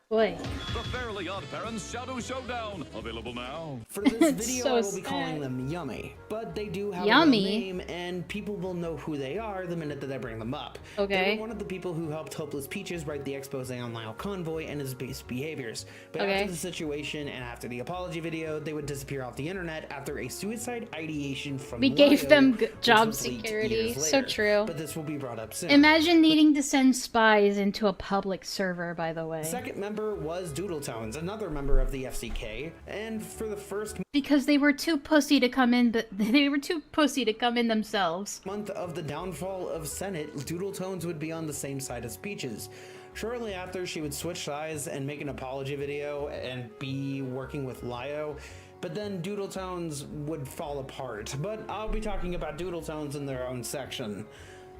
Boy. The Fairly Odd Parents Shadow Showdown, available now. For this video, So I will be sad. calling them Yummy, but they do have Yummy? a real name, and people will know who they are the minute that I bring them up. Okay. They were one of the people who helped Hopeless Peaches write the expose on Lio Convoy and his base behaviors. But Okay. after the situation and after the apology video, they would disappear off the internet after a suicide ideation from We gave Lio, them which job was leaked security. years So later. true. But this will be brought up soon. Imagine needing to send spies into a public server, by the way. The second member was Doodletones, another member of the FCK, and for the first Because they were too pussy to come in, but they were too pussy to come in themselves. month of the downfall of Senate, Doodletones would be on the same side as Peaches. Shortly after, she would switch sides and make an apology video and be working with Lio, but then Doodletones would fall apart. But I'll be talking about Doodletones in their own section.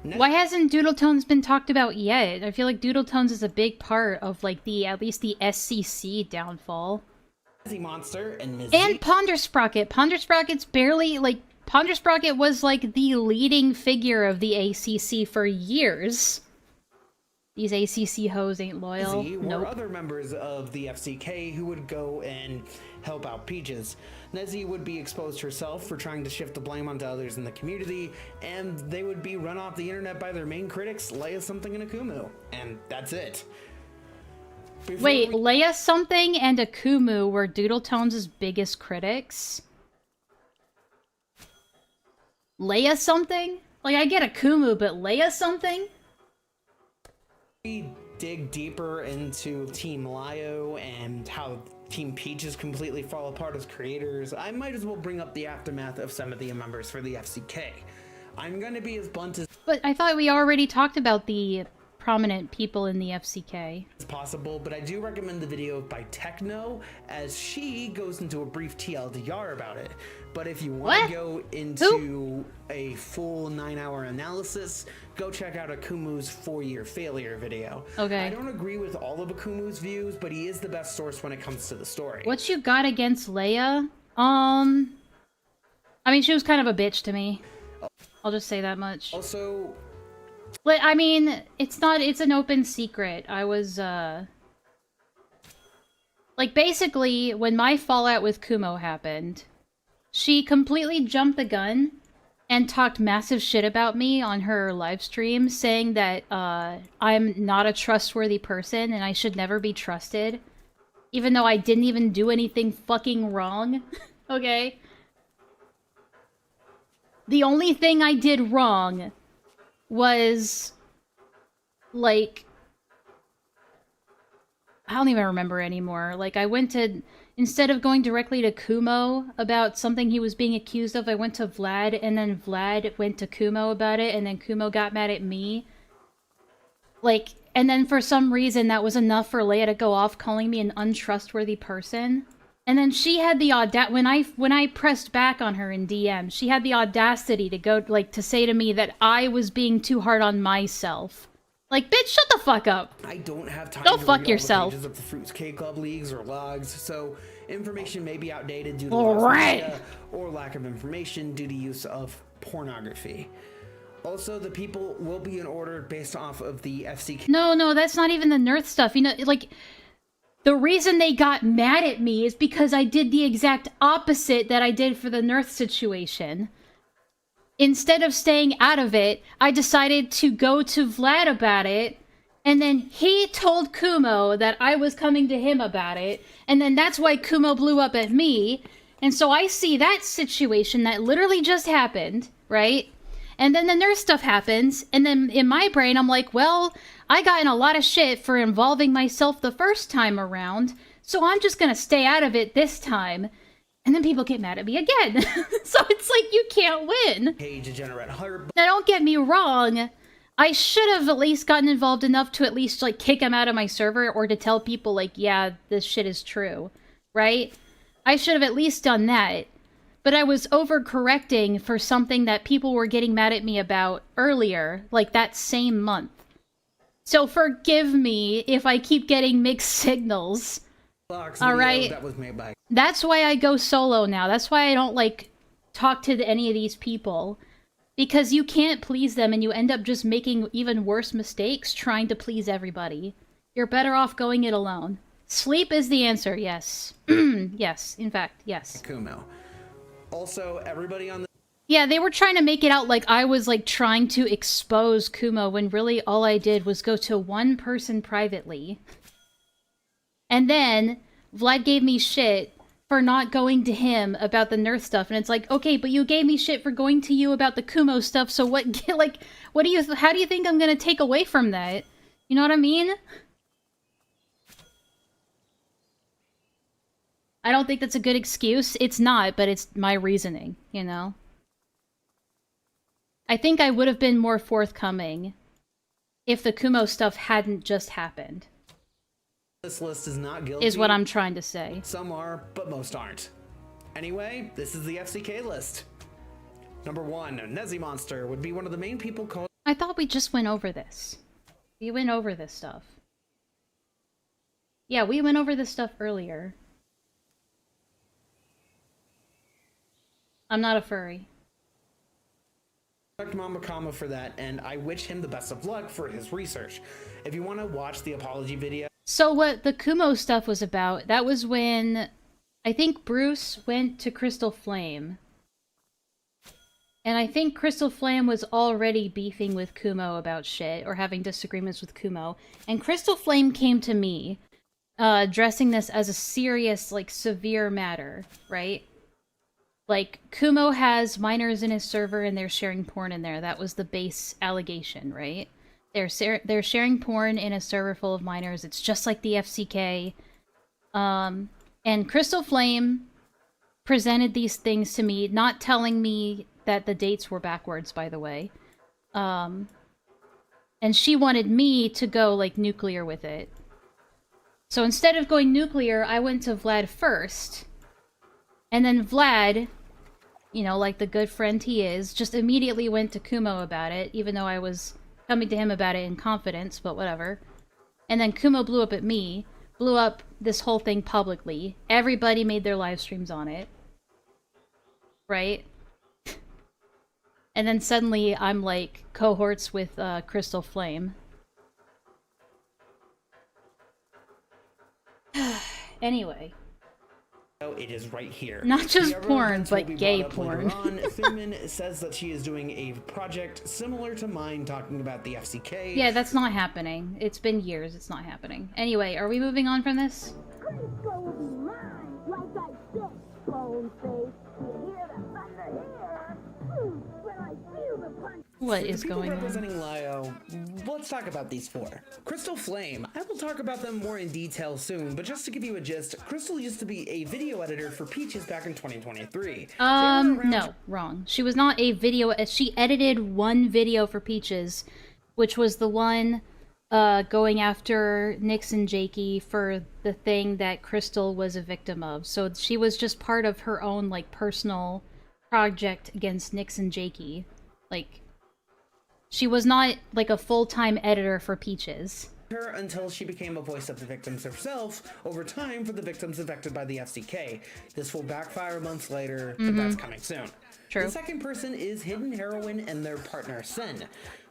Why hasn't Doodletones been talked about yet? I feel like Doodletones is a big part of, like, at least the SCC downfall. Monster and Ms. And Ponder Sprocket. Ponder Sprocket's barely, like, Ponder Sprocket was, like, the leading figure of the ACC for years. These ACC hoes ain't loyal. Were Nope. other members of the FCK who would go and help out Peaches. Nezzy would be exposed herself for trying to shift the blame onto others in the community, and they would be run off the internet by their main critics, Leia Something and Akumu. And that's it. Wait, Leia Something and Akumu were Doodletones' biggest critics? Leia Something? Like, I get Akumu, but Leia Something? We dig deeper into Team Lio and how Team Peaches completely fall apart as creators, I might as well bring up the aftermath of some of the members for the FCK. I'm going to be as blunt as... But I thought we already talked about the prominent people in the FCK. It's possible, but I do recommend the video by Techno, as she goes into a brief TLDR about it. But if you want to go into a full 9-hour analysis, go check out Akumu's 4-year failure video. Okay. I don't agree with all of Akumu's views, but he is the best source when it comes to the story. What you got against Leia? I mean, she was kind of a bitch to me. I'll just say that much. Also, I mean, it's an open secret. I was, like, basically, when my fallout with Kumo happened, she completely jumped the gun and talked massive shit about me on her live stream, saying that, I'm not a trustworthy person and I should never be trusted. Even though I didn't even do anything fucking wrong. Okay? The only thing I did wrong was, like, I don't even remember anymore. Like, I went to, instead of going directly to Kumo about something he was being accused of, I went to Vlad, and then Vlad went to Kumo about it, and then Kumo got mad at me. Like, and then for some reason that was enough for Leia to go off calling me an untrustworthy person. And then she had the when I pressed back on her in DM, she had the audacity to go, like, to say to me that I was being too hard on myself. Like, bitch, shut the fuck up. I don't have time Go to fuck read yourself. all the pages of the Fruitcake Club leagues or logs, so information may be outdated due to All loss of right. data or lack of information due to use of pornography. Also, the people will be in order based off of the FCK. No, that's not even the Nerth stuff. You know, like, the reason they got mad at me is because I did the exact opposite that I did for the Nerth situation. Instead of staying out of it, I decided to go to Vlad about it, and then he told Kumo that I was coming to him about it, and then that's why Kumo blew up at me. And so I see that situation that literally just happened, right? And then the Nerth stuff happens, and then in my brain I'm like, well, I got in a lot of shit for involving myself the first time around, so I'm just gonna stay out of it this time. And then people get mad at me again. So it's like, you can't win. Now, don't get me wrong. I should have at least gotten involved enough to at least, like, kick him out of my server, or to tell people, like, yeah, this shit is true. Right? I should have at least done that. But I was overcorrecting for something that people were getting mad at me about earlier, like that same month. So forgive me if I keep getting mixed signals. Alright? That's why I go solo now. That's why I don't, like, talk to any of these people. Because you can't please them and you end up just making even worse mistakes trying to please everybody. You're better off going it alone. Sleep is the answer, yes. Yes, in fact, yes. Kumo. Also, everybody on the... Yeah, they were trying to make it out like I was, like, trying to expose Kumo when really all I did was go to one person privately. And then Vlad gave me shit for not going to him about the Nerth stuff. And it's like, okay, but you gave me shit for going to you about the Kumo stuff, so what, like, what do you, how do you think I'm gonna take away from that? You know what I mean? I don't think that's a good excuse. It's not, but it's my reasoning, you know? I think I would have been more forthcoming if the Kumo stuff hadn't just happened. This list is not guilty. Is what I'm trying to say. Some are, but most aren't. Anyway, this is the FCK list. Number 1, Nezzy Monster would be one of the main people called... I thought we just went over this. We went over this stuff. Yeah, we went over this stuff earlier. I'm not a furry. Mama Kama for that, and I wish him the best of luck for his research. If you want to watch the apology video... So what the Kumo stuff was about, that was when I think Bruce went to Crystal Flame. And I think Crystal Flame was already beefing with Kumo about shit, or having disagreements with Kumo. And Crystal Flame came to me, addressing this as a serious, like, severe matter, right? Like, Kumo has minors in his server and they're sharing porn in there. That was the base allegation, right? They're sharing porn in a server full of minors. It's just like the FCK. And Crystal Flame presented these things to me, not telling me that the dates were backwards, by the way. And she wanted me to go, like, nuclear with it. So instead of going nuclear, I went to Vlad first. And then Vlad, you know, like the good friend he is, just immediately went to Kumo about it, even though I was coming to him about it in confidence, but whatever. And then Kumo blew up at me, blew up this whole thing publicly. Everybody made their live streams on it. Right? And then suddenly I'm like cohorts with Crystal Flame. Anyway. It is right here. Not just The porn, events will but be gay brought up later porn. on. Thuman says that she is doing a project similar to mine, talking about the FCK. Yeah, that's not happening. It's been years, it's not happening. Anyway, are we moving on from this? What is going on? Representing Lio, let's talk about these four. Crystal Flame. I will talk about them more in detail soon, but just to give you a gist, Crystal used to be a video editor for Peaches back in 2023. No, wrong. She was not a video. She edited one video for Peaches, which was the one going after Nyx and Jakey for the thing that Crystal was a victim of. So she was just part of her own, like, personal project against Nyx and Jakey. Like, she was not, like, a full-time editor for Peaches. Her until she became a voice of the victims herself over time for the victims affected by the FCK. This will backfire months later, but that's coming soon. True. The second person is Hidden Heroine and their partner Sen,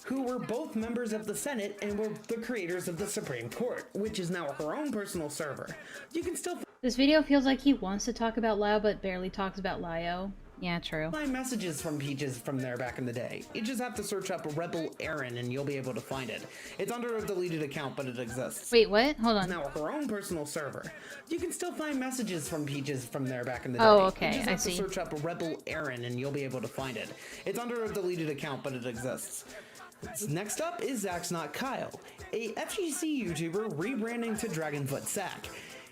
who were both members of the Senate and were the creators of the Supreme Court, which is now her own personal server. You can still This video feels like he wants to talk about Lio, but barely talks about Lio. Yeah, true. find messages from Peaches from there back in the day. You just have to search up Rebel Aaron and you'll be able to find it. It's under a deleted account, but it exists. Wait, what? Hold on. Now her own personal server. You can still find messages from Peaches from there back in the day. Oh, okay, You just I have see. to search up Rebel Aaron and you'll be able to find it. It's under a deleted account, but it exists. Next up is Zach's Not Kyle, a FGC YouTuber rebranding to Dragonfoot Zach.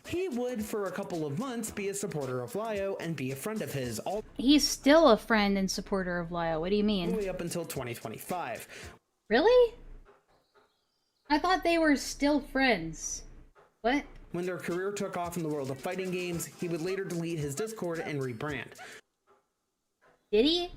He would, for a couple of months, be a supporter of Lio and be a friend of his, all He's still a friend and supporter of Lio. What do you the mean? way up until 2025. Really? I thought they were still friends. What? When their career took off in the world of fighting games, he would later delete his Discord and rebrand. Did he?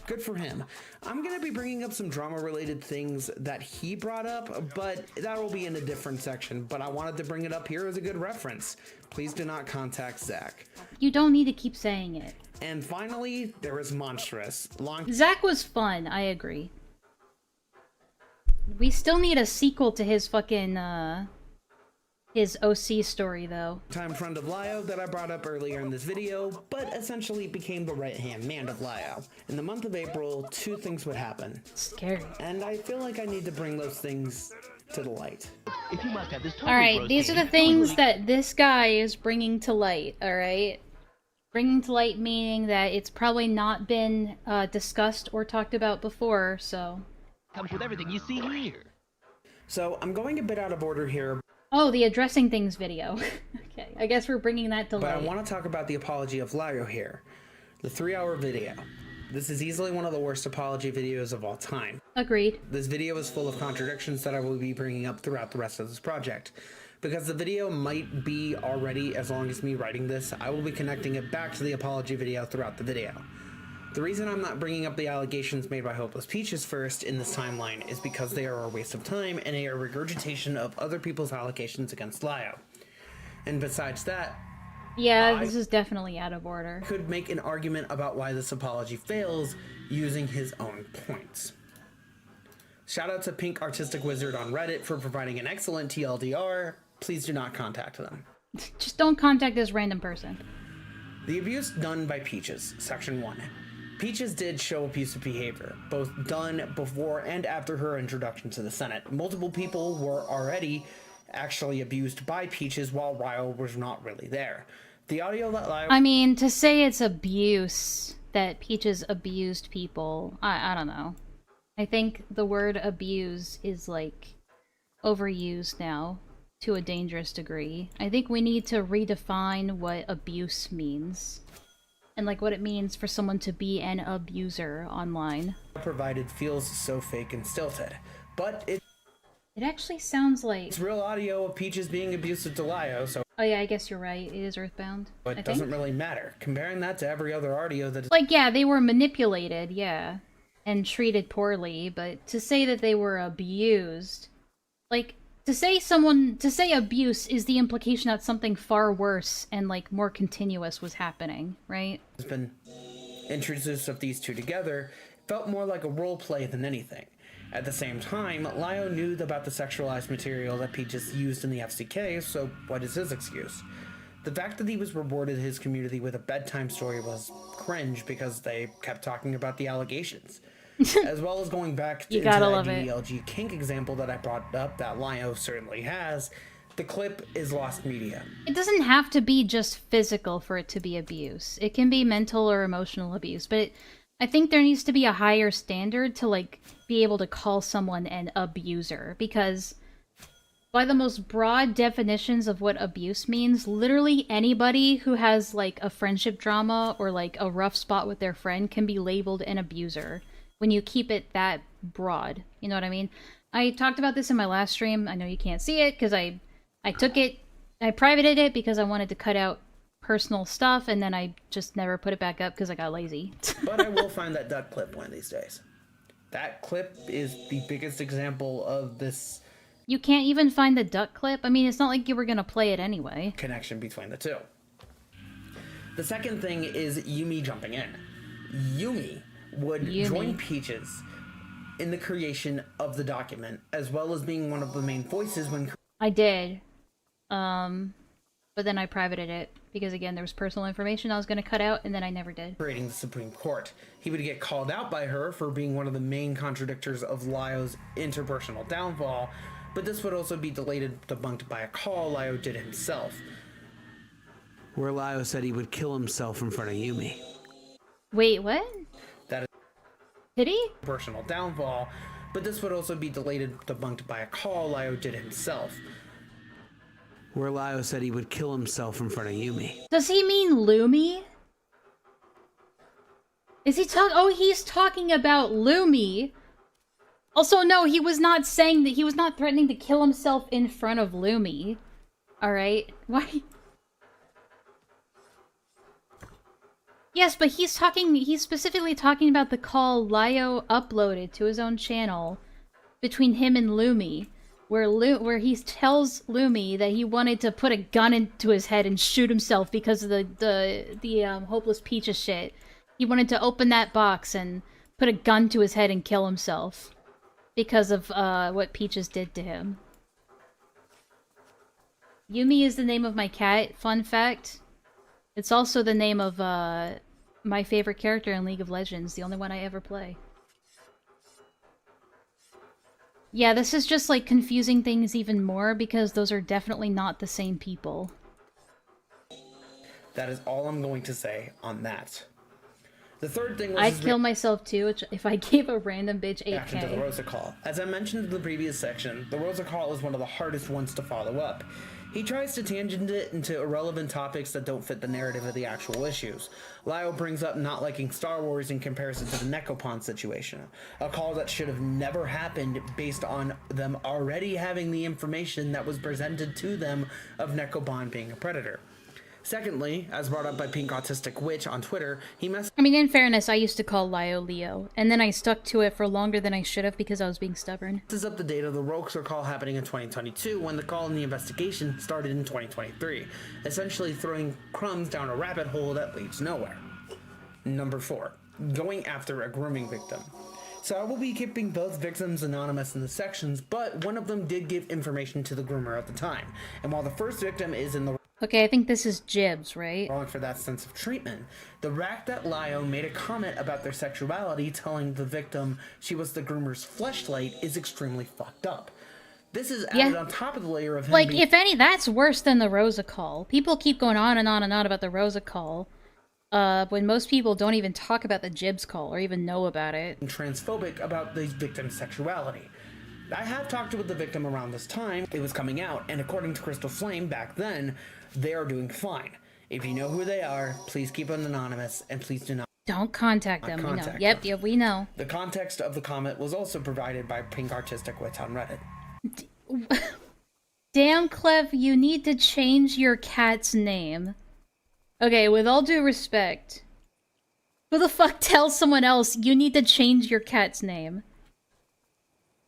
Good for him. I'm gonna be bringing up some drama-related things that he brought up, but that will be in a different section. But I wanted to bring it up here as a good reference. Please do not contact Zach. You don't need to keep saying it. And finally, there is Monstrous. Zach was fun, I agree. We still need a sequel to his fucking, his OC story, though. Time friend of Lio that I brought up earlier in this video, but essentially became the right-hand man of Lio. In the month of April, two things would happen. Scary. And I feel like I need to bring those things to the light. If you must have this totally Alright, gross these are game, the things really- that this guy is bringing to light, alright? Bringing to light meaning that it's probably not been discussed or talked about before, so... comes with everything you see here. So I'm going a bit out of order here, Oh, the addressing things video. Okay, I guess we're bringing that to but I light. want to talk about the apology of Lio here. The 3-hour video. This is easily one of the worst apology videos of all time. Agreed. This video is full of contradictions that I will be bringing up throughout the rest of this project. Because the video might be already as long as me writing this, I will be connecting it back to the apology video throughout the video. The reason I'm not bringing up the allegations made by Hopeless Peaches first in this timeline is because they are a waste of time and a regurgitation of other people's allegations against Lio. And besides that, Yeah, this is definitely out of order. could make an argument about why this apology fails using his own points. Shout out to Pink Artistic Wizard on Reddit for providing an excellent TLDR. Please do not contact them. Just don't contact this random person. The abuse done by Peaches, Section 1. Peaches did show abusive behavior, both done before and after her introduction to the Senate. Multiple people were already actually abused by Peaches while Lio was not really there. The audio that Lio... I mean, to say it's abuse, that Peaches abused people, I don't know. I think the word abuse is, like, overused now to a dangerous degree. I think we need to redefine what abuse means. And, like, what it means for someone to be an abuser online. provided feels so fake and stilted. But It actually sounds like... it's real audio of Peaches being abusive to Lio, so... Oh yeah, I guess you're right. It is Earthbound. It doesn't really matter. Comparing that to every other audio that is... Like, yeah, they were manipulated, yeah. And treated poorly, but to say that they were abused... Like, to say abuse is the implication that something far worse and, like, more continuous was happening, right? Has been introduced of these two together, felt more like a role play than anything. At the same time, Lio knew about the sexualized material that Peaches used in the FCK, so what is his excuse? The fact that he was rewarded his community with a bedtime story was cringe because they kept talking about the allegations. As well as going back to that DDLG kink example that I brought up that Lio certainly has, the clip is lost media. It doesn't have to be just physical for it to be abuse. It can be mental or emotional abuse, but I think there needs to be a higher standard to, like, be able to call someone an abuser, because by the most broad definitions of what abuse means, literally anybody who has, like, a friendship drama or, like, a rough spot with their friend can be labeled an abuser when you keep it that broad. You know what I mean? I talked about this in my last stream. I know you can't see it because I took it, I privated it because I wanted to cut out personal stuff, and then I just never put it back up because I got lazy. But I will find that duck clip one of these days. That clip is the biggest example of this... You can't even find the duck clip? I mean, it's not like you were gonna play it anyway. ...connection between the two. The second thing is Yumi jumping in. Yumi would join Peaches in the creation of the document, as well as being one of the main voices when... I did. But then I privated it, because again, there was personal information I was going to cut out, and then I never did. ...creating the Supreme Court. He would get called out by her for being one of the main contradictors of Lio's interpersonal downfall, but this would also be debunked by a call Lio did himself, where Lio said he would kill himself in front of Yumi. Wait, what? That is... Did he? ...personal downfall, but this would also be debunked by a call Lio did himself, where Lio said he would kill himself in front of Yumi. Does he mean Lumi? Is he oh, he's talking about Lumi. Also, no, he was not saying that, he was not threatening to kill himself in front of Lumi. Alright? Why? Yes, but he's specifically talking about the call Lio uploaded to his own channel between him and Lumi, where he tells Lumi that he wanted to put a gun into his head and shoot himself because of the Hopeless Peaches shit. He wanted to open that box and put a gun to his head and kill himself because of what Peaches did to him. Yumi is the name of my cat, fun fact. It's also the name of my favorite character in League of Legends, the only one I ever play. Yeah, this is just, like, confusing things even more because those are definitely not the same people. That is all I'm going to say on that. The third thing was... I'd kill myself too if I gave a random bitch 8K. ...reaction to the Rosa call. As I mentioned in the previous section, the Rosa call is one of the hardest ones to follow up. He tries to tangent it into irrelevant topics that don't fit the narrative of the actual issues. Lio brings up not liking Star Wars in comparison to the Necopon situation, a call that should have never happened based on them already having the information that was presented to them of Necopon being a predator. Secondly, as brought up by Pink Autistic Witch on Twitter, I mean, in fairness, I used to call Lio Leo, and then I stuck to it for longer than I should have because I was being stubborn. This is up the date of the Rosa call happening in 2022 when the call and the investigation started in 2023, essentially throwing crumbs down a rabbit hole that leads nowhere. Number 4. Going after a grooming victim. So I will be keeping both victims anonymous in the sections, but one of them did give information to the groomer at the time, and while the first victim is in the... Okay, I think this is Jibs, right? ...wrong for that sense of treatment, the fact that Lio made a comment about their sexuality telling the victim she was the groomer's fleshlight is extremely fucked up. This is added on top of the layer of him like, if any, that's worse than the Rosa call. People keep going on and on and on about the Rosa call, when most people don't even talk about the Jibs call or even know about it. ...transphobic about the victim's sexuality. I have talked with the victim around this time it was coming out, and according to Crystal Flame back then, they are doing fine. If you know who they are, please keep them anonymous, and please do not... Don't contact them. We know. Yep, we know. The context of the comment was also provided by Pink Artistic Wits on Reddit. Damn, Clev, you need to change your cat's name. Okay, with all due respect, who the fuck tells someone else you need to change your cat's name?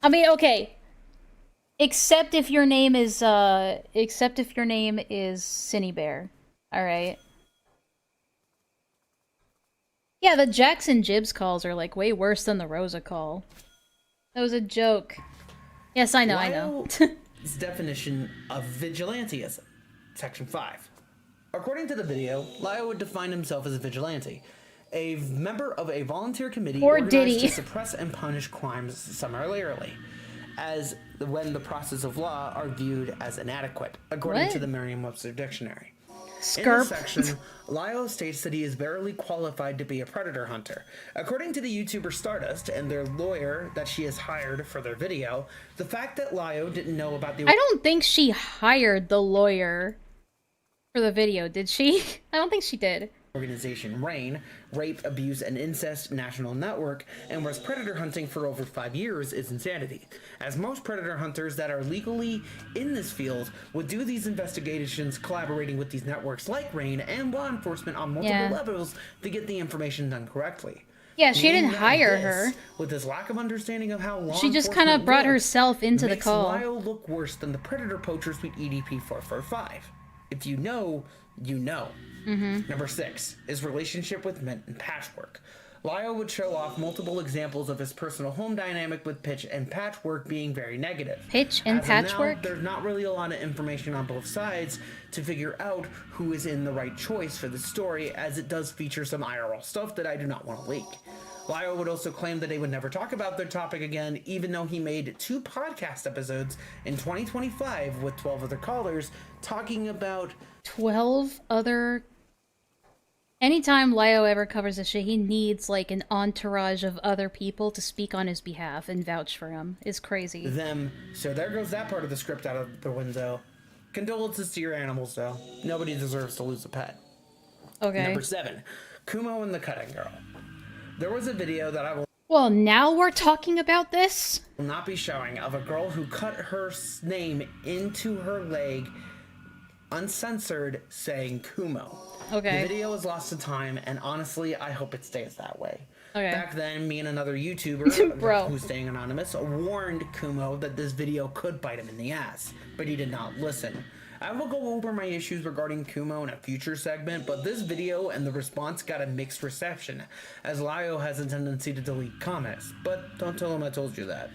I mean, okay. Except if your name is Cinny Bear. Alright. Yeah, the Jackson Jibs calls are like way worse than the Rosa call. That was a joke. Yes, I know, I know. Lio's definition of vigilantism. Section 5. According to the video, Lio would define himself as a vigilante, a member of a volunteer committee organized to suppress and punish crimes summarily, as when the process of law are viewed as inadequate, according to the Merriam-Webster Dictionary. In this section, Lio states that he is barely qualified to be a predator hunter. According to the YouTuber Stardust and their lawyer that she has hired for their video, the fact that Lio didn't know about the— I don't think she hired the lawyer for the video, did she? I don't think she did. Organization RAIN, Rape, Abuse, and Incest National Network, and was predator hunting for over 5 years is insanity, as most predator hunters that are legally in this field would do these investigations collaborating with these networks like RAIN and law enforcement on multiple levels to get the information done correctly. Yeah, she didn't hire her. With this lack of understanding of how law she just kind of brought herself into the call. Makes Lio look worse than the predator poachers with EDP 445. If you know, you know. Number 6 is relationship with Mint and Patchwork. Lio would show off multiple examples of his personal home dynamic with Pitch and Patchwork being very negative. Pitch and Patchwork? Now, there's not really a lot of information on both sides to figure out who is in the right choice for the story, as it does feature some IRL stuff that I do not want to leak. Lio would also claim that they would never talk about their topic again, even though he made 2 podcast episodes in 2025 with 12 other callers talking about 12 other... Anytime Lio ever covers a shit, he needs, like, an entourage of other people to speak on his behalf and vouch for him. It's crazy. So there goes that part of the script out of the window. Condolences to your animals, though. Nobody deserves to lose a pet. Okay. Number 7. Kumo and the Cutting Girl. There was a video that I will... Well, now we're talking about this? ...will not be showing of a girl who cut her name into her leg, uncensored, saying Kumo. Okay. The video was lost to time, and honestly, I hope it stays that way. Okay. Back then, me and another YouTuber, who's staying anonymous, warned Kumo that this video could bite him in the ass, but he did not listen. I will go over my issues regarding Kumo in a future segment, but this video and the response got a mixed reception, as Lio has a tendency to delete comments, but don't tell him I told you that.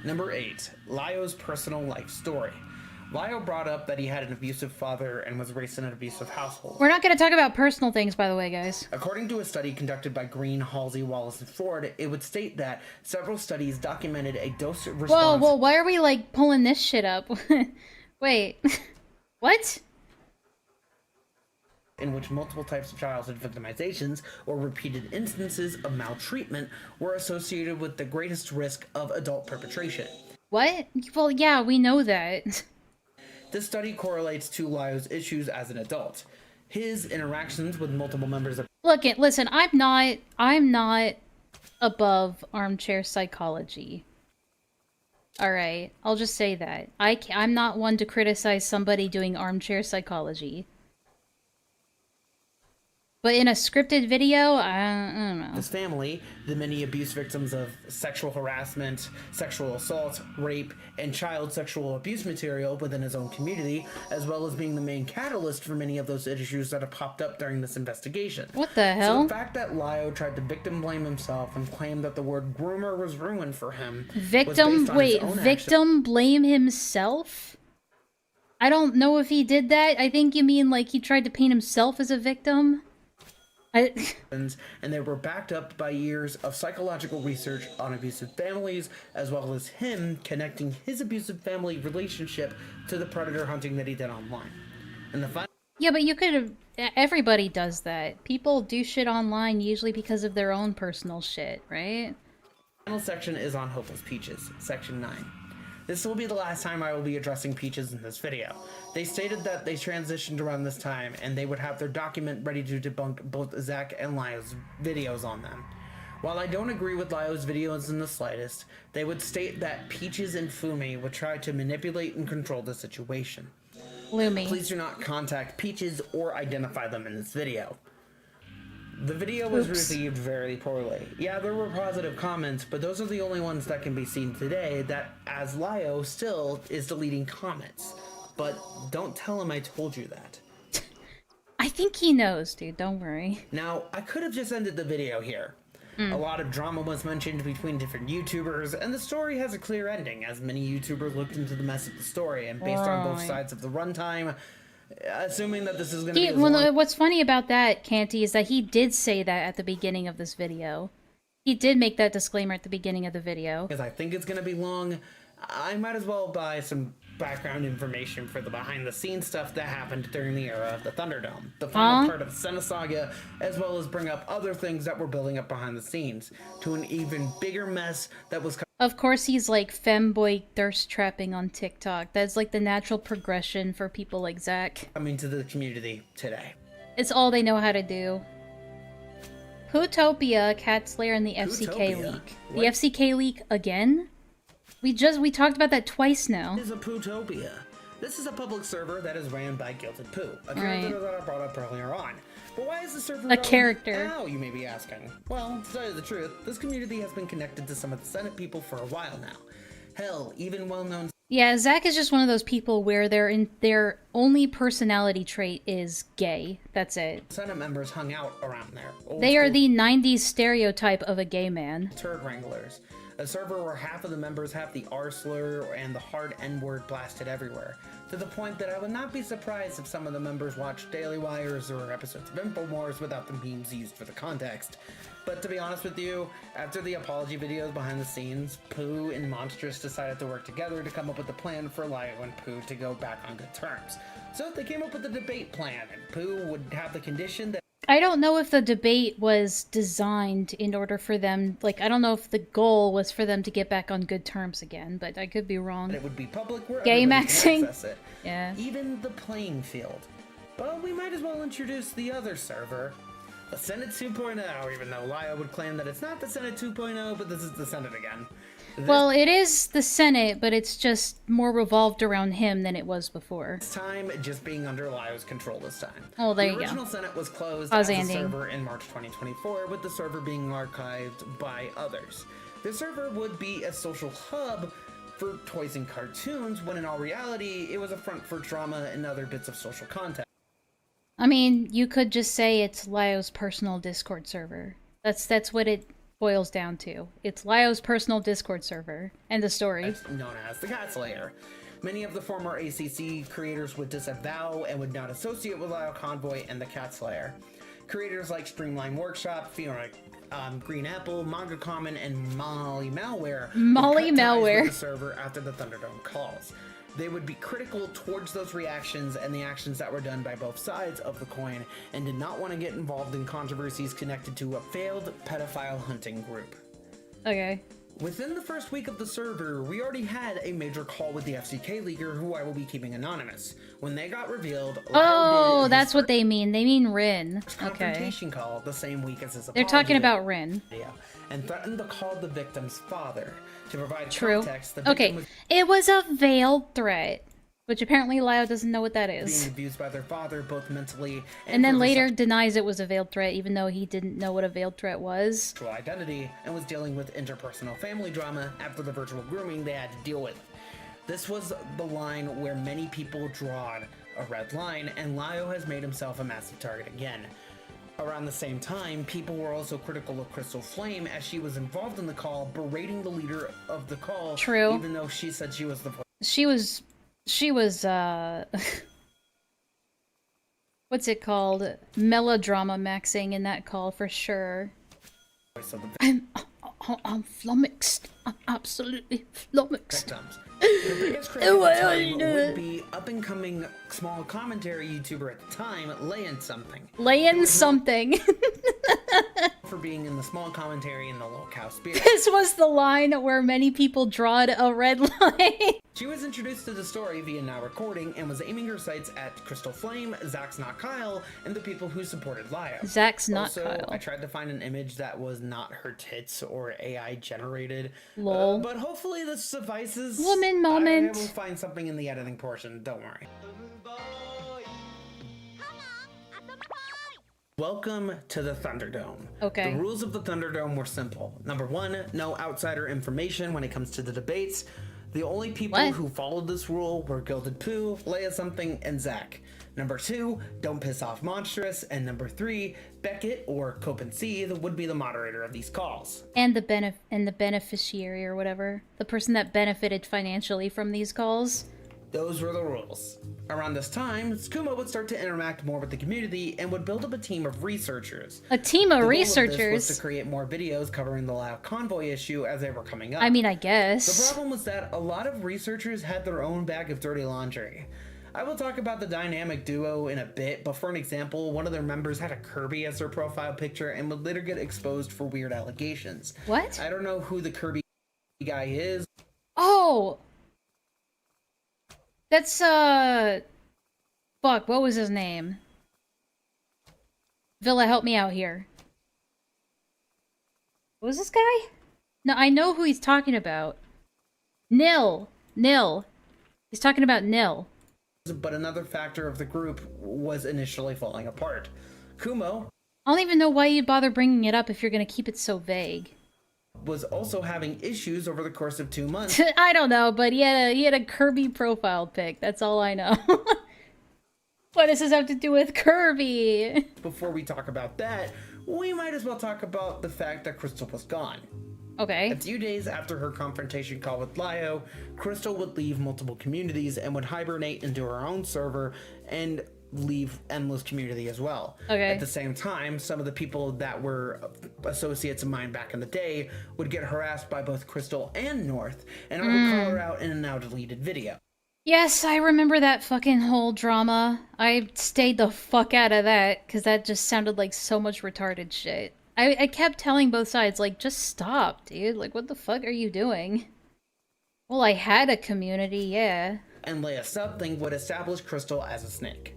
Number 8. Lio's personal life story. Lio brought up that he had an abusive father and was raised in an abusive household. We're not going to talk about personal things, by the way, guys. According to a study conducted by Green, Halsey, Wallace, and Ford, it would state that several studies documented a dose response... Whoa, why are we, like, pulling this shit up? Wait. What? ...in which multiple types of childhood victimizations or repeated instances of maltreatment were associated with the greatest risk of adult perpetration. What? Well, yeah, we know that. This study correlates to Lio's issues as an adult. His interactions with multiple members of... Listen, I'm not above armchair psychology. Alright, I'll just say that. I'm not one to criticize somebody doing armchair psychology. But in a scripted video, I don't know. His family, the many abuse victims of sexual harassment, sexual assault, rape, and child sexual abuse material within his own community, as well as being the main catalyst for many of those issues that have popped up during this investigation. What the hell? So the fact that Lio tried to victim blame himself and claimed that the word groomer was ruined for him... Victim blame himself? I don't know if he did that. I think you mean like he tried to paint himself as a victim? And they were backed up by years of psychological research on abusive families, as well as him connecting his abusive family relationship to the predator hunting that he did online. And the final... Yeah, but you could have... Everybody does that. People do shit online usually because of their own personal shit, right? The final section is on Hopeless Peaches, Section 9. This will be the last time I will be addressing Peaches in this video. They stated that they transitioned around this time and they would have their document ready to debunk both Zach and Lio's videos on them. While I don't agree with Lio's videos in the slightest, they would state that Peaches and Fumi would try to manipulate and control the situation. Lumi. Please do not contact Peaches or identify them in this video. The video was received very poorly. Yeah, there were positive comments, but those are the only ones that can be seen today, that as Lio still is deleting comments. But don't tell him I told you that. I think he knows, dude. Don't worry. Now, I could have just ended the video here. A lot of drama was mentioned between different YouTubers, and the story has a clear ending, as many YouTubers looked into the mess of the story, and based on both sides of the runtime, assuming that this is going to be as long... What's funny about that, Canty, is that he did say that at the beginning of this video. He did make that disclaimer at the beginning of the video. Because I think it's going to be long, I might as well buy some background information for the behind-the-scenes stuff that happened during the era of the Thunderdome, the final part of the Senna Saga, as well as bring up other things that were building up behind the scenes to an even bigger mess that was... Of course he's like femboy thirst trapping on TikTok. That's like the natural progression for people like Zach. Coming to the community today. It's all they know how to do. Pootopia, Cat Slayer, and the FCK leak. The FCK leak again? We talked about that twice now. This is a Pootopia. This is a public server that is ran by Gilded Pooh, a character that I brought up earlier on. But why is the server a character? Now, you may be asking. Well, to tell you the truth, this community has been connected to some of the Senate people for a while now. Hell, even well-known... Yeah, Zach is just one of those people where their only personality trait is gay. That's it. Senate members hung out around there. They are the 90s stereotype of a gay man. Turd wranglers. A server where half of the members have the R slur and the hard N-word blasted everywhere, to the point that I would not be surprised if some of the members watched Daily Wires or episodes of Infowars without the memes used for the context. But to be honest with you, after the apology videos behind the scenes, Pooh and Monstrous decided to work together to come up with a plan for Lio and Pooh to go back on good terms. So they came up with a debate plan, and Pooh would have the condition that... I don't know if the debate was designed in order for them, like, I don't know if the goal was for them to get back on good terms again, but I could be wrong. It would be public where gay everybody maxing? can access it. Yeah. Even the playing field. But we might as well introduce the other server, the Senate 2.0, even though Lio would claim that it's not the Senate 2.0, but this is the Senate again. Well, it is the Senate, but it's just more revolved around him than it was before. This time, just being under Lio's control this time. Oh, there you go. The original Senate was closed as a server in March 2024, with the server being archived by others. The server would be a social hub for toys and cartoons, when in all reality, it was a front for drama and other bits of social content. I mean, you could just say it's Lio's personal Discord server. That's what it boils down to. It's Lio's personal Discord server. End of story. It's known as the Cat Slayer. Many of the former ACC creators would disavow and would not associate with Lio Convoy and the Cat Slayer. Creators like Streamline Workshop, Fiona Green Apple, Manga Common, and Molly Malware with the server after the Thunderdome calls. They would be critical towards those reactions and the actions that were done by both sides of the coin, and did not want to get involved in controversies connected to a failed pedophile hunting group. Okay. Within the first week of the server, we already had a major call with the FCK leaker, who I will be keeping anonymous. When they got revealed, oh, that's what they mean. They mean Rin. Confrontation call the same week as his apology. They're talking about Rin. And threatened to call the victim's father. To provide True. context, the victim was it was a veiled threat, which apparently Lio doesn't know what that is. Being abused by their father, both mentally and then later denies it was a veiled threat, even though he didn't know what a veiled threat was. Identity, and was dealing with interpersonal family drama after the virtual grooming they had to deal with. This was the line where many people draw a red line, and Lio has made himself a massive target again. Around the same time, people were also critical of Crystal Flame, as she was involved in the call, berating the leader of the call. True. Even though she said she was the voice. She was what's it called? Melodrama maxing in that call for sure. I'm flummoxed. I'm absolutely flummoxed. Victims. The biggest critic at the time would be up-and-coming small commentary YouTuber at the time, Layin' Something. Layin' Something. for being in the small commentary in the Little Cow Spirit. This was the line where many people drawed a red line. She was introduced to the story via Now Recording and was aiming her sights at Crystal Flame, Zach's Not Kyle, and the people who supported Lio. Zach's Not also, Kyle. I tried to find an image that was not her tits or AI generated. Lol. But hopefully this suffices. Woman moment. I will find something in the editing portion, don't worry. Welcome to the Thunderdome. Okay. The rules of the Thunderdome were simple. Number 1, no outsider information when it comes to the debates. The only people who followed this rule were Gilded Pooh, Leia Something, and Zach. Number 2, don't piss off Monstrous. And number 3, Beckett, or Cope and Seethe, would be the moderator of these calls. And the beneficiary or whatever. The person that benefited financially from these calls. Those were the rules. Around this time, Skooma would start to interact more with the community and would build up a team of researchers. A team of researchers? The goal of this was to create more videos covering the Lio Convoy issue as they were coming up. I mean, I guess. The problem was that a lot of researchers had their own bag of dirty laundry. I will talk about the dynamic duo in a bit, but for an example, one of their members had a Kirby as their profile picture and would later get exposed for weird allegations. What? I don't know who the Kirby guy is. Oh! That's, fuck, what was his name? Villa, help me out here. What was this guy? No, I know who he's talking about. Nil. He's talking about Nil. But another factor of the group was initially falling apart. Kumo... I don't even know why you'd bother bringing it up if you're gonna keep it so vague. ...was also having issues over the course of 2 months. I don't know, but he had a Kirby profile pic. That's all I know. What does this have to do with Kirby? Before we talk about that, we might as well talk about the fact that Crystal was gone. Okay. A few days after her confrontation call with Lio, Crystal would leave multiple communities and would hibernate into her own server and leave Endless community as well. Okay. At the same time, some of the people that were associates of mine back in the day would get harassed by both Crystal and North, and I would call her out in a now deleted video. Yes, I remember that fucking whole drama. I stayed the fuck out of that, because that just sounded like so much retarded shit. I kept telling both sides, like, just stop, dude. Like, what the fuck are you doing? Well, I had a community, yeah. And Leia Something would establish Crystal as a snake.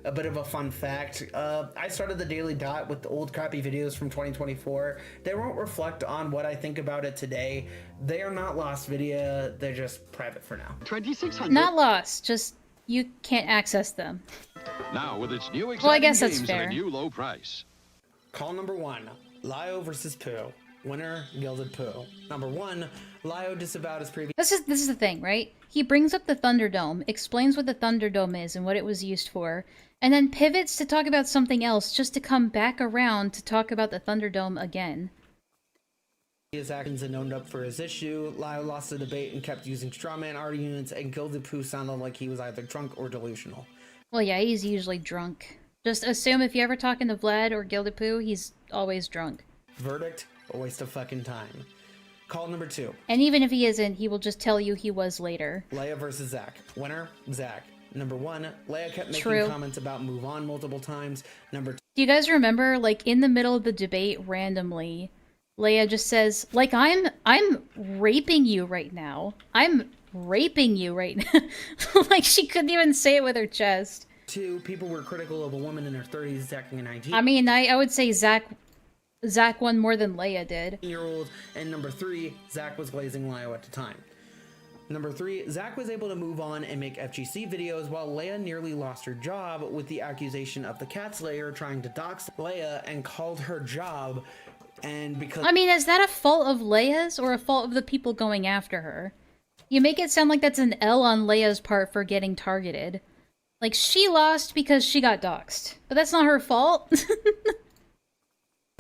A bit of a fun fact, I started the Daily Dot with the old crappy videos from 2024. They won't reflect on what I think about it today. They are not lost video, they're just private for now. 2600. Not lost, just you can't access them. Now with its new Well, I guess that's games at fair. a new low price. Call number 1, Lio versus Pooh. Winner, Gilded Pooh. Number 1, Lio disavowed his previous... This is the thing, right? He brings up the Thunderdome, explains what the Thunderdome is and what it was used for, and then pivots to talk about something else just to come back around to talk about the Thunderdome again. His actions and owned up for his issue. Lio lost the debate and kept using strawman arguments, and Gilded Pooh sounded like he was either drunk or delusional. Well, yeah, he's usually drunk. Just assume if you ever talking to Vlad or Gilded Pooh, he's always drunk. Verdict, a waste of fucking time. Call number 2. And even if he isn't, he will just tell you he was later. Leia versus Zach. Winner, Zach. Number 1, Leia kept making True. comments about move on multiple times. Number 2, Do you guys remember, like, in the middle of the debate, randomly, Leia just says, like, I'm raping you right now. I'm raping you right now. Like, she couldn't even say it with her chest. 2, people were critical of a woman in her 30s attacking a 19. I mean, I would say Zach won more than Leia did. Year-old, and number 3, Zach was glazing Lio at the time. Number 3, Zach was able to move on and make FGC videos while Leia nearly lost her job with the accusation of the cat slayer trying to dox Leia and called her job, and because... I mean, is that a fault of Leia's or a fault of the people going after her? You make it sound like that's an L on Leia's part for getting targeted. Like, she lost because she got doxxed. But that's not her fault.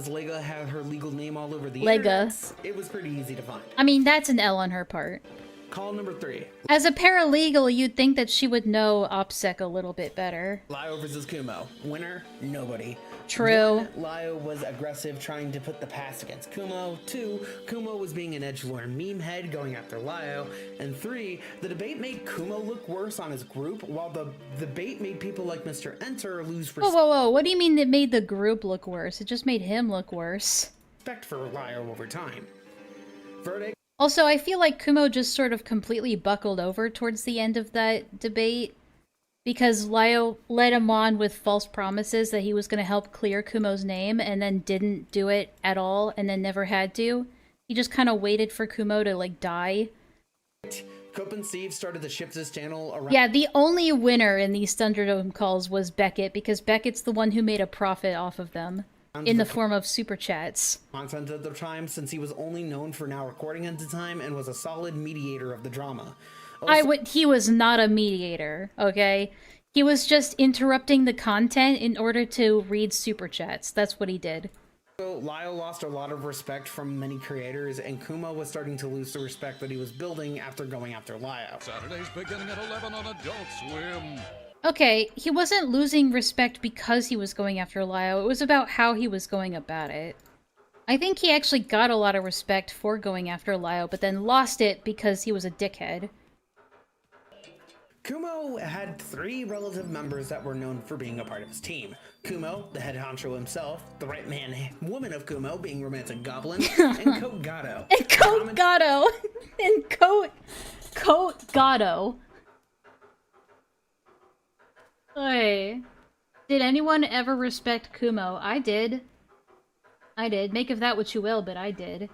Lega had her legal name all over the Lega. internet, it was pretty easy to find. I mean, that's an L on her part. Call number 3. As a paralegal, you'd think that she would know OPSEC a little bit better. Lio versus Kumo. Winner, nobody. True. One, Lio was aggressive, trying to put the pass against Kumo. 2, Kumo was being an edgelord meme head, going after Lio. And 3, the debate made Kumo look worse on his group, while the debate made people like Mr. Enter lose Whoa, whoa, whoa. What do you mean it made the group look worse? It just made him look worse. respect for Lio over time. Verdict. Also, I feel like Kumo just sort of completely buckled over towards the end of that debate. Because Lio led him on with false promises that he was going to help clear Kumo's name and then didn't do it at all and then never had to. He just kind of waited for Kumo to, like, die. Cope and Steve started to shift this channel around. Yeah, the only winner in these Thunderdome calls was Beckett, because Beckett's the one who made a profit off of them. In the form of super chats. Content at the time, since he was only known for now recording at the time and was a solid mediator of the drama. He was not a mediator, okay? He was just interrupting the content in order to read super chats. That's what he did. So Lio lost a lot of respect from many creators, and Kumo was starting to lose the respect that he was building after going after Lio. Saturdays beginning at 11 on Adult Swim. Okay, he wasn't losing respect because he was going after Lio. It was about how he was going about it. I think he actually got a lot of respect for going after Lio, but then lost it because he was a dickhead. Kumo had 3 relative members that were known for being a part of his team. Kumo, the head honcho himself, the right man woman of Kumo being Romantic Goblin, and Coat Gatto. And Coat Gatto! And Coat Gatto. Hey. Did anyone ever respect Kumo? I did. I did. Make of that what you will, but I did.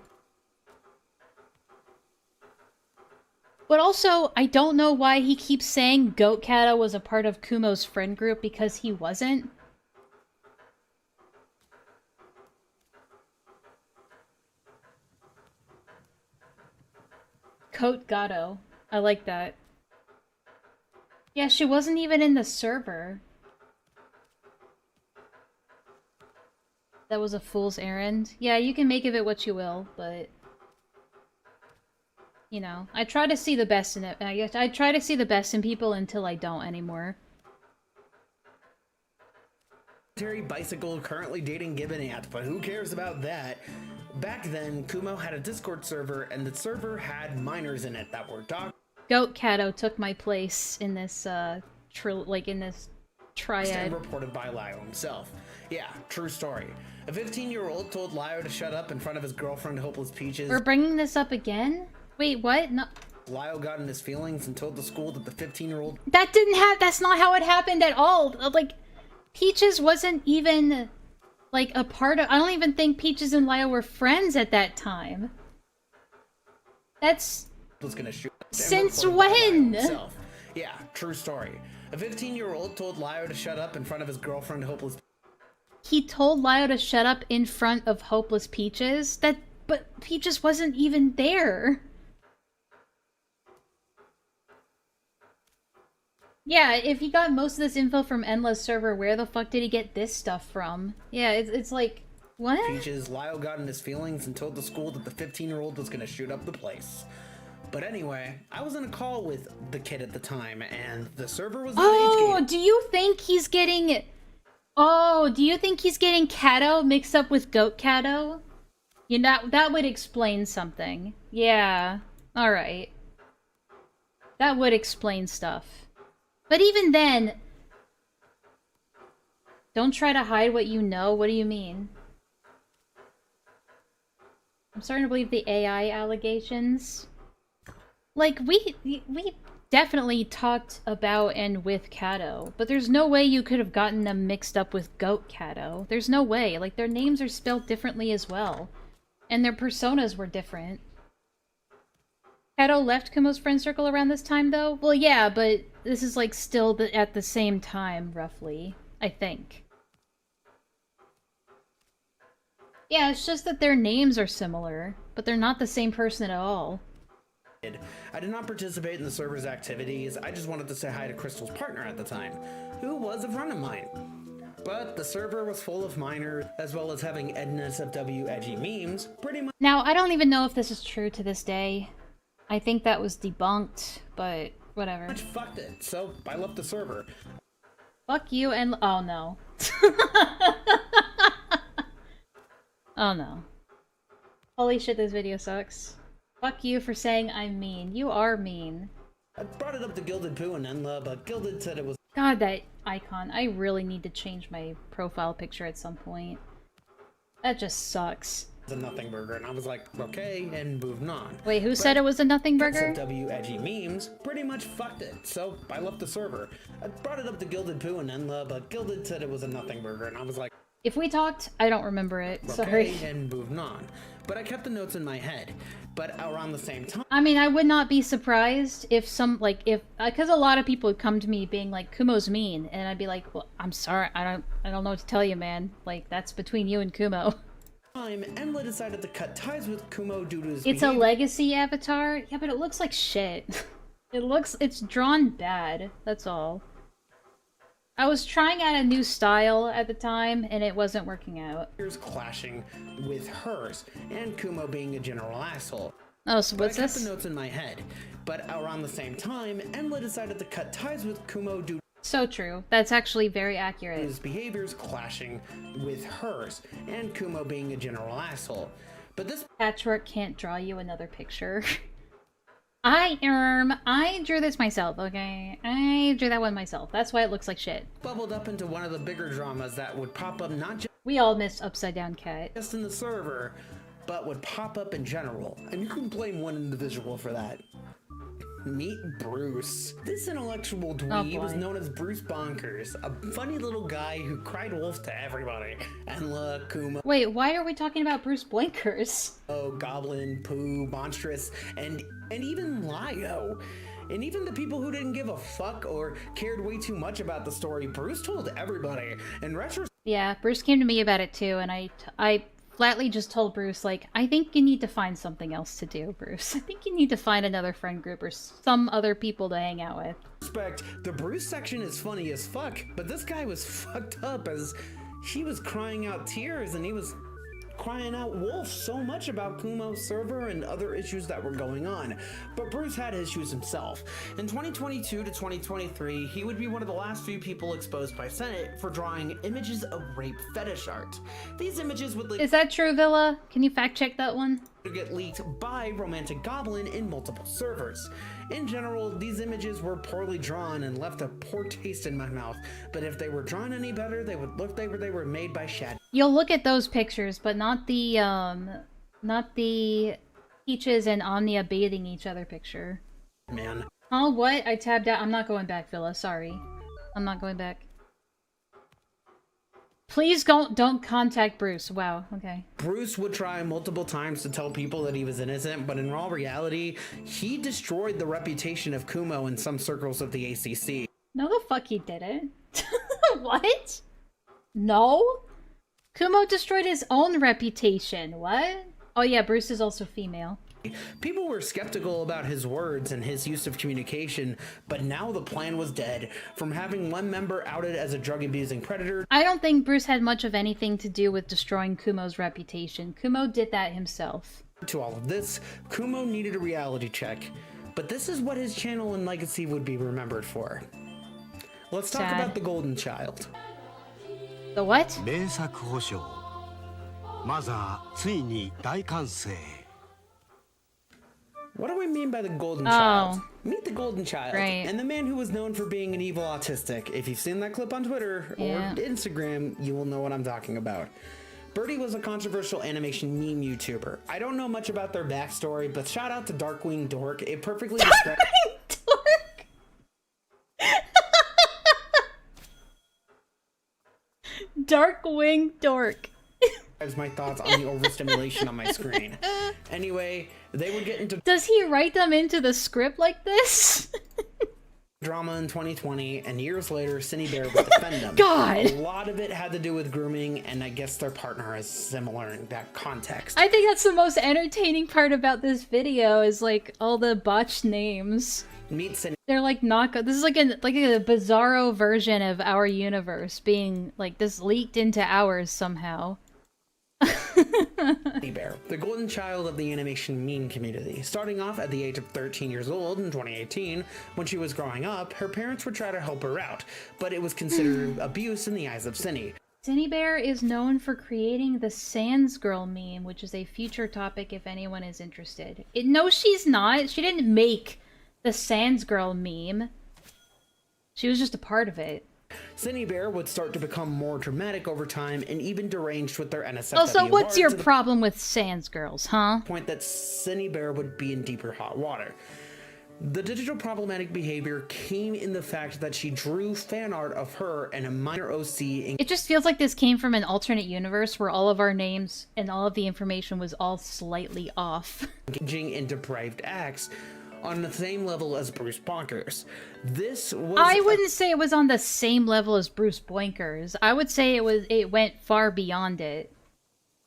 But also, I don't know why he keeps saying Goat Kata was a part of Kumo's friend group, because he wasn't. Coat Gatto. I like that. Yeah, she wasn't even in the server. That was a fool's errand. Yeah, you can make of it what you will, but... You know, I try to see the best in it. I try to see the best in people until I don't anymore. Bicycle currently dating Gibbonant, but who cares about that? Back then, Kumo had a Discord server, and the server had minors in it that were Goat Kato took my place in this, in this triad. And reported by Lio himself. Yeah, true story. A 15-year-old told Lio to shut up in front of his girlfriend, Hopeless Peaches. We're bringing this up again? Wait, what? No. Lio got in his feelings and told the school that the 15-year-old... That's not how it happened at all! Like, Peaches wasn't even, like, a part of... I don't even think Peaches and Lio were friends at that time. That's... was gonna shoot. Since when? Yeah, true story. A 15-year-old told Lio to shut up in front of his girlfriend, Hopeless... He told Lio to shut up in front of Hopeless Peaches? But Peaches wasn't even there. Yeah, if he got most of this info from Enlaa's server, where the fuck did he get this stuff from? Yeah, it's like, what? Peaches, Lio got in his feelings and told the school that the 15-year-old was gonna shoot up the place. But anyway, I was on a call with the kid at the time, and the server was Oh, do you think he's getting... Oh, do you think he's getting Kato mixed up with Goat Kato? You know, that would explain something. Yeah, alright. That would explain stuff. But even then... Don't try to hide what you know. What do you mean? I'm starting to believe the AI allegations. Like, we definitely talked about and with Kato, but there's no way you could have gotten them mixed up with Goat Kato. There's no way. Like, their names are spelled differently as well. And their personas were different. Kato left Kumo's friend circle around this time, though? Well, yeah, but this is, like, still at the same time, roughly. I think. Yeah, it's just that their names are similar, but they're not the same person at all. I did not participate in the server's activities. I just wanted to say hi to Crystal's partner at the time, who was a friend of mine. But the server was full of minors, as well as having NSFW edgy memes, pretty much. Now, I don't even know if this is true to this day. I think that was debunked, but whatever. Fucked it, so I left the server. Fuck you and oh no. Oh no. Holy shit, this video sucks. Fuck you for saying I'm mean. You are mean. I brought it up to Gilded, Pooh, and Enlaa, but Gilded said it was God, that icon. I really need to change my profile picture at some point. That just sucks. a nothing burger, and I was like, okay, and moved on. Wait, who said it was a nothing burger? W edgy memes pretty much fucked it, so I left the server. I brought it up to Gilded, Pooh, and Enlaa, but Gilded said it was a nothing burger, and I was like, if we talked, I don't remember it. okay, Sorry. and moved on. But I kept the notes in my head. But around the same time, I mean, I would not be surprised if because a lot of people would come to me being like, Kumo's mean, and I'd be like, well, I'm sorry, I don't know what to tell you, man. Like, that's between you and Kumo. Enlaa decided to cut ties with Kumo due to his It's behavior. a legacy avatar? Yeah, but it looks like shit. It's drawn bad, that's all. I was trying out a new style at the time, and it wasn't working out. Here's clashing with hers, and Kumo being a general asshole. Oh, so what's I kept this? the notes in my head. But around the same time, Enlaa decided to cut ties with Kumo due So true. That's actually very to accurate. his behaviors clashing with hers, and Kumo being a general asshole. But this Patchwork can't draw you another picture. I drew this myself, okay? I drew that one myself. That's why it looks like shit. bubbled up into one of the bigger dramas that would pop up not We all missed Upside Down Cat. just in the server, but would pop up in general. And you can blame one individual for that. Meet Bruce. This intellectual dweeb was boy. known as Bruce Bonkers, a funny little guy who cried wolf to everybody. Enlaa, Kumo, Wait, why are we talking about Bruce Blinkers? Goblin, Pooh, Monstrous, and even Lio. And even the people who didn't give a fuck or cared way too much about the story, Bruce told everybody. In retrospect, Yeah, Bruce came to me about it too, and I flatly just told Bruce, like, I think you need to find something else to do, Bruce. I think you need to find another friend group or some other people to hang out with. the Bruce section is funny as fuck, but this guy was fucked up as he was crying out tears and he was crying out wolf so much about Kumo's server and other issues that were going on. But Bruce had issues himself. In 2022 to 2023, he would be one of the last few people exposed by Senate for drawing images of rape fetish art. These images would Is that true, Villa? Can you fact check that one? get leaked by Romantic Goblin in multiple servers. In general, these images were poorly drawn and left a poor taste in my mouth, but if they were drawn any better, they would look like they were made by Shad. You'll look at those pictures, but not the Peaches and Omnia bathing each other picture. Man. Oh, what? I tabbed out. I'm not going back, Villa. Sorry. I'm not going back. Please don't contact Bruce. Wow, okay. Bruce would try multiple times to tell people that he was innocent, but in all reality, he destroyed the reputation of Kumo in some circles of the ACC. No, the fuck he didn't. What? No? Kumo destroyed his own reputation. What? Oh yeah, Bruce is also female. People were skeptical about his words and his use of communication, but now the plan was dead. From having one member outed as a drug-abusing predator, I don't think Bruce had much of anything to do with destroying Kumo's reputation. Kumo did that himself. to all of this, Kumo needed a reality check. But this is what his channel and legacy would be remembered for. Let's talk Sad. about the Golden Child. The what? 名作保証マザーついに大完成 What do we mean by the Golden Oh. Child? Meet the Golden Child, Right. and the man who was known for being an evil autistic. If you've seen that clip on Twitter Yeah. or Instagram, you will know what I'm talking about. Birdie was a controversial animation meme YouTuber. I don't know much about their backstory, but shout out to Darkwing Dork. It perfectly describes Dork! Darkwing Dork. my thoughts on the overstimulation on my screen. Anyway, they would get into Does he write them into the script like this? drama in 2020, and years later, Cindy Bear would defend them. God. A lot of it had to do with grooming, and I guess their partner is similar in that context. I think that's the most entertaining part about this video is like all the botched names. Meet Cindy They're like this is like a bizarro version of our universe being like this leaked into ours somehow. Sunny Bear, the golden child of the animation meme community. Starting off at the age of 13 years old in 2018, when she was growing up, her parents would try to help her out, but it was considered abuse in the eyes of Sunny. Sunny Bear is known for creating the Sans Girl meme, which is a future topic if anyone is interested. No, she's not. She didn't make the Sans Girl meme. She was just a part of it. Sunny Bear would start to become more dramatic over time and even deranged with their NSFW. Also, what's your problem with Sans Girls, huh? Point that Sunny Bear would be in deeper hot water. The digital problematic behavior came in the fact that she drew fan art of her and a minor OC. It just feels like this came from an alternate universe where all of our names and all of the information was all slightly off. Engaging in depraved acts on the same level as Bruce Bonkers. This was... I wouldn't say it was on the same level as Bruce Boinkers. I would say it went far beyond it.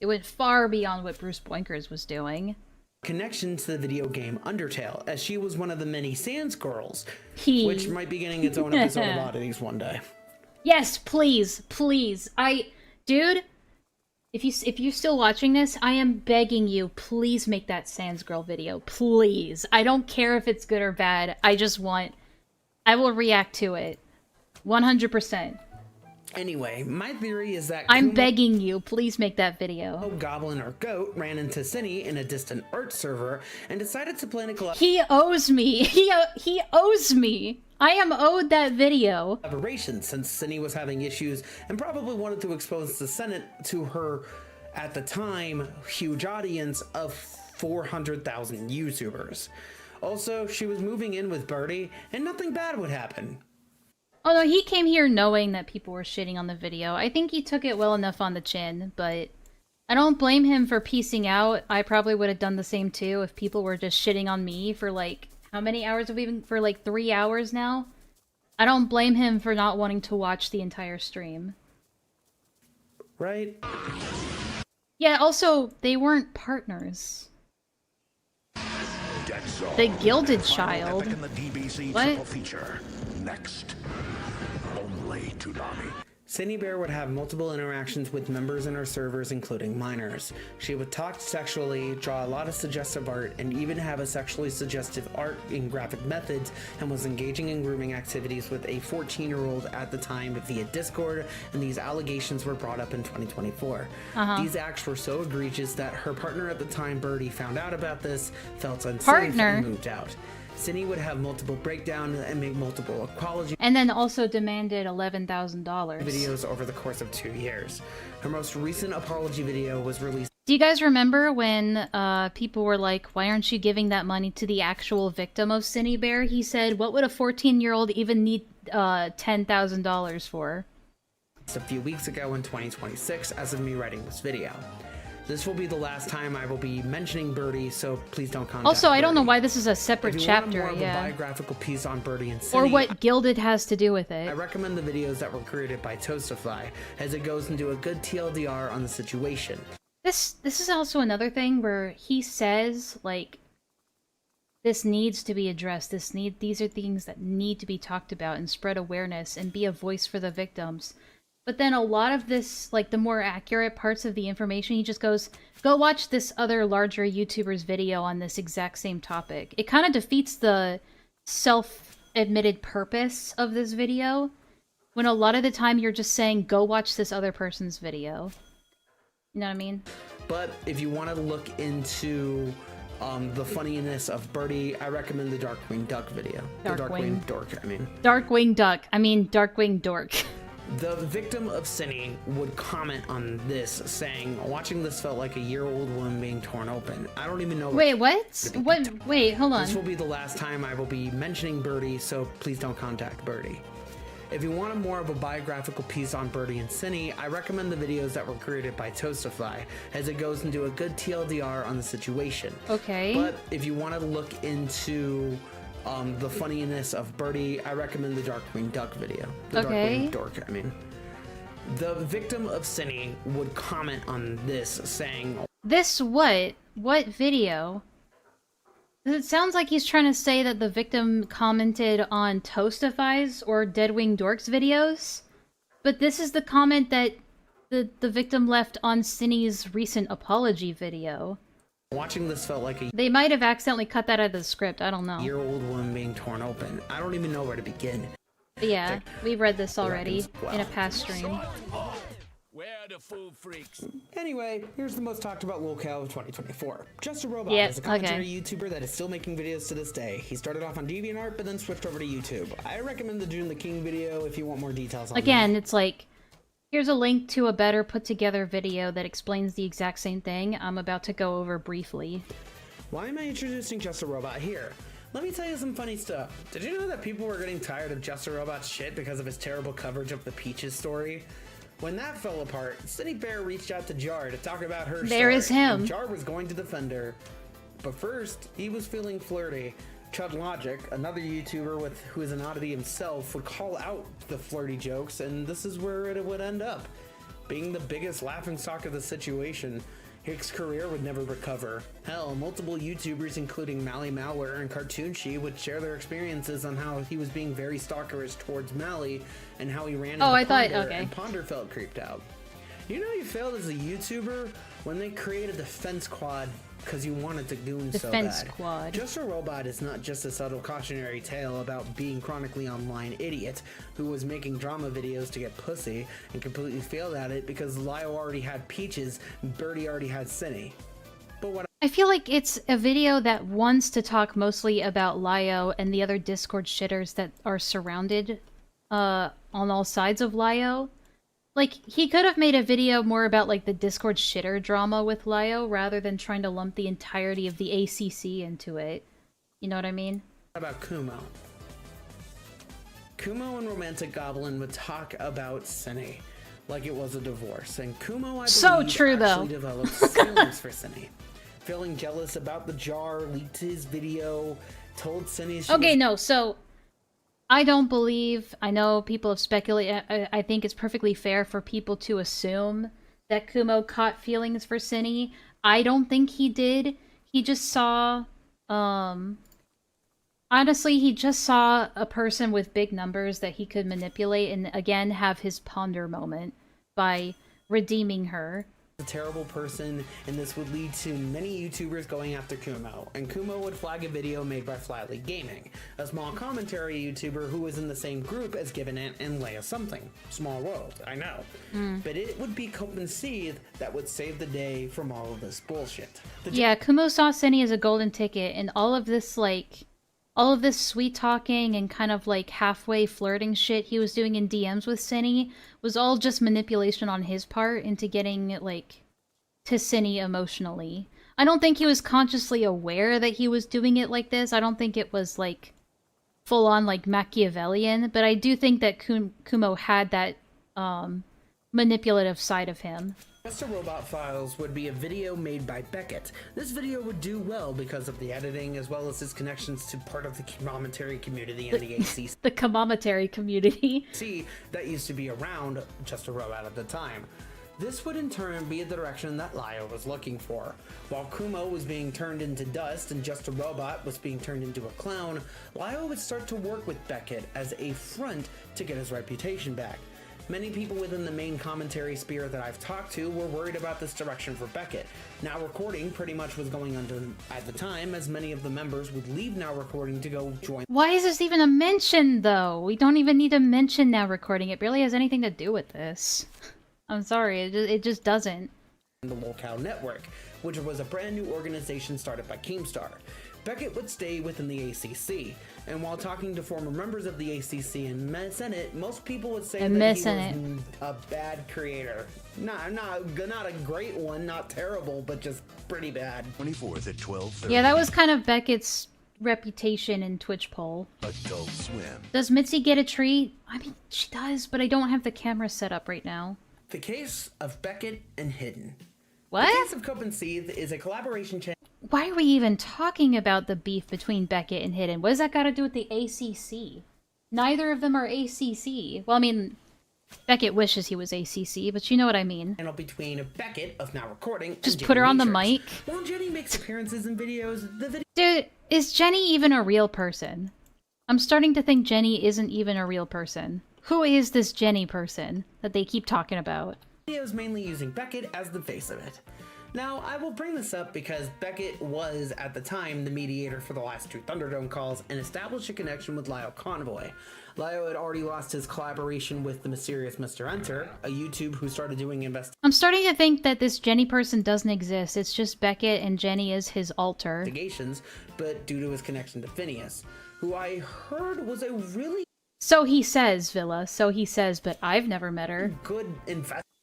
It went far beyond what Bruce Boinkers was doing. Connection to the video game Undertale, as she was one of the many Sans Girls, which might be getting its own episode of Oddities one day. Yes, please, please. Dude, if you're still watching this, I am begging you, please make that Sans Girl video, please. I don't care if it's good or bad. I will react to it, 100%. Anyway, my theory is that I'm begging you, please make that video. Goblin or Goat ran into Sunny in a distant art server and decided to plan a He owes me. He owes me. I am owed that video. Collaboration, since Sunny was having issues and probably wanted to expose the Senate to her, at the time, huge audience of 400,000 YouTubers. Also, she was moving in with Birdie and nothing bad would happen. Although he came here knowing that people were shitting on the video. I think he took it well enough on the chin, but I don't blame him for piecing out. I probably would have done the same too if people were just shitting on me for like, how many hours have we been, for like 3 hours now? I don't blame him for not wanting to watch the entire stream. Right? Yeah, also, they weren't partners. The Gilded Child. What? Next. Only Toonami. Sunny Bear would have multiple interactions with members in her servers, including minors. She would talk sexually, draw a lot of suggestive art, and even have a sexually suggestive art in graphic methods, and was engaging in grooming activities with a 14-year-old at the time via Discord, and these allegations were brought up in 2024. These acts were so egregious that her partner at the time, Birdie, found out about this, felt unsafe, and moved out. Sunny would have multiple breakdowns and make multiple apologies. And then also demanded $11,000. Videos over the course of 2 years. Her most recent apology video was released. Do you guys remember when people were like, why aren't you giving that money to the actual victim of Sunny Bear? He said, what would a 14-year-old even need $10,000 for? A few weeks ago in 2026 as of me writing this video. This will be the last time I will be mentioning Birdie, so please don't contact Also, I don't know Birdie. why this is a separate If you chapter, want more of a biographical piece on Birdie and Sunny, or what Gilded has to do with it. I recommend the videos that were created by Toastify, as it goes into a good TLDR on the situation. This is also another thing where he says, like, this needs to be addressed. These are things that need to be talked about and spread awareness and be a voice for the victims. But then a lot of this, like the more accurate parts of the information, he just goes, go watch this other larger YouTuber's video on this exact same topic. It kind of defeats the self-admitted purpose of this video, when a lot of the time you're just saying, go watch this other person's video. You know what I mean? But if you want to look into the funniness of Birdie, I recommend the Darkwing Duck video. Darkwing Dork, I mean. Darkwing Duck. I mean, Darkwing Dork. The victim of Sunny would comment on this, saying, watching this felt like a year-old woman being torn open. I don't even know... Wait, what? Wait, hold on. This will be the last time I will be mentioning Birdie, so please don't contact Birdie. If you want more of a biographical piece on Birdie and Sunny, I recommend the videos that were created by Toastify, as it goes into a good TLDR on the situation. Okay. But if you want to look into the funniness of Birdie, I recommend the Darkwing Duck video. The Darkwing Dork, I mean. The victim of Sunny would comment on this, saying... This what? What video? It sounds like he's trying to say that the victim commented on Toastify's or Deadwing Dork's videos. But this is the comment that The victim left on Cinny's recent apology video. Watching this felt like a They might have accidentally cut that out of the script, I don't know. year-old woman being torn open. I don't even know where to begin. But yeah, we've read this already in a past stream. Where are the food freaks? Anyway, here's the most talked about locale of 2024. Just a Robot Yep, is a commentary YouTuber that is still making videos to this day. He started off on DeviantArt, but then switched over to YouTube. I recommend the June the King video if you want more details on Again, it's like, here's a link to a better put together video that explains the exact same thing I'm about to go over briefly. Why am I introducing Just a Robot here? Let me tell you some funny stuff. Did you know that people were getting tired of Just a Robot's shit because of his terrible coverage of the Peaches story? When that fell apart, Cindy Bear reached out to Jar to talk about her There story, is him. and Jar was going to defend her. But first, he was feeling flirty. Chud Logic, another YouTuber who is an oddity himself, would call out the flirty jokes, and this is where it would end up. Being the biggest laughingstock of the situation, Hicks' career would never recover. Hell, multiple YouTubers including Mally Malware and Cartoonshi would share their experiences on how he was being very stalkerish towards Mally and how he ran into Ponder, and Ponder felt creeped out. You know you failed as a YouTuber when they created the Defense Squad because you wanted to goon so bad. Defense Squad. Just a Robot is not just a subtle cautionary tale about being chronically online idiot who was making drama videos to get pussy and completely failed at it because Lio already had Peaches and Birdie already had Cinny. But what I feel like it's a video that wants to talk mostly about Lio and the other Discord shitters that are surrounded on all sides of Lio. Like, he could have made a video more about, like, the Discord shitter drama with Lio rather than trying to lump the entirety of the ACC into it. You know what I mean? about Kumo? Kumo and Romantic Goblin would talk about Cinny like it was a divorce, and Kumo, I believe, so true, actually though. developed feelings for Cinny. Feeling jealous about the jar, leaked his video, told Cinny she Okay, was no, so I don't believe, I know people have speculated, I think it's perfectly fair for people to assume that Kumo caught feelings for Cinny. I don't think he did. He just saw, honestly, he just saw a person with big numbers that he could manipulate and, again, have his ponder moment by redeeming her. a terrible person, and this would lead to many YouTubers going after Kumo, and Kumo would flag a video made by Flatly Gaming, a small commentary YouTuber who was in the same group as Given Ant and Leia Something. Small world, I know. But it would be Cope and Seethe that would save the day from all of this bullshit. Yeah, Kumo saw Cinny as a golden ticket, and all of this, like, all of this sweet talking and kind of, like, halfway flirting shit he was doing in DMs with Cinny was all just manipulation on his part into getting, like, to Cinny emotionally. I don't think he was consciously aware that he was doing it like this. I don't think it was, like, full-on, like, Machiavellian, but I do think that Kumo had that, manipulative side of him. Just a Robot Files would be a video made by Beckett. This video would do well because of the editing as well as his connections to part of the commentary community and the ACC. The commentary community. That used to be around Just a Robot at the time. This would in turn be the direction that Lio was looking for. While Kumo was being turned into dust and Just a Robot was being turned into a clown, Lio would start to work with Beckett as a front to get his reputation back. Many people within the main commentary sphere that I've talked to were worried about this direction for Beckett. Now Recording pretty much was going under at the time, as many of the members would leave Now Recording to go join. Why is this even a mention, though? We don't even need to mention Now Recording. It barely has anything to do with this. I'm sorry, it just doesn't. The Locale Network, which was a brand new organization started by Keemstar. Beckett would stay within the ACC, and while talking to former members of the ACC and Senate, most people would say that he was a bad creator. Not a great one, not terrible, but just pretty bad. 24th at 12:30. Yeah, that was kind of Beckett's reputation in Twitch poll. Adult Swim. Does Mitzi get a treat? I mean, she does, but I don't have the camera set up right now. The Case of Beckett and Hidden. What? The Case of Cope and Seethe is a collaboration channel. Why are we even talking about the beef between Beckett and Hidden? What does that got to do with the ACC? Neither of them are ACC. Well, I mean, Beckett wishes he was ACC, but you know what I mean. Channel between Beckett of Now Recording Just and put her Jenny on the Matrix. mic. While Jenny makes appearances in videos, the video... Dude, is Jenny even a real person? I'm starting to think Jenny isn't even a real person. Who is this Jenny person that they keep talking about? videos mainly using Beckett as the face of it. Now, I will bring this up because Beckett was, at the time, the mediator for the last 2 Thunderdome calls and established a connection with Lio Convoy. Lio had already lost his collaboration with the mysterious Mr. Enter, a YouTube who started doing I'm starting to think that this Jenny person doesn't exist. It's just Beckett and Jenny is his alter. investigations, but due to his connection to Phineas, who I heard was a really So he says, Villa. So he says, but I've never met her. good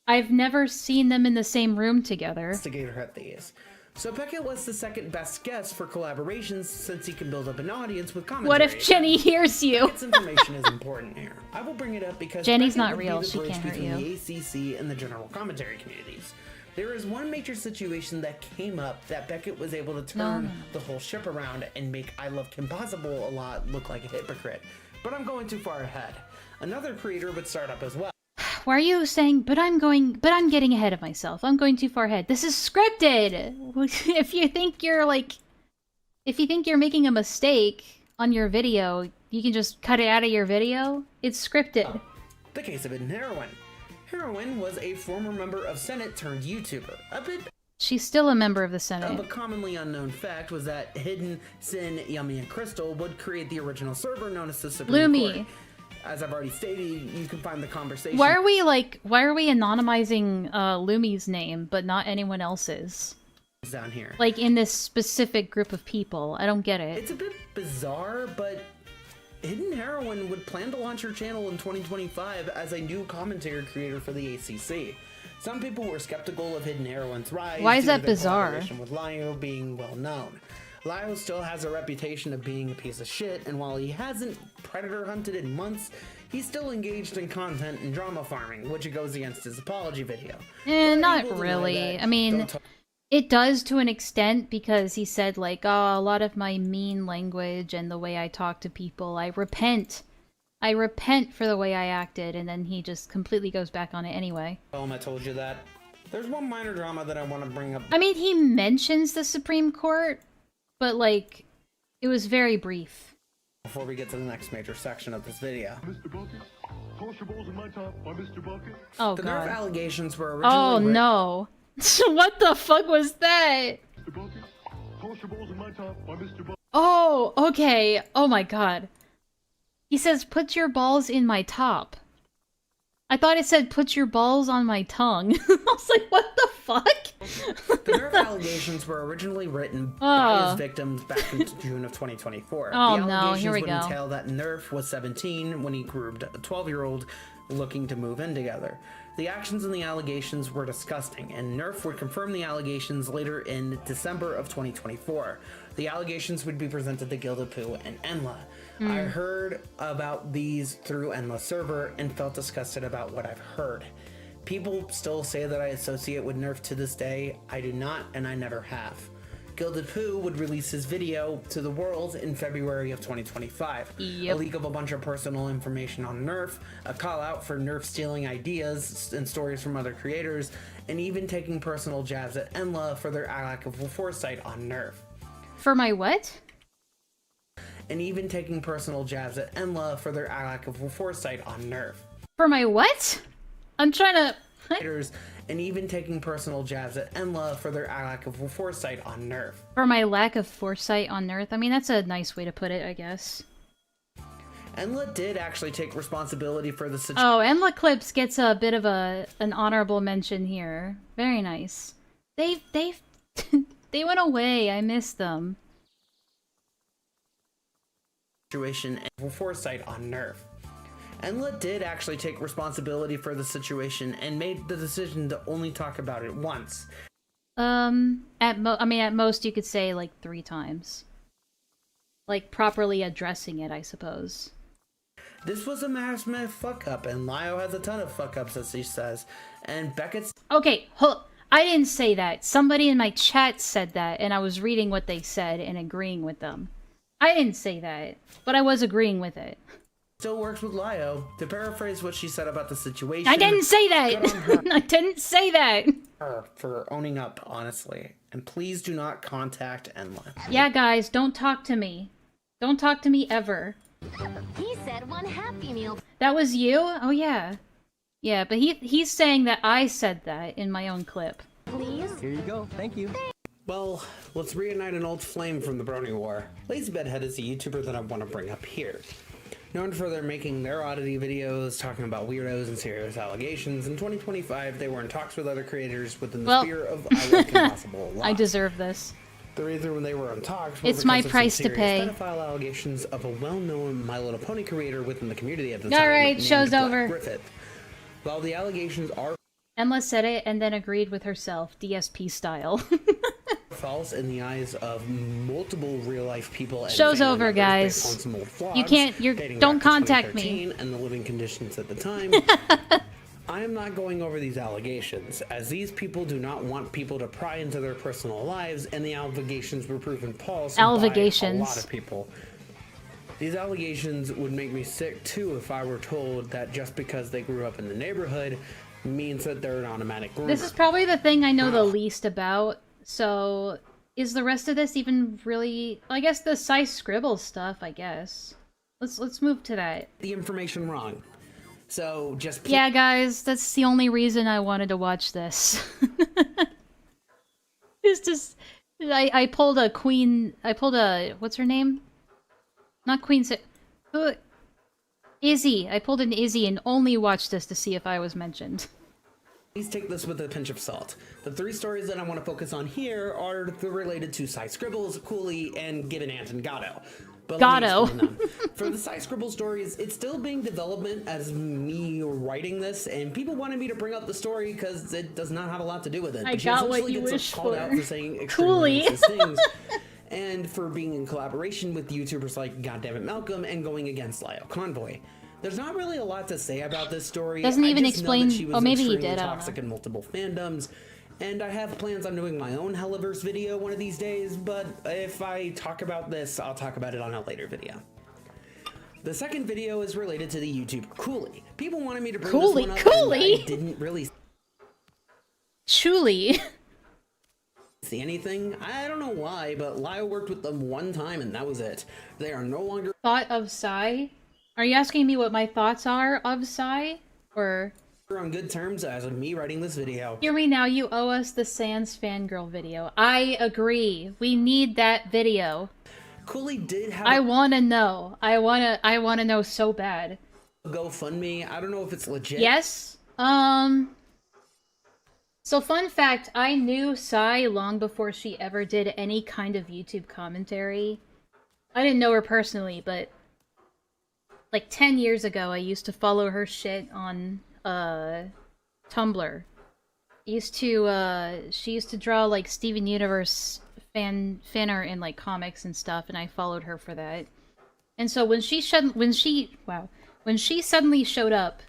I've never seen them in the same room together. investigator at these. So Beckett was the second best guess for collaborations since he can build up an audience with commentary. What if Jenny hears you? Beckett's information is important here. I will bring it up because Jenny's Beckett not would be real. the She bridge can't hurt between you. the ACC and the general commentary communities. There is one major situation that came up that Beckett was able to turn the whole ship around and make I Love Kim Possible a lot look like a hypocrite. But I'm going too far ahead. Another creator would start up as well. Why are you saying, but I'm getting ahead of myself. I'm going too far ahead. This is scripted! If you think you're making a mistake on your video, you can just cut it out of your video. It's scripted. The case of Hidden Heroine. Heroine was a former member of Senate turned YouTuber. A bit She's still a member of the of Senate. a commonly unknown fact was that Hidden, Sin, Yummy, and Crystal would create the original server known as the Supreme Lumi. Court. As I've already stated, you can find the conversation. Why are we anonymizing Lumi's name, but not anyone else's? Down here. Like, in this specific group of people. I don't get it. It's a bit bizarre, but Hidden Heroine would plan to launch her channel in 2025 as a new commentary creator for the ACC. Some people were skeptical of Hidden Heroine's rise. Why is due to that their bizarre? collaboration with Lio being well known. Lio still has a reputation of being a piece of shit, and while he hasn't predator hunted in months, he's still engaged in content and drama farming, which goes against his apology video. Not really. I mean, it does to an extent because he said, like, oh, a lot of my mean language and the way I talk to people, I repent. I repent for the way I acted, and then he just completely goes back on it anyway. I told you that. There's one minor drama that I want to bring up. I mean, he mentions the Supreme Court, but, like, it was very brief. Before we get to the next major section of this video. Mr. Bucket, toss your balls in my top by Mr. Bucket. Oh, the God. Nerf allegations were originally Oh, no. What the fuck was that? Mr. Bucket, toss your balls in my top by Mr. Bucket. Oh, okay. Oh my God. He says, put your balls in my top. I thought it said, put your balls on my tongue. I was like, what the fuck? The Nerf allegations were originally written by his victims back in June of 2024. Oh, the no, here we would go. entail that Nerf was 17 when he groomed a 12-year-old looking to move in together. The actions and the allegations were disgusting, and Nerf would confirm the allegations later in December of 2024. The allegations would be presented to Gilded, Pooh, and Enlaa. I heard about these through Enlaa's server and felt disgusted about what I've heard. People still say that I associate with Nerf to this day. I do not, and I never have. Gilded Pooh would release his video to the world in February of 2025. Yep. A leak of a bunch of personal information on Nerf, a call out for Nerf stealing ideas and stories from other creators, and even taking personal jabs at Enlaa for their lack of foresight on Nerf. For my what? And even taking personal jabs at Enlaa for their lack of foresight on Nerf. For my what? I'm trying to... And even taking personal jabs at Enlaa for their lack of foresight on Nerf. For my lack of foresight on Nerf? I mean, that's a nice way to put it, I guess. Enlaa did actually take responsibility for the situation. Oh, Enlaa Clips gets a bit of an honorable mention here. Very nice. They went away. I miss them. Situation and foresight on Nerf. Enlaa did actually take responsibility for the situation and made the decision to only talk about it once. At most you could say like 3 times. Like properly addressing it, I suppose. This was a massive fuck up, and Lio has a ton of fuck ups, as he says. And Beckett's. Okay, I didn't say that. Somebody in my chat said that, and I was reading what they said and agreeing with them. I didn't say that, but I was agreeing with it. Still works with Lio. To paraphrase what she said about the situation. I didn't say that! I didn't say that! For owning up, honestly. And please do not contact Enlaa. Yeah, guys, don't talk to me. Don't talk to me ever. He said one Happy Meal. That was you? Oh, yeah. Yeah, but he's saying that I said that in my own clip. Please? Here you go. Thank you. Well, let's reignite an old flame from the Brony War. Lazy Bedhead is a YouTuber that I want to bring up here. Known for their making their oddity videos, talking about weirdos and serious allegations, in 2025 they were in talks with other creators within the sphere of I Like Impossible a Lot. I deserve this. The reason when they were in talks was it's my price to pay. Pedophile allegations of a well-known My Little Pony creator within the community at the time. Alright, show's over. Griffith. While the allegations are Enlaa said it and then agreed with herself, DSP style. false in the eyes of multiple real-life people. And show's over, guys. You can't. Don't contact me. And the living conditions at the time. I am not going over these allegations, as these people do not want people to pry into their personal lives, and the allegations were proven false by a lot of people. These allegations would make me sick too if I were told that just because they grew up in the neighborhood means that they're an automatic groomer. This is probably the thing I know the least about. So, is the rest of this even really? I guess the size scribble stuff. I guess. Let's move to that. The information wrong. So just yeah, guys. That's the only reason I wanted to watch this. It's just I pulled a queen. I pulled a what's her name? Not Queen. Izzy. I pulled an Izzy and only watched this to see if I was mentioned. Please take this with a pinch of salt. The three stories that I want to focus on here are related to Side Scribbles, Cooley, and Given Ant and Gatto. But Gatto. For the Side Scribble stories, it's still being development as me writing this, and people wanted me to bring up the story because it does not have a lot to do with it. I got what you wish for. Out for saying Cooley. things, and for being in collaboration with YouTubers like Goddammit Malcolm and going against Lio Convoy. There's not really a lot to say about this story. Doesn't even explain. Oh, maybe he did. Toxic in multiple fandoms, and I have plans on doing my own Helliverse video one of these days. But if I talk about this, I'll talk about it on a later video. The second video is related to the YouTuber Cooley. People wanted me to bring this one up, Cooley. and I didn't really. Truly. See anything? I don't know why, but Lio worked with them one time, and that was it. They are no longer. Thought of Psy. Are you asking me what my thoughts are of Psy? Or... We're on good terms as of me writing this video. Hear me now, you owe us the Sans fangirl video. I agree. We need that video. Cooley did have... I wanna know. I wanna know so bad. GoFundMe. I don't know if it's legit. Yes? So fun fact, I knew Psy long before she ever did any kind of YouTube commentary. I didn't know her personally, but... like 10 years ago, I used to follow her shit on Tumblr. She used to draw like Steven Universe fan art in like comics and stuff, and I followed her for that. And so when she suddenly showed up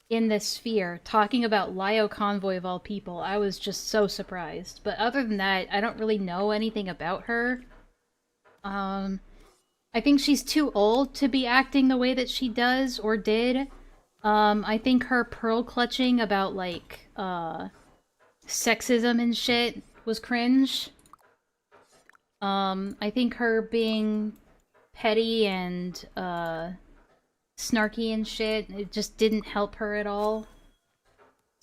in this sphere talking about Lio Convoy of all people, I was just so surprised. But other than that, I don't really know anything about her. I think she's too old to be acting the way that she does or did. I think her pearl clutching about, like, sexism and shit was cringe. I think her being petty and, snarky and shit, it just didn't help her at all.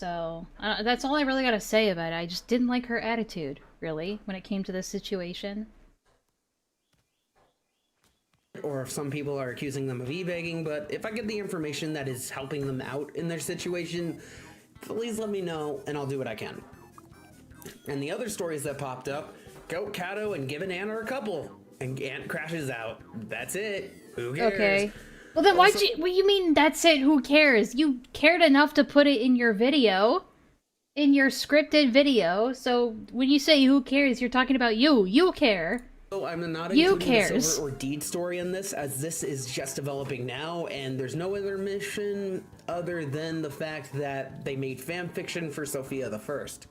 So, that's all I really gotta say about it. I just didn't like her attitude, really, when it came to this situation. Or if some people are accusing them of e-begging, but if I get the information that is helping them out in their situation, please let me know and I'll do what I can. And the other stories that popped up, Goat, Cato, and Given Ant are a couple, and Ant crashes out. That's it. Who cares? Okay. Well then what do you mean that's it, who cares? You cared enough to put it in your video. In your scripted video, so when you say who cares, you're talking about you. You care. So I'm not including the Silver or Deed story in this, as this is just developing now, and there's no other mission other than the fact that they made fan fiction for Sophia the First.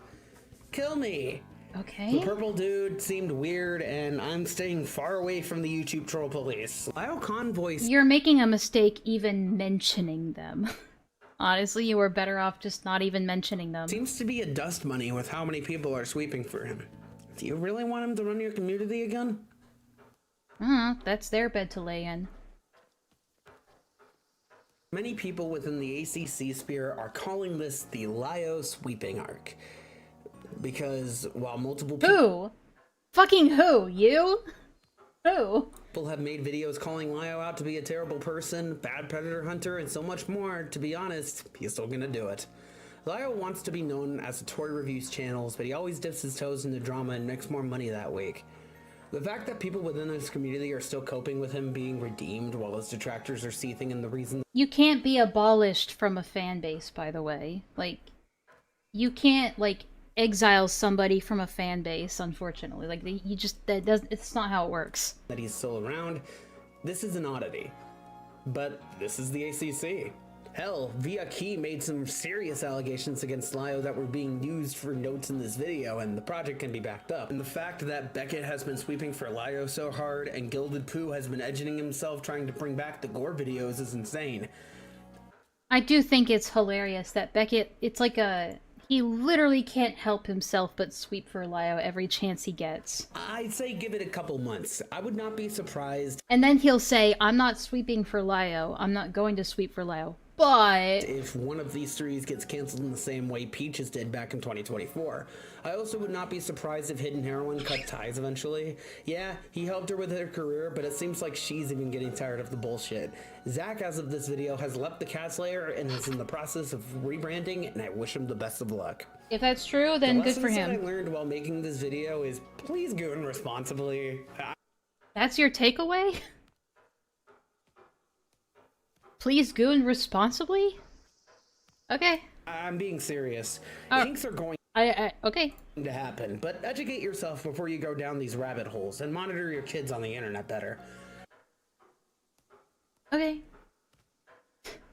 Kill me! Okay. The purple dude seemed weird, and I'm staying far away from the YouTube troll police. Lio Convoy... You're making a mistake even mentioning them. Honestly, you were better off just not even mentioning them. Seems to be a dust money with how many people are sweeping for him. Do you really want him to run your community again? That's their bed to lay in. Many people within the ACC sphere are calling this the Lio sweeping arc. Because while multiple Who? Fucking who? You? Who? People have made videos calling Lio out to be a terrible person, bad predator hunter, and so much more, to be honest, he's still gonna do it. Lio wants to be known as a toy reviews channels, but he always dips his toes into drama and makes more money that week. The fact that people within his community are still coping with him being redeemed while his detractors are seething in the reason— You can't be abolished from a fan base, by the way. Like, you can't, like, exile somebody from a fan base, unfortunately. Like, you just— it's not how it works. That he's still around. This is an oddity. But this is the ACC. Hell, Via Key made some serious allegations against Lio that were being used for notes in this video, and the project can be backed up. And the fact that Beckett has been sweeping for Lio so hard, and Gilded Pooh has been edging himself trying to bring back the gore videos is insane. I do think it's hilarious that Beckett— it's like he literally can't help himself but sweep for Lio every chance he gets. I'd say give it a couple months. I would not be surprised. And then he'll say, I'm not sweeping for Lio. I'm not going to sweep for Lio. But if one of these series gets canceled in the same way Peaches did back in 2024, I also would not be surprised if Hidden Heroine cut ties eventually. Yeah, he helped her with her career, but it seems like she's even getting tired of the bullshit. Zach, as of this video, has left the Cats layer and is in the process of rebranding, and I wish him the best of luck. If that's true, then good for him. The lessons that I learned while making this video is please goon responsibly. That's your takeaway? Please goon responsibly? Okay. I'm being serious. Oh. Things are going okay. to happen, but educate yourself before you go down these rabbit holes and monitor your kids on the internet better. Okay.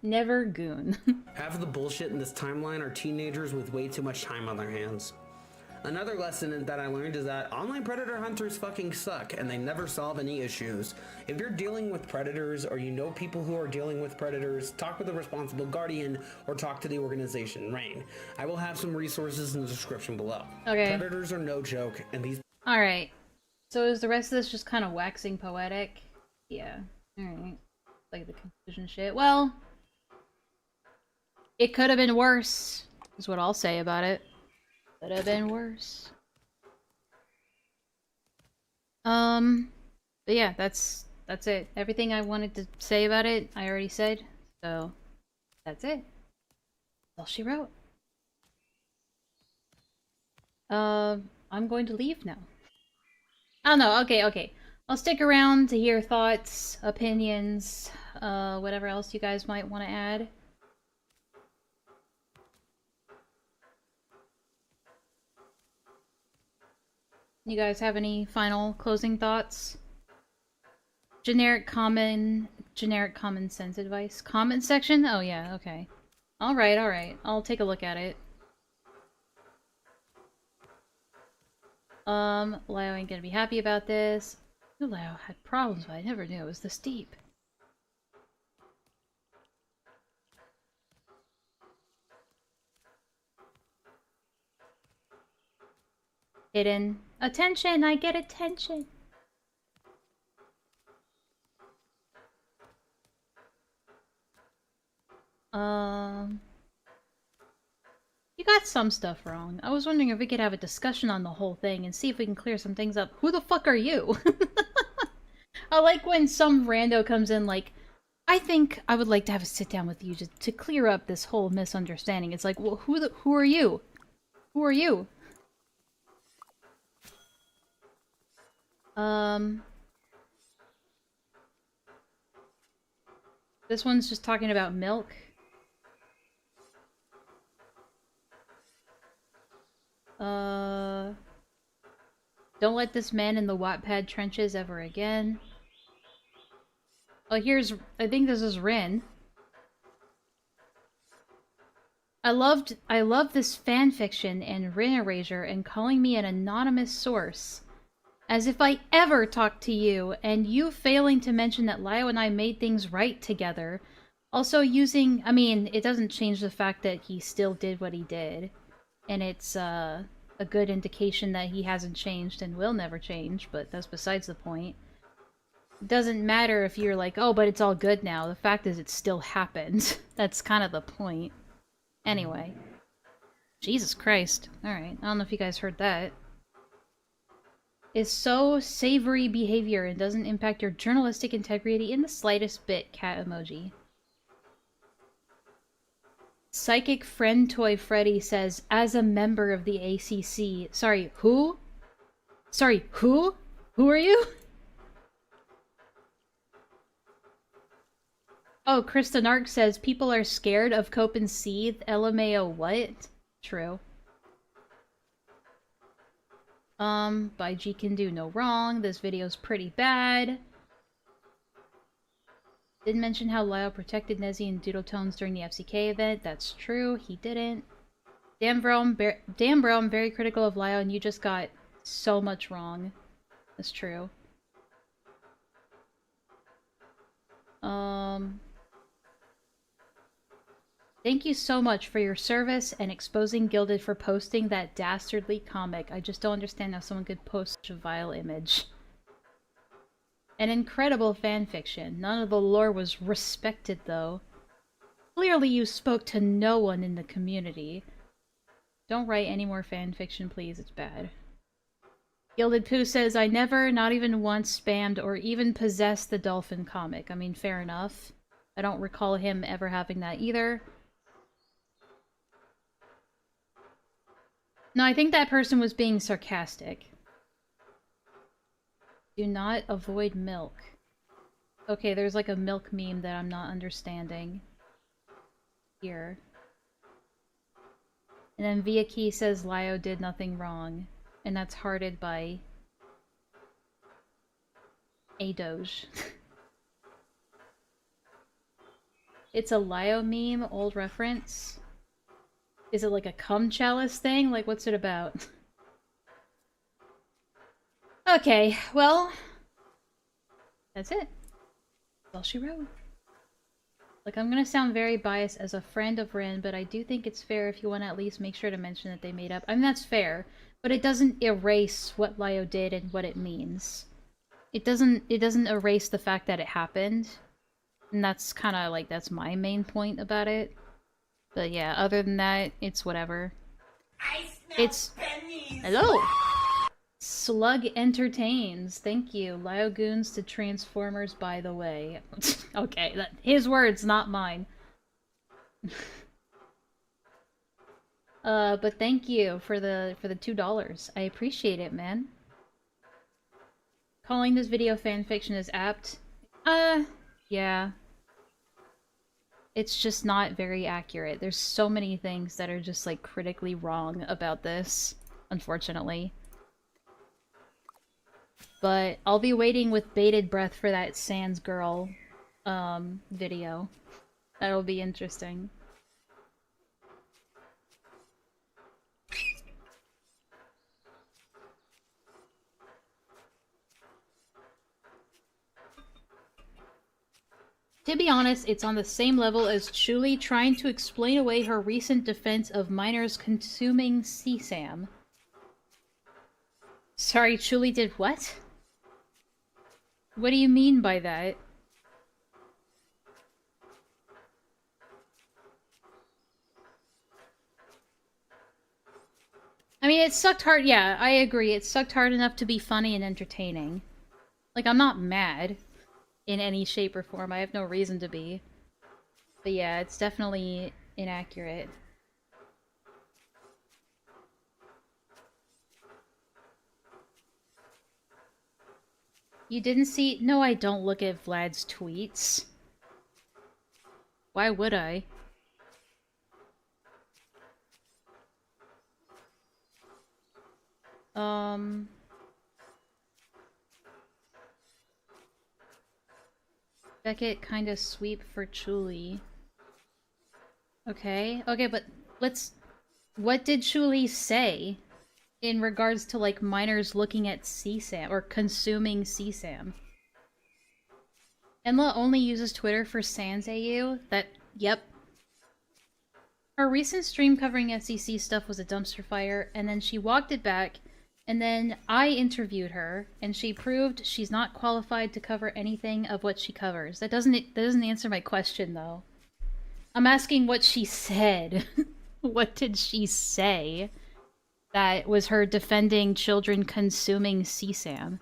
Never goon. Half of the bullshit in this timeline are teenagers with way too much time on their hands. Another lesson that I learned is that online predator hunters fucking suck and they never solve any issues. If you're dealing with predators or you know people who are dealing with predators, talk with a responsible guardian or talk to the organization RAIN. I will have some resources in the description below. Okay. Predators are no joke, and these— Alright. So is the rest of this just kind of waxing poetic? Yeah. Alright. Like the conclusion shit. Well, it could have been worse, is what I'll say about it. Could have been worse. But yeah, that's it. Everything I wanted to say about it, I already said. So, that's it. That's all she wrote. I'm going to leave now. Oh no, okay. I'll stick around to hear thoughts, opinions, whatever else you guys might want to add. You guys have any final closing thoughts? Generic common sense advice? Comment section? Oh yeah, okay. Alright. I'll take a look at it. Lio ain't gonna be happy about this. I knew Lio had problems, but I never knew it was this deep. Hidden. Attention! I get attention! You got some stuff wrong. I was wondering if we could have a discussion on the whole thing and see if we can clear some things up. Who the fuck are you? I like when some rando comes in like, I think I would like to have a sit down with you to clear up this whole misunderstanding. It's like, well, who are you? Who are you? This one's just talking about milk. Don't let this man in the Wattpad trenches ever again. Oh, I think this is Rin. I love this fanfiction and Rin erasure and calling me an anonymous source. As if I ever talked to you, and you failing to mention that Lio and I made things right together. Also using, I mean, it doesn't change the fact that he still did what he did. And it's, a good indication that he hasn't changed and will never change, but that's besides the point. It doesn't matter if you're like, oh, but it's all good now. The fact is it still happened. That's kind of the point. Anyway. Jesus Christ. Alright, I don't know if you guys heard that. Is so savory behavior and doesn't impact your journalistic integrity in the slightest bit, cat emoji. Psychic Friend Toy Freddy says, as a member of the ACC... Sorry, who? Sorry, who? Who are you? Oh, Krista Nark says, people are scared of Cope and Seethe. LMAO what? True. By G can do no wrong. This video's pretty bad. Didn't mention how Lio protected Nezzy and Doodletones during the FCK event. That's true. He didn't. Damn bro, I'm very critical of Lio and you just got so much wrong. That's true. Thank you so much for your service and exposing Gilded for posting that dastardly comic. I just don't understand how someone could post such a vile image. An incredible fanfiction. None of the lore was respected, though. Clearly you spoke to no one in the community. Don't write any more fanfiction, please. It's bad. Gilded Pooh says, I never, not even once, spammed or even possessed the Dolphin comic. I mean, fair enough. I don't recall him ever having that either. No, I think that person was being sarcastic. Do not avoid milk. Okay, there's like a milk meme that I'm not understanding. Here. And then Viaki says Lio did nothing wrong. And that's hearted by... a Doge. It's a Lio meme, old reference. Is it like a cum chalice thing? Like, what's it about? Okay, well... that's it. That's all she wrote. Like, I'm gonna sound very biased as a friend of Rin, but I do think it's fair if you want to at least make sure to mention that they made up. I mean, that's fair, but it doesn't erase what Lio did and what it means. It doesn't erase the fact that it happened. And that's kind of like, that's my main point about it. But yeah, other than that, it's whatever. It's... hello! Slug Entertains. Thank you. Lio Goons to Transformers, by the way. Okay, his words, not mine. But thank you for the $2. I appreciate it, man. Calling this video fanfiction is apt. Yeah. It's just not very accurate. There's so many things that are just, like, critically wrong about this, unfortunately. But I'll be waiting with bated breath for that Sans Girl, video. That'll be interesting. To be honest, it's on the same level as Chuli trying to explain away her recent defense of minors consuming CSAM. Sorry, Chuli did what? What do you mean by that? I mean, it sucked hard. Yeah, I agree. It sucked hard enough to be funny and entertaining. Like, I'm not mad in any shape or form. I have no reason to be. But yeah, it's definitely inaccurate. You didn't see... No, I don't look at Vlad's tweets. Why would I? Beckett kinda sweep for Chuli. Okay, but let's... What did Chuli say in regards to, like, minors looking at CSAM, or consuming CSAM? Enlaa only uses Twitter for Sans AU? Yep. Her recent stream covering SEC stuff was a dumpster fire, and then she walked it back And then I interviewed her, and she proved she's not qualified to cover anything of what she covers. That doesn't answer my question, though. I'm asking what she said. What did she say that was her defending children consuming CSAM?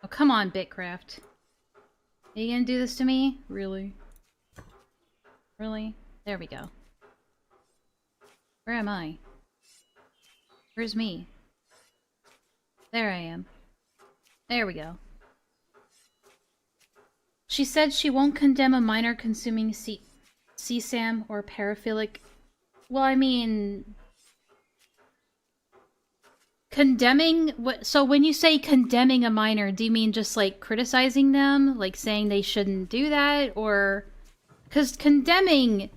Oh, come on, Bitcraft. Are you gonna do this to me? Really? Really? There we go. Where am I? Where's me? There I am. There we go. She said she won't condemn a minor consuming CSAM or paraphilic. Well, I mean... Condemning? What? So when you say condemning a minor, do you mean just, like, criticizing them? Like, saying they shouldn't do that? Or... Because condemning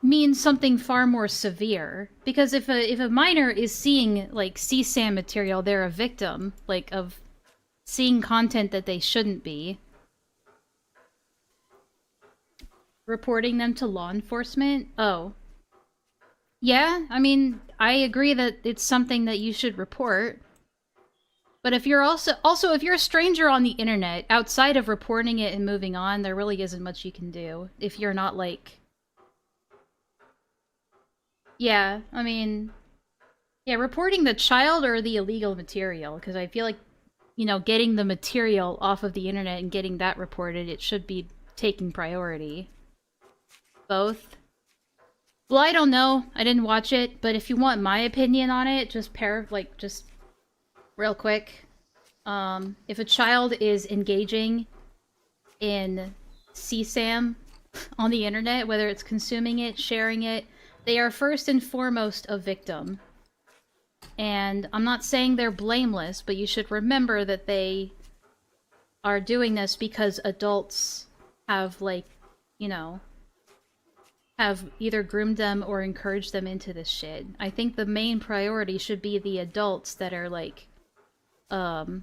means something far more severe. Because if a minor is seeing, like, CSAM material, they're a victim, like, of seeing content that they shouldn't be. Reporting them to law enforcement? Oh. Yeah, I mean, I agree that it's something that you should report. But if you're also if you're a stranger on the internet, outside of reporting it and moving on, there really isn't much you can do. If you're not, like... Yeah, I mean... Yeah, reporting the child or the illegal material, because I feel like, you know, getting the material off of the internet and getting that reported, it should be taking priority. Both. Well, I don't know. I didn't watch it, but if you want my opinion on it, just real quick. If a child is engaging in CSAM on the internet, whether it's consuming it, sharing it, they are first and foremost a victim. And I'm not saying they're blameless, but you should remember that they are doing this because adults have, like, you know, have either groomed them or encouraged them into this shit. I think the main priority should be the adults that are, like, that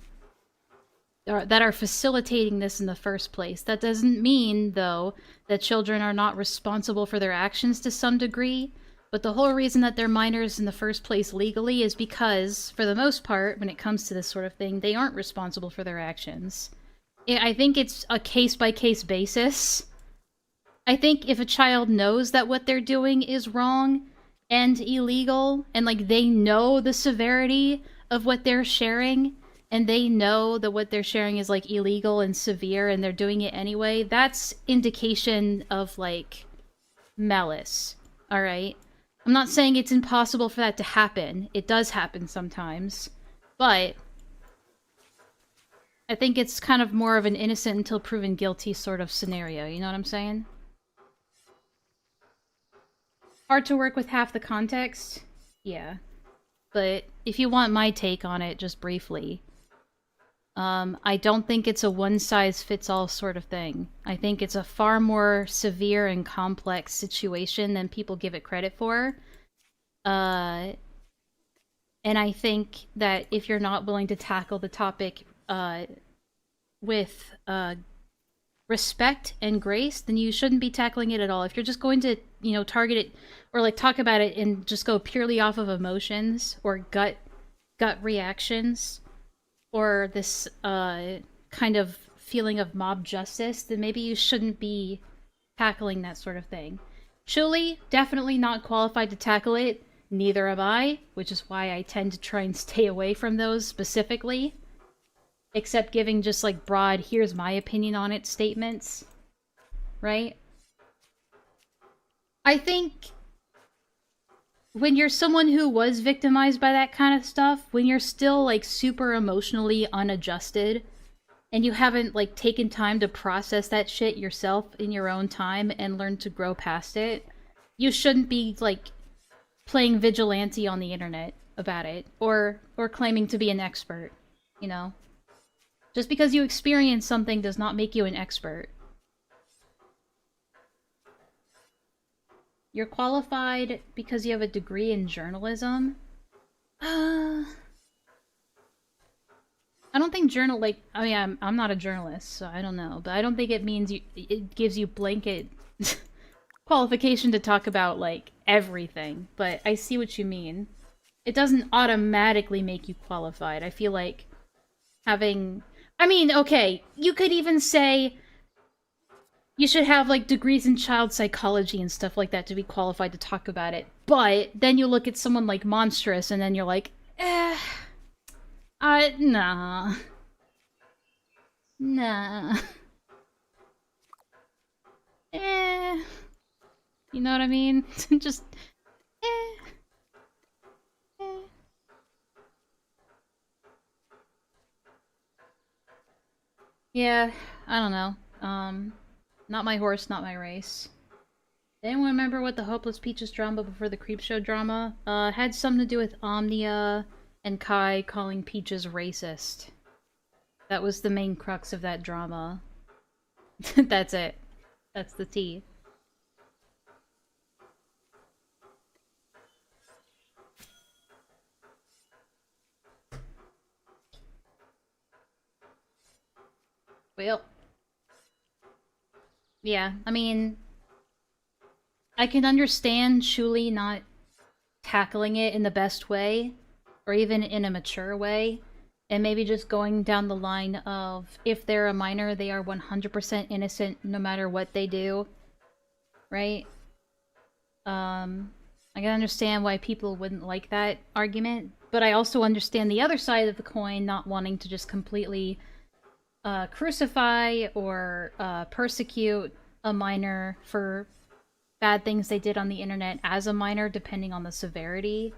are facilitating this in the first place. That doesn't mean, though, that children are not responsible for their actions to some degree, but the whole reason that they're minors in the first place legally is because, for the most part, when it comes to this sort of thing, they aren't responsible for their actions. I think it's a case-by-case basis. I think if a child knows that what they're doing is wrong and illegal, and, like, they know the severity of what they're sharing, and they know that what they're sharing is, like, illegal and severe, and they're doing it anyway, that's indication of, like, malice. Alright? I'm not saying it's impossible for that to happen. It does happen sometimes. But I think it's kind of more of an innocent until proven guilty sort of scenario. You know what I'm saying? Hard to work with half the context? Yeah. But if you want my take on it, just briefly, I don't think it's a one-size-fits-all sort of thing. I think it's a far more severe and complex situation than people give it credit for. And I think that if you're not willing to tackle the topic with respect and grace, then you shouldn't be tackling it at all. If you're just going to, you know, target it or, like, talk about it and just go purely off of emotions or gut reactions, or this kind of feeling of mob justice, then maybe you shouldn't be tackling that sort of thing. Chuli, definitely not qualified to tackle it. Neither am I, which is why I tend to try and stay away from those specifically. Except giving just, like, broad, here's my opinion on it statements. Right? I think when you're someone who was victimized by that kind of stuff, when you're still, like, super emotionally unadjusted, and you haven't, like, taken time to process that shit yourself in your own time and learn to grow past it, you shouldn't be, like, playing vigilante on the internet about it, or claiming to be an expert, you know? Just because you experience something does not make you an expert. You're qualified because you have a degree in journalism? I don't think I mean, I'm not a journalist, so I don't know, but I don't think it means it gives you blanket qualification to talk about, like, everything, but I see what you mean. It doesn't automatically make you qualified. I feel like having... I mean, okay, you could even say you should have, like, degrees in child psychology and stuff like that to be qualified to talk about it, but then you look at someone like Monstrous and then you're like, nah. Nah. You know what I mean? Just, Yeah, I don't know. Not my horse, not my race. Anyone remember what the Hopeless Peaches drama before the Creepshow drama? Had something to do with Omnia and Kai calling Peaches racist. That was the main crux of that drama. That's it. That's the tea. Well. Yeah, I mean... I can understand Shuli not tackling it in the best way, or even in a mature way, and maybe just going down the line of, if they're a minor, they are 100% innocent no matter what they do, right? I can understand why people wouldn't like that argument, but I also understand the other side of the coin, not wanting to just completely crucify or persecute a minor for bad things they did on the internet as a minor, depending on the severity.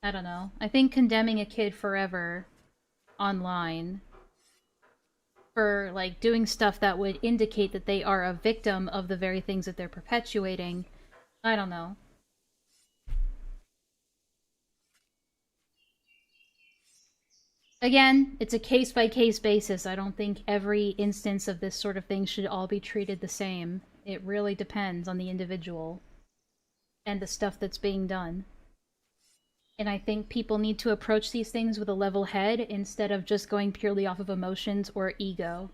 I don't know. I think condemning a kid forever online for, like, doing stuff that would indicate that they are a victim of the very things that they're perpetuating, I don't know. Again, it's a case-by-case basis. I don't think every instance of this sort of thing should all be treated the same. It really depends on the individual and the stuff that's being done. And I think people need to approach these things with a level head instead of just going purely off of emotions or ego,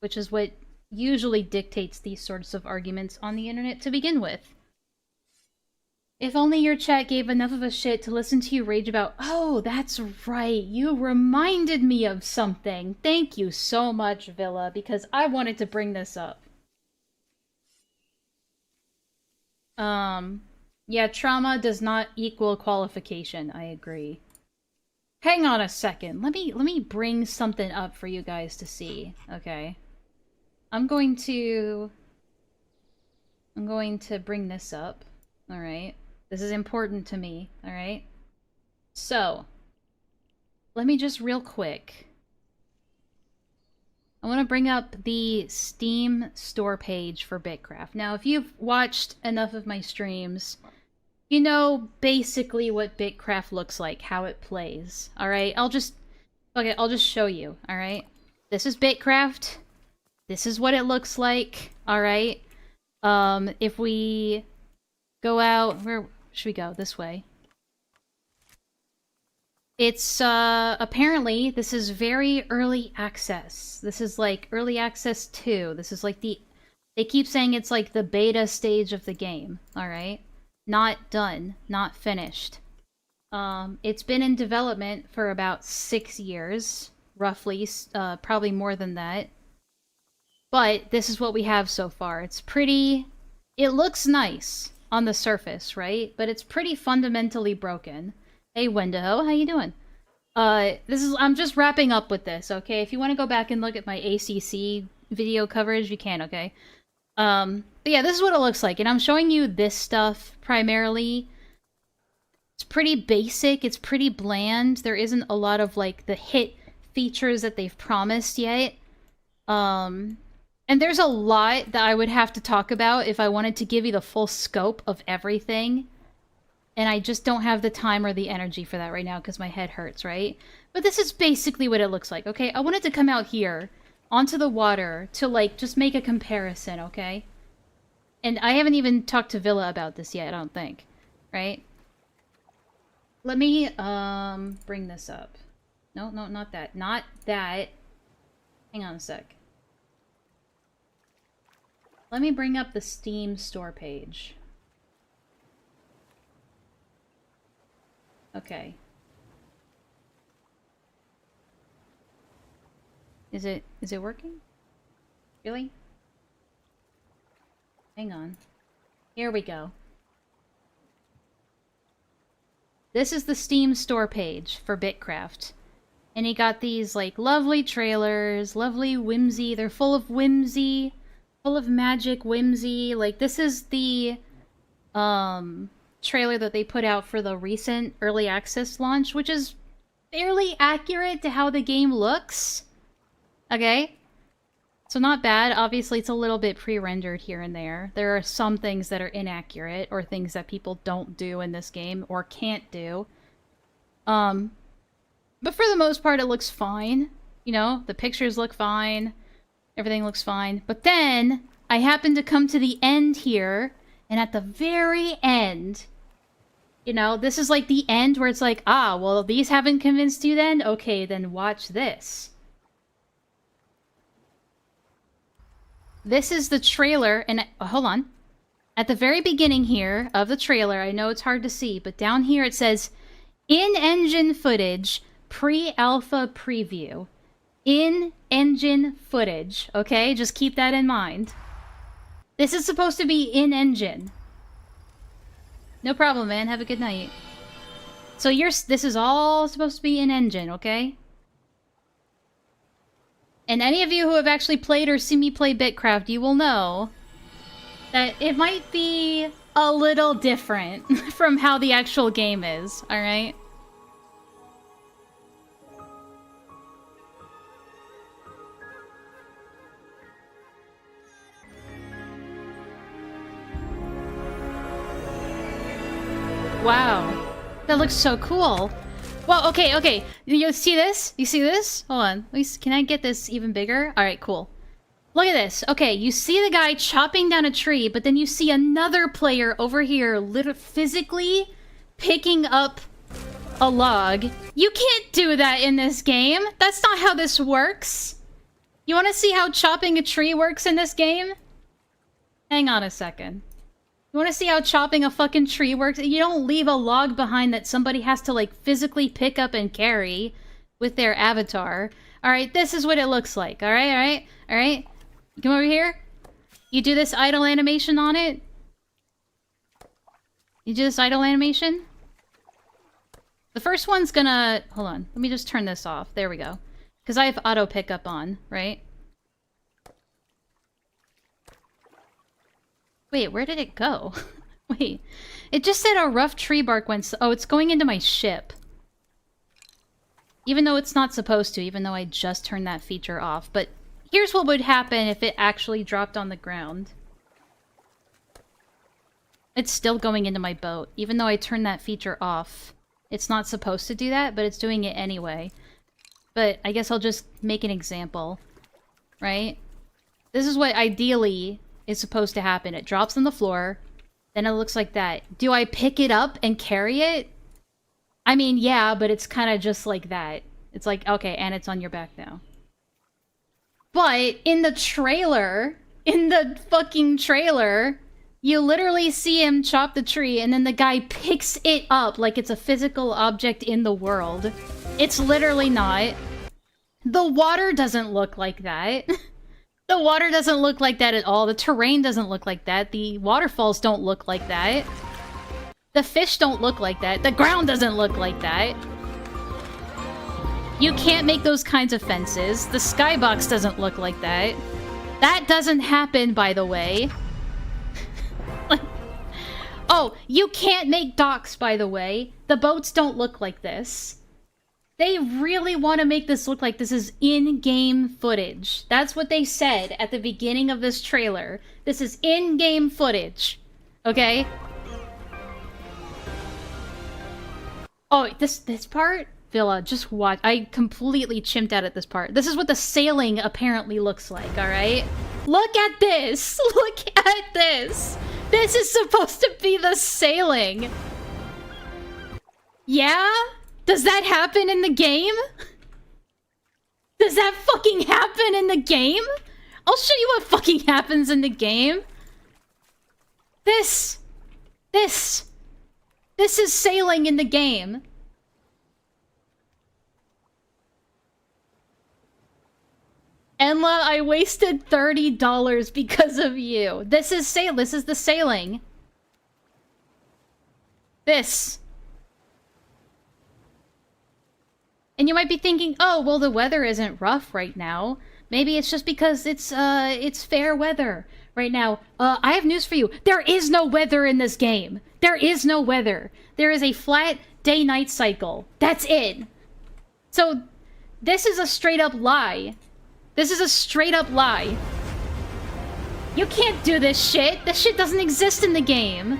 which is what usually dictates these sorts of arguments on the internet to begin with. If only your chat gave enough of a shit to listen to you rage about, oh, that's right, you reminded me of something. Thank you so much, Villa, because I wanted to bring this up. Yeah, trauma does not equal qualification. I agree. Hang on a second. Let me bring something up for you guys to see. Okay. I'm going to bring this up. Alright. This is important to me. Alright. So, let me just real quick. I want to bring up the Steam store page for Bitcraft. Now, if you've watched enough of my streams, you know basically what Bitcraft looks like, how it plays. Alright, I'll just show you, alright? This is Bitcraft. This is what it looks like, alright? If we go out, where should we go? This way. It's, apparently, this is very early access. This is, like, early access 2. This is, like, they keep saying it's, like, the beta stage of the game, alright? Not done. Not finished. It's been in development for about 6 years, roughly, probably more than that. But this is what we have so far. It's pretty... It looks nice on the surface, right? But it's pretty fundamentally broken. Hey, Wendigo, how you doing? I'm just wrapping up with this, okay? If you want to go back and look at my ACC video coverage, you can, okay? But yeah, this is what it looks like, and I'm showing you this stuff, primarily. It's pretty basic, it's pretty bland, there isn't a lot of, like, the hit features that they've promised yet. And there's a lot that I would have to talk about if I wanted to give you the full scope of everything. And I just don't have the time or the energy for that right now because my head hurts, right? But this is basically what it looks like, okay? I wanted to come out here onto the water to, like, just make a comparison, okay? And I haven't even talked to Villa about this yet, I don't think. Right? Let me, bring this up. No, no, not that. Not that. Hang on a sec. Let me bring up the Steam store page. Okay. Is it working? Really? Hang on. Here we go. This is the Steam store page for Bitcraft. And he got these, like, lovely trailers, lovely whimsy. They're full of whimsy, full of magic whimsy. Like, this is the, trailer that they put out for the recent early access launch, which is fairly accurate to how the game looks. Okay? So not bad. Obviously, it's a little bit pre-rendered here and there. There are some things that are inaccurate, or things that people don't do in this game, or can't do. But for the most part, it looks fine. You know, the pictures look fine. Everything looks fine. But then, I happen to come to the end here, and at the very end, you know, this is like the end where it's like, ah, well, these haven't convinced you then? Okay, then watch this. This is the trailer, and hold on. At the very beginning here of the trailer, I know it's hard to see, but down here it says, in-engine footage, pre-alpha preview. In-engine footage, okay? Just keep that in mind. This is supposed to be in-engine. No problem, man. Have a good night. So this is all supposed to be in-engine, okay? And any of you who have actually played or seen me play Bitcraft, you will know that it might be a little different from how the actual game is, alright? Wow. That looks so cool. Well, okay. You see this? You see this? Hold on. At least, can I get this even bigger? Alright, cool. Look at this. Okay, you see the guy chopping down a tree, but then you see another player over here physically picking up a log. You can't do that in this game. That's not how this works. You want to see how chopping a tree works in this game? Hang on a second. You want to see how chopping a fucking tree works? You don't leave a log behind that somebody has to, like, physically pick up and carry with their avatar. Alright, this is what it looks like. Alright? Come over here. You do this idle animation on it. You do this idle animation. The first one's gonna... Hold on. Let me just turn this off. There we go. Because I have auto pickup on, right? Wait, where did it go? Wait. It just said a rough tree bark went... Oh, it's going into my ship. Even though it's not supposed to, even though I just turned that feature off. But here's what would happen if it actually dropped on the ground. It's still going into my boat. Even though I turned that feature off. It's not supposed to do that, but it's doing it anyway. But I guess I'll just make an example. Right? This is what ideally is supposed to happen. It drops on the floor. Then it looks like that. Do I pick it up and carry it? I mean, yeah, but it's kind of just like that. It's like, okay, and it's on your back now. But in the trailer, in the fucking trailer, you literally see him chop the tree and then the guy picks it up like it's a physical object in the world. It's literally not. The water doesn't look like that. The water doesn't look like that at all. The terrain doesn't look like that. The waterfalls don't look like that. The fish don't look like that. The ground doesn't look like that. You can't make those kinds of fences. The skybox doesn't look like that. That doesn't happen, by the way. Oh, you can't make docks, by the way. The boats don't look like this. They really want to make this look like this is in-game footage. That's what they said at the beginning of this trailer. This is in-game footage. Okay? Oh, this part? Villa, just watch. I completely chimped out at this part. This is what the sailing apparently looks like, alright? Look at this! Look at this! This is supposed to be the sailing! Yeah? Does that happen in the game? Does that fucking happen in the game? I'll show you what fucking happens in the game. This is sailing in the game. Enlaa, I wasted $30 because of you. This is the sailing. This. And you might be thinking, oh, well, the weather isn't rough right now. Maybe it's just because it's fair weather right now. I have news for you. There is no weather in this game. There is no weather. There is a flat day-night cycle. That's it. So, this is a straight-up lie. This is a straight-up lie. You can't do this shit. This shit doesn't exist in the game.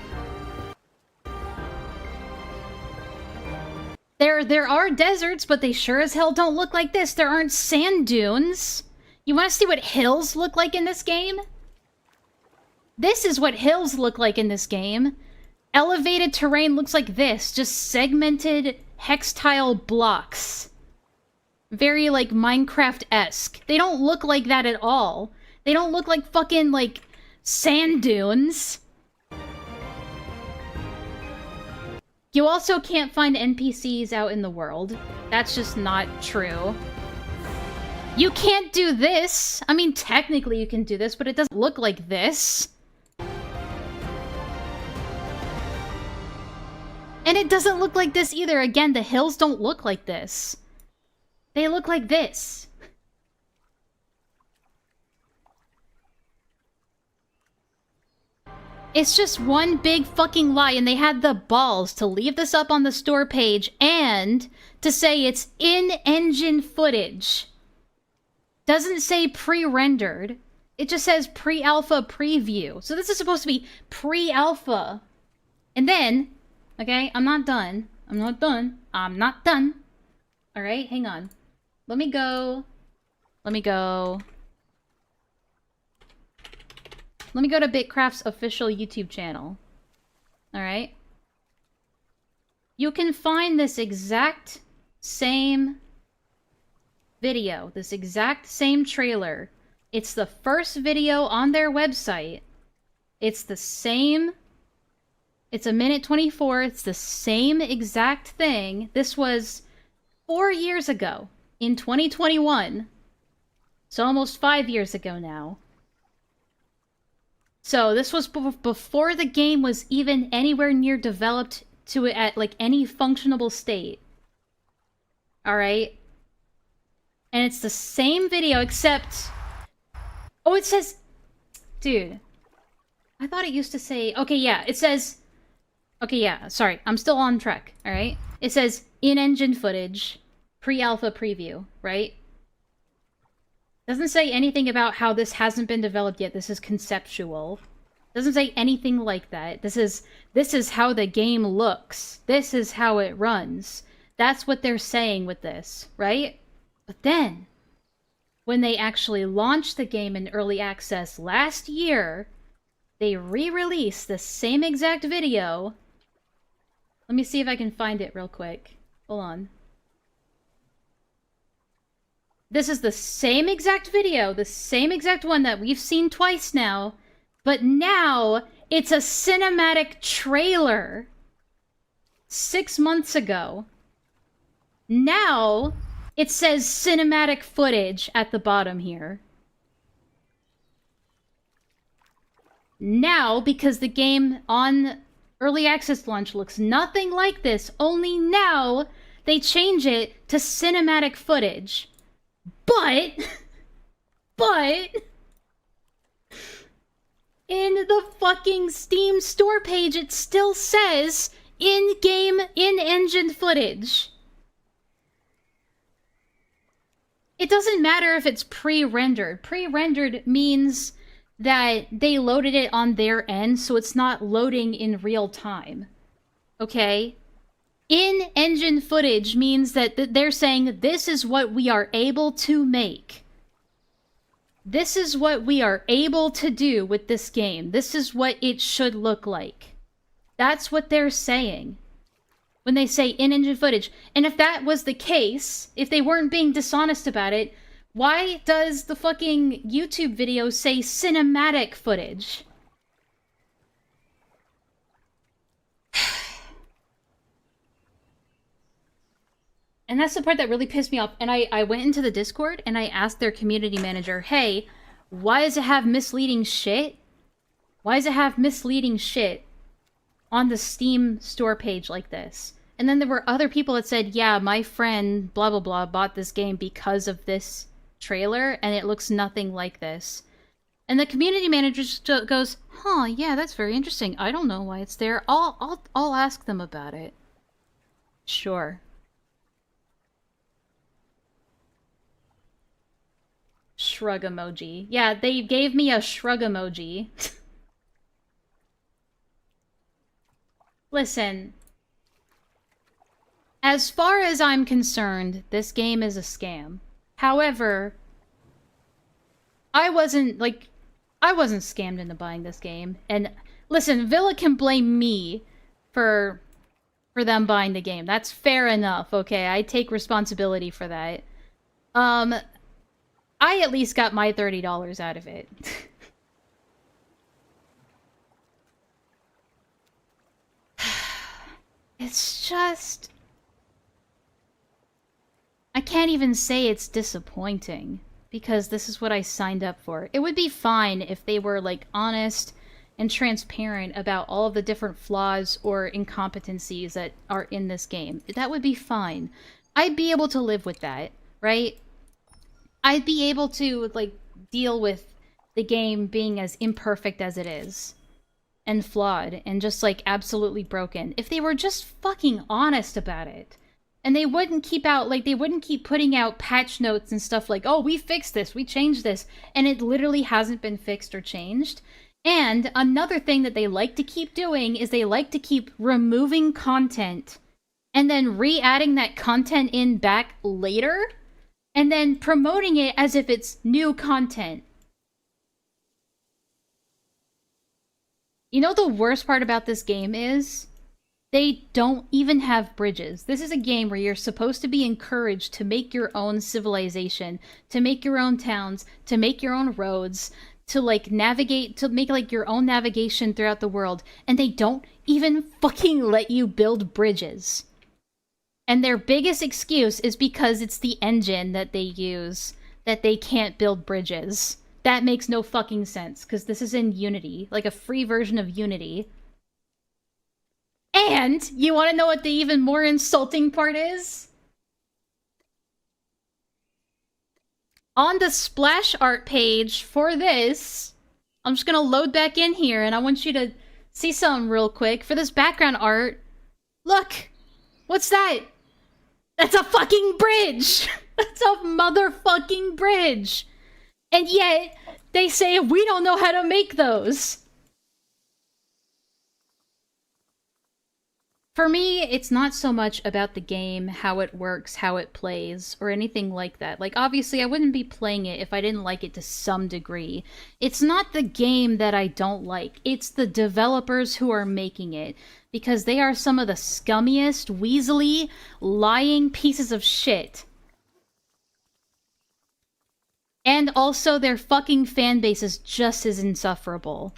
There are deserts, but they sure as hell don't look like this. There aren't sand dunes. You want to see what hills look like in this game? This is what hills look like in this game. Elevated terrain looks like this. Just segmented hextile blocks. Very, like, Minecraft-esque. They don't look like that at all. They don't look like fucking, like, sand dunes. You also can't find NPCs out in the world. That's just not true. You can't do this! I mean, technically you can do this, but it doesn't look like this. And it doesn't look like this either. Again, the hills don't look like this. They look like this. It's just one big fucking lie, and they had the balls to leave this up on the store page and to say it's in-engine footage. Doesn't say pre-rendered. It just says pre-alpha preview. So this is supposed to be pre-alpha. And then, okay, I'm not done. I'm not done. I'm not done. Alright, hang on. Let me go to Bitcraft's official YouTube channel. Alright? You can find this exact same video, this exact same trailer. It's the first video on their website. It's the same. It's 1:24. It's the same exact thing. This was 4 years ago, in 2021. So almost 5 years ago now. So this was before the game was even anywhere near developed to it at like any functionable state. Alright? And it's the same video except... Oh, it says... Dude. I thought it used to say... Okay, yeah, it says... Okay, yeah, sorry. I'm still on track, alright? It says in-engine footage, pre-alpha preview, right? Doesn't say anything about how this hasn't been developed yet. This is conceptual. Doesn't say anything like that. This is how the game looks. This is how it runs. That's what they're saying with this, right? But then, when they actually launched the game in early access last year, they re-released the same exact video. Let me see if I can find it real quick. Hold on. This is the same exact video, the same exact one that we've seen twice now, but now it's a cinematic trailer. 6 months ago. Now it says cinematic footage at the bottom here. Now, because the game on early access launch looks nothing like this, only now they change it to cinematic footage. But in the fucking Steam store page, it still says in-game, in-engine footage. It doesn't matter if it's pre-rendered. Pre-rendered means that they loaded it on their end, so it's not loading in real time. Okay? In-engine footage means that they're saying, this is what we are able to make. This is what we are able to do with this game. This is what it should look like. That's what they're saying when they say in-engine footage. And if that was the case, if they weren't being dishonest about it, Why does the fucking YouTube video say cinematic footage? And that's the part that really pissed me off. And I went into the Discord and I asked their community manager, hey, why does it have misleading shit? Why does it have misleading shit on the Steam store page like this? And then there were other people that said, yeah, my friend, blah, blah, blah, bought this game because of this trailer, and it looks nothing like this. And the community manager just goes, huh, yeah, that's very interesting. I don't know why it's there. I'll ask them about it. Sure. Shrug emoji. Yeah, they gave me a shrug emoji. Listen. As far as I'm concerned, this game is a scam. However, I wasn't scammed into buying this game. And listen, Villa can blame me for them buying the game. That's fair enough, okay? I take responsibility for that. I at least got my $30 out of it. It's just... I can't even say it's disappointing, because this is what I signed up for. It would be fine if they were, like, honest and transparent about all of the different flaws or incompetencies that are in this game. That would be fine. I'd be able to live with that, right? I'd be able to, like, deal with the game being as imperfect as it is. And flawed, and just, like, absolutely broken. If they were just fucking honest about it. And they wouldn't keep out, like, they wouldn't keep putting out patch notes and stuff like, oh, we fixed this, we changed this, and it literally hasn't been fixed or changed. And another thing that they like to keep doing is they like to keep removing content and then re-adding that content in back later and then promoting it as if it's new content. You know the worst part about this game is? They don't even have bridges. This is a game where you're supposed to be encouraged to make your own civilization, to make your own towns, to make your own roads, to like navigate, to make like your own navigation throughout the world, and they don't even fucking let you build bridges. And their biggest excuse is because it's the engine that they use, that they can't build bridges. That makes no fucking sense, because this is in Unity, like a free version of Unity. And, you want to know what the even more insulting part is? On the splash art page for this, I'm just gonna load back in here, and I want you to see something real quick. For this background art, look! What's that? That's a fucking bridge! That's a motherfucking bridge! And yet, they say we don't know how to make those. For me, it's not so much about the game, how it works, how it plays, or anything like that. Like, obviously, I wouldn't be playing it if I didn't like it to some degree. It's not the game that I don't like. It's the developers who are making it. Because they are some of the scummiest, weaselly, lying pieces of shit. And also, their fucking fanbase is just as insufferable.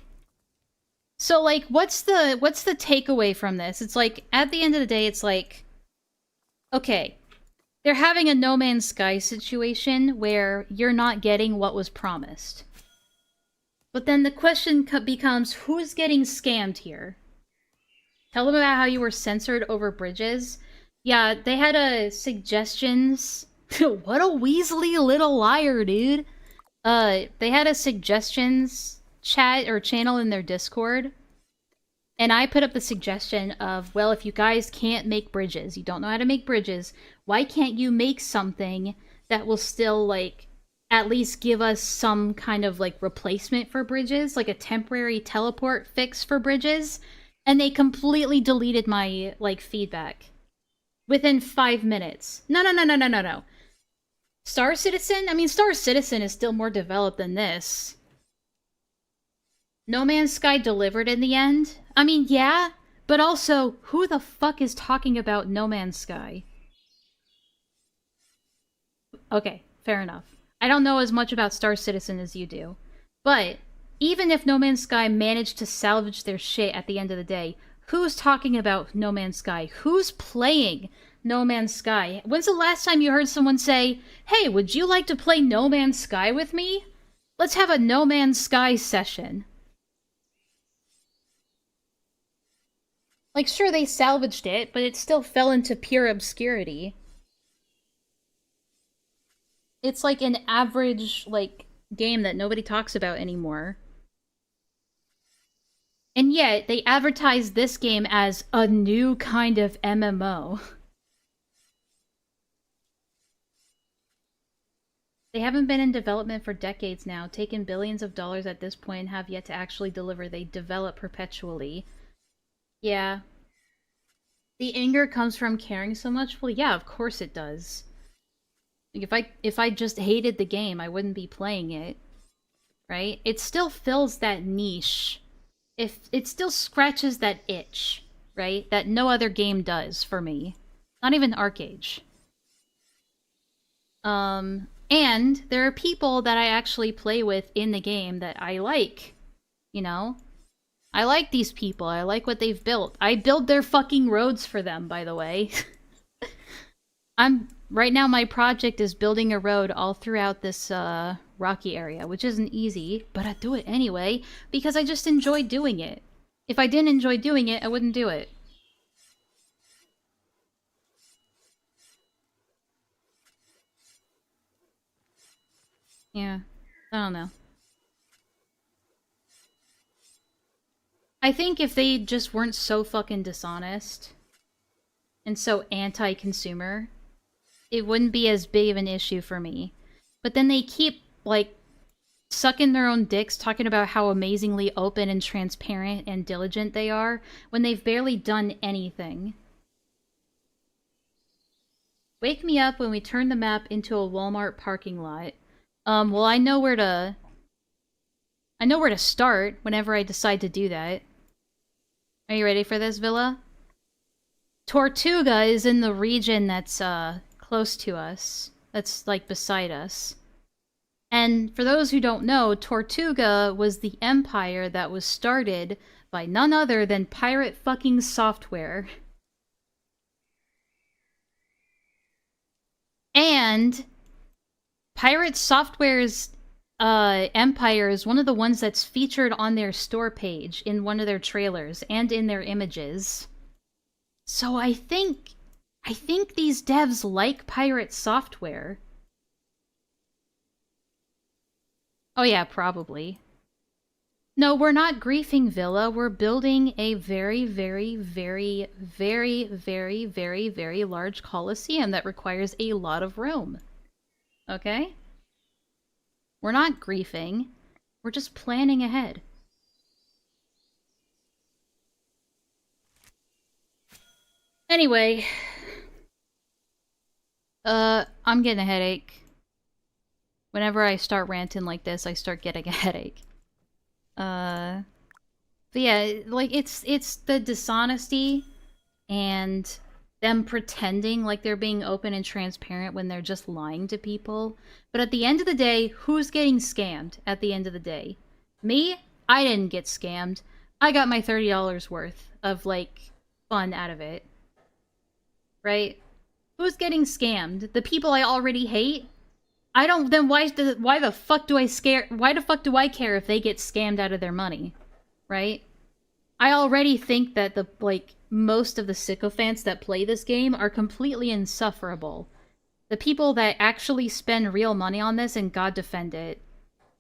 So, like, what's the takeaway from this? It's like, at the end of the day, it's like, okay, they're having a No Man's Sky situation where you're not getting what was promised. But then the question becomes, who's getting scammed here? Tell them about how you were censored over bridges. Yeah, they had a suggestions. What a weaselly little liar, dude. They had a suggestions chat or channel in their Discord, and I put up the suggestion of, well, if you guys can't make bridges, you don't know how to make bridges, why can't you make something that will still, like, at least give us some kind of, like, replacement for bridges, like a temporary teleport fix for bridges? And they completely deleted my, like, feedback within 5 minutes. No. Star Citizen? I mean, Star Citizen is still more developed than this. No Man's Sky delivered in the end? I mean, yeah, but also, who the fuck is talking about No Man's Sky? Okay, fair enough. I don't know as much about Star Citizen as you do. But even if No Man's Sky managed to salvage their shit at the end of the day, who's talking about No Man's Sky? Who's playing No Man's Sky? When's the last time you heard someone say, hey, would you like to play No Man's Sky with me? Let's have a No Man's Sky session. Like, sure, they salvaged it, but it still fell into pure obscurity. It's like an average, like, game that nobody talks about anymore. And yet, they advertise this game as a new kind of MMO. They haven't been in development for decades now, taken billions of dollars at this point, and have yet to actually deliver. They develop perpetually. Yeah. The anger comes from caring so much? Well, yeah, of course it does. Like, if I just hated the game, I wouldn't be playing it. Right? It still fills that niche. It still scratches that itch, right? That no other game does for me. Not even ArcAge. And there are people that I actually play with in the game that I like. You know? I like these people. I like what they've built. I build their fucking roads for them, by the way. Right now, my project is building a road all throughout this, rocky area, which isn't easy, but I do it anyway, because I just enjoy doing it. If I didn't enjoy doing it, I wouldn't do it. Yeah, I don't know. I think if they just weren't so fucking dishonest and so anti-consumer, it wouldn't be as big of an issue for me. But then they keep, like, sucking their own dicks talking about how amazingly open and transparent and diligent they are when they've barely done anything. Wake me up when we turn the map into a Walmart parking lot. Well, I know where to start whenever I decide to do that. Are you ready for this, Villa? Tortuga is in the region that's, close to us. That's, like, beside us. And for those who don't know, Tortuga was the empire that was started by none other than Pirate fucking Software. And Pirate Software's empire is one of the ones that's featured on their store page in one of their trailers and in their images. So I think these devs like Pirate Software. Oh yeah, probably. No, we're not griefing Villa. We're building a very, very, very, very, very, very, very large coliseum that requires a lot of room. Okay? We're not griefing. We're just planning ahead. Anyway. I'm getting a headache. Whenever I start ranting like this, I start getting a headache. But yeah, like, it's the dishonesty and them pretending like they're being open and transparent when they're just lying to people. But at the end of the day, who's getting scammed at the end of the day? Me? I didn't get scammed. I got my $30 worth of, like, fun out of it. Right? Who's getting scammed? The people I already hate? I don't, then why the fuck do I care if they get scammed out of their money? Right? I already think that most of the sycophants that play this game are completely insufferable. The people that actually spend real money on this, and God defend it,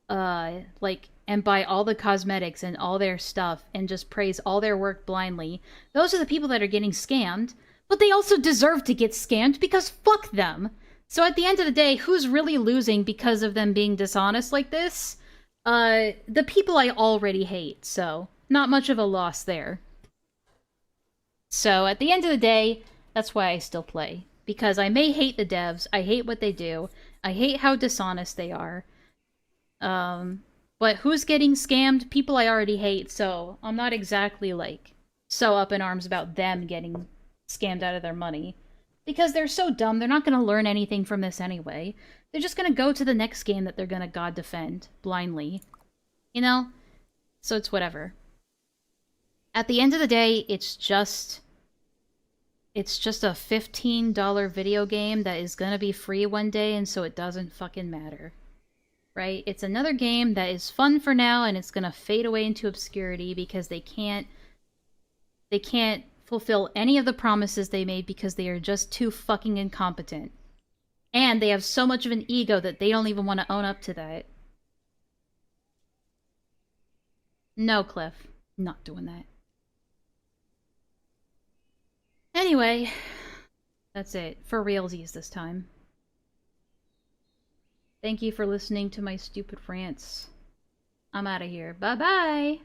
and buy all the cosmetics and all their stuff and just praise all their work blindly, those are the people that are getting scammed, but they also deserve to get scammed because fuck them. So at the end of the day, who's really losing because of them being dishonest like this? The people I already hate, so not much of a loss there. So at the end of the day, that's why I still play. Because I may hate the devs, I hate what they do, I hate how dishonest they are. But who's getting scammed? People I already hate, so I'm not exactly, like, so up in arms about them getting scammed out of their money. Because they're so dumb, they're not going to learn anything from this anyway. They're just going to go to the next game that they're going to god defend, blindly. You know? So it's whatever. At the end of the day, it's just a $15 video game that is going to be free one day, and so it doesn't fucking matter. Right? It's another game that is fun for now, and it's going to fade away into obscurity because they can't fulfill any of the promises they made because they are just too fucking incompetent. And they have so much of an ego that they don't even want to own up to that. No, Cliff. Not doing that. Anyway, that's it. For realsies this time. Thank you for listening to my stupid rants. I'm out of here. Bye-bye!